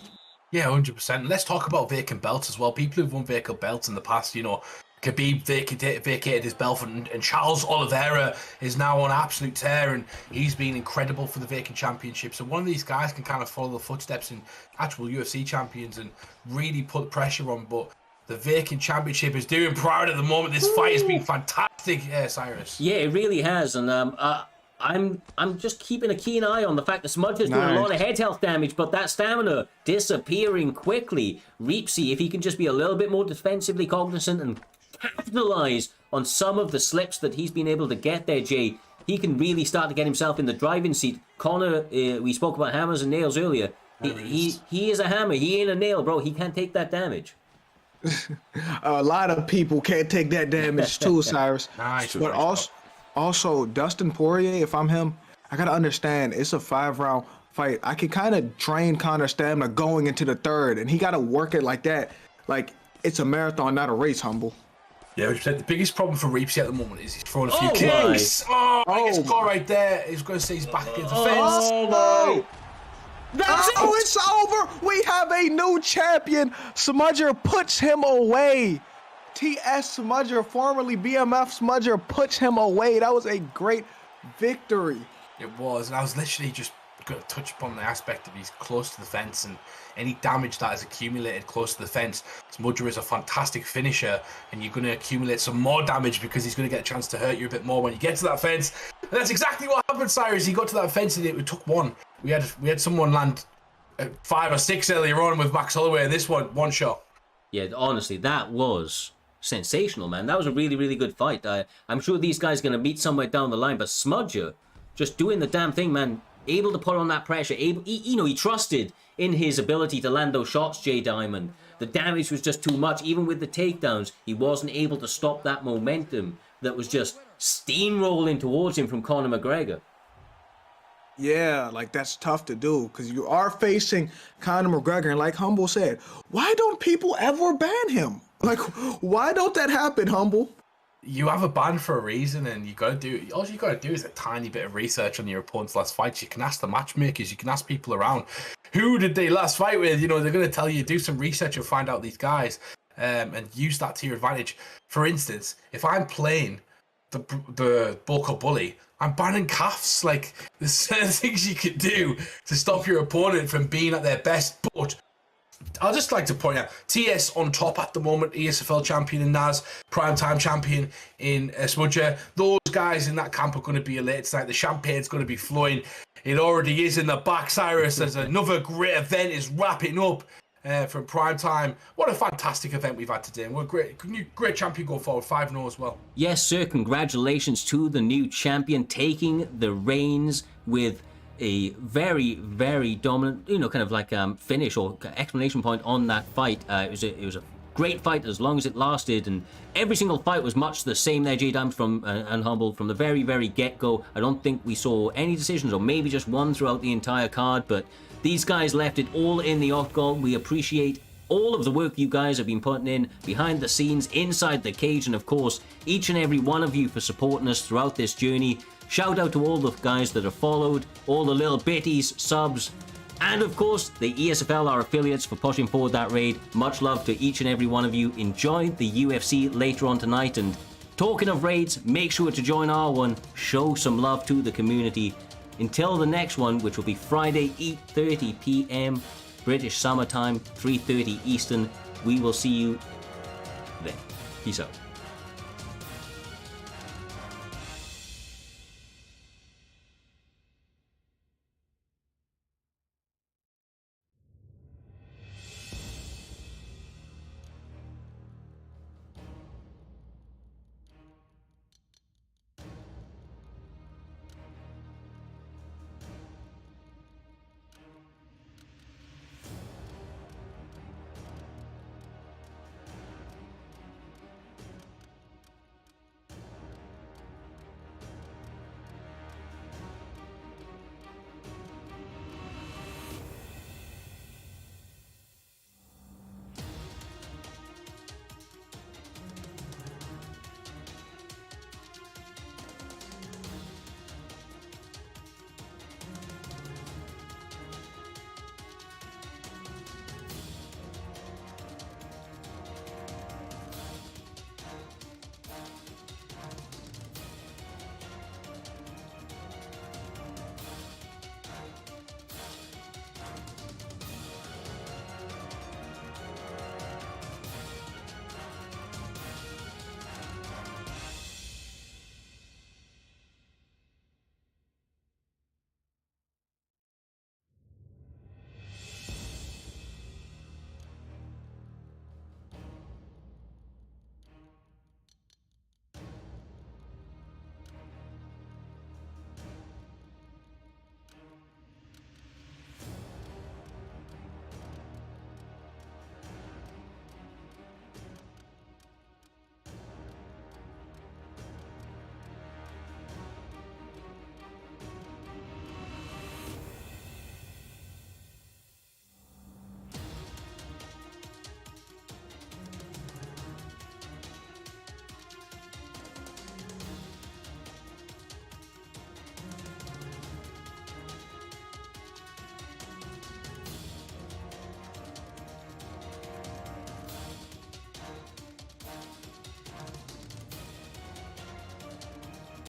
[SPEAKER 3] Yeah, 100%. Let's talk about vacant belts as well. People who've won vacant belts in the past, Khabib vacated his belt, and Charles Oliveira is now on absolute tear, and he's been incredible for the vacant championship. So one of these guys can kind of follow the footsteps in actual UFC champions and really put pressure on. But the vacant championship is doing proud at the moment. This fight has been fantastic, Cyrus.
[SPEAKER 2] Yeah, it really has. And I'm just keeping a keen eye on the fact that Smudger's doing a lot of head health damage, but that stamina disappearing quickly. Reepsy, if he can just be a little bit more defensively cognizant and capitalize on some of the slips that he's been able to get there, Jay, he can really start to get himself in the driving seat. Connor, we spoke about hammers and nails earlier. He is a hammer. He ain't a nail, bro. He can't take that damage.
[SPEAKER 4] A lot of people can't take that damage too, Cyrus.
[SPEAKER 3] Nice.
[SPEAKER 4] But also Dustin Poirier, if I'm him, I gotta understand it's a 5-round fight. I can kind of drain Connor's stamina going into the third, and he gotta work it like that. Like it's a marathon, not a race, Humble.
[SPEAKER 3] Yeah, which the biggest problem for Reepsy at the moment is he's throwing a few
[SPEAKER 4] kicks.
[SPEAKER 3] His car right there. He's going to say he's back against the fence.
[SPEAKER 4] Oh, it's over. We have a new champion. Smudger puts him away. TS Smudger, formerly BMF Smudger, puts him away. That was a great victory.
[SPEAKER 3] It was, and I was literally just going to touch upon the aspect of he's close to the fence and any damage that is accumulated close to the fence. Smudger is a fantastic finisher, and you're going to accumulate some more damage because he's going to get a chance to hurt you a bit more when you get to that fence. And that's exactly what happened, Cyrus. He got to that fence and it took one. We had someone land 5 or 6 earlier on with Max Holloway, and this one shot.
[SPEAKER 2] Yeah, honestly, that was sensational, man. That was a really, really good fight. I'm sure these guys are going to meet somewhere down the line, but Smudger just doing the damn thing, man. Able to put on that pressure. He trusted in his ability to land those shots, Jay Diamond. The damage was just too much. Even with the takedowns, he wasn't able to stop that momentum that was just steamrolling towards him from Conor McGregor.
[SPEAKER 4] Yeah, like that's tough to do because you are facing Conor McGregor, and like Humble said, why don't people ever ban him? Like, why don't that happen, Humble?
[SPEAKER 3] You have a ban for a reason, and all you gotta do is a tiny bit of research on your opponent's last fights. You can ask the matchmakers, you can ask people around, who did they last fight with? You know, they're gonna tell you, do some research and find out these guys, and use that to your advantage. For instance, if I'm playing the Bulk Bully, I'm banning calves. Like, there's certain things you can do to stop your opponent from being at their best, but I'd just like to point out, TS on top at the moment, ESFL champion in Naz, Primetime champion in Smudger. Those guys in that camp are going to be elite tonight. The champagne's going to be flowing. It already is in the back, Cyrus. There's another great event is wrapping up from Primetime. What a fantastic event we've had today. And we're great champion going forward, 5-0 as well.
[SPEAKER 2] Yes, sir. Congratulations to the new champion taking the reins with a very, very dominant, kind of like finish or explanation point on that fight. It was a great fight as long as it lasted, and every single fight was much the same there, J-Dimes and Humble, from the very, very get-go. I don't think we saw any decisions, or maybe just one throughout the entire card, but these guys left it all in the octagon. We appreciate all of the work you guys have been putting in behind the scenes, inside the cage, and of course, each and every one of you for supporting us throughout this journey. Shout out to all the guys that have followed, all the little bitties, subs, and of course, the ESFL, our affiliates, for pushing forward that raid. Much love to each and every one of you. Enjoy the UFC later on tonight. And talking of raids, make sure to join our one. Show some love to the community. Until the next one, which will be Friday, 8:30 p.m. British Summer Time, 3:30 Eastern. We will see you then. Peace out.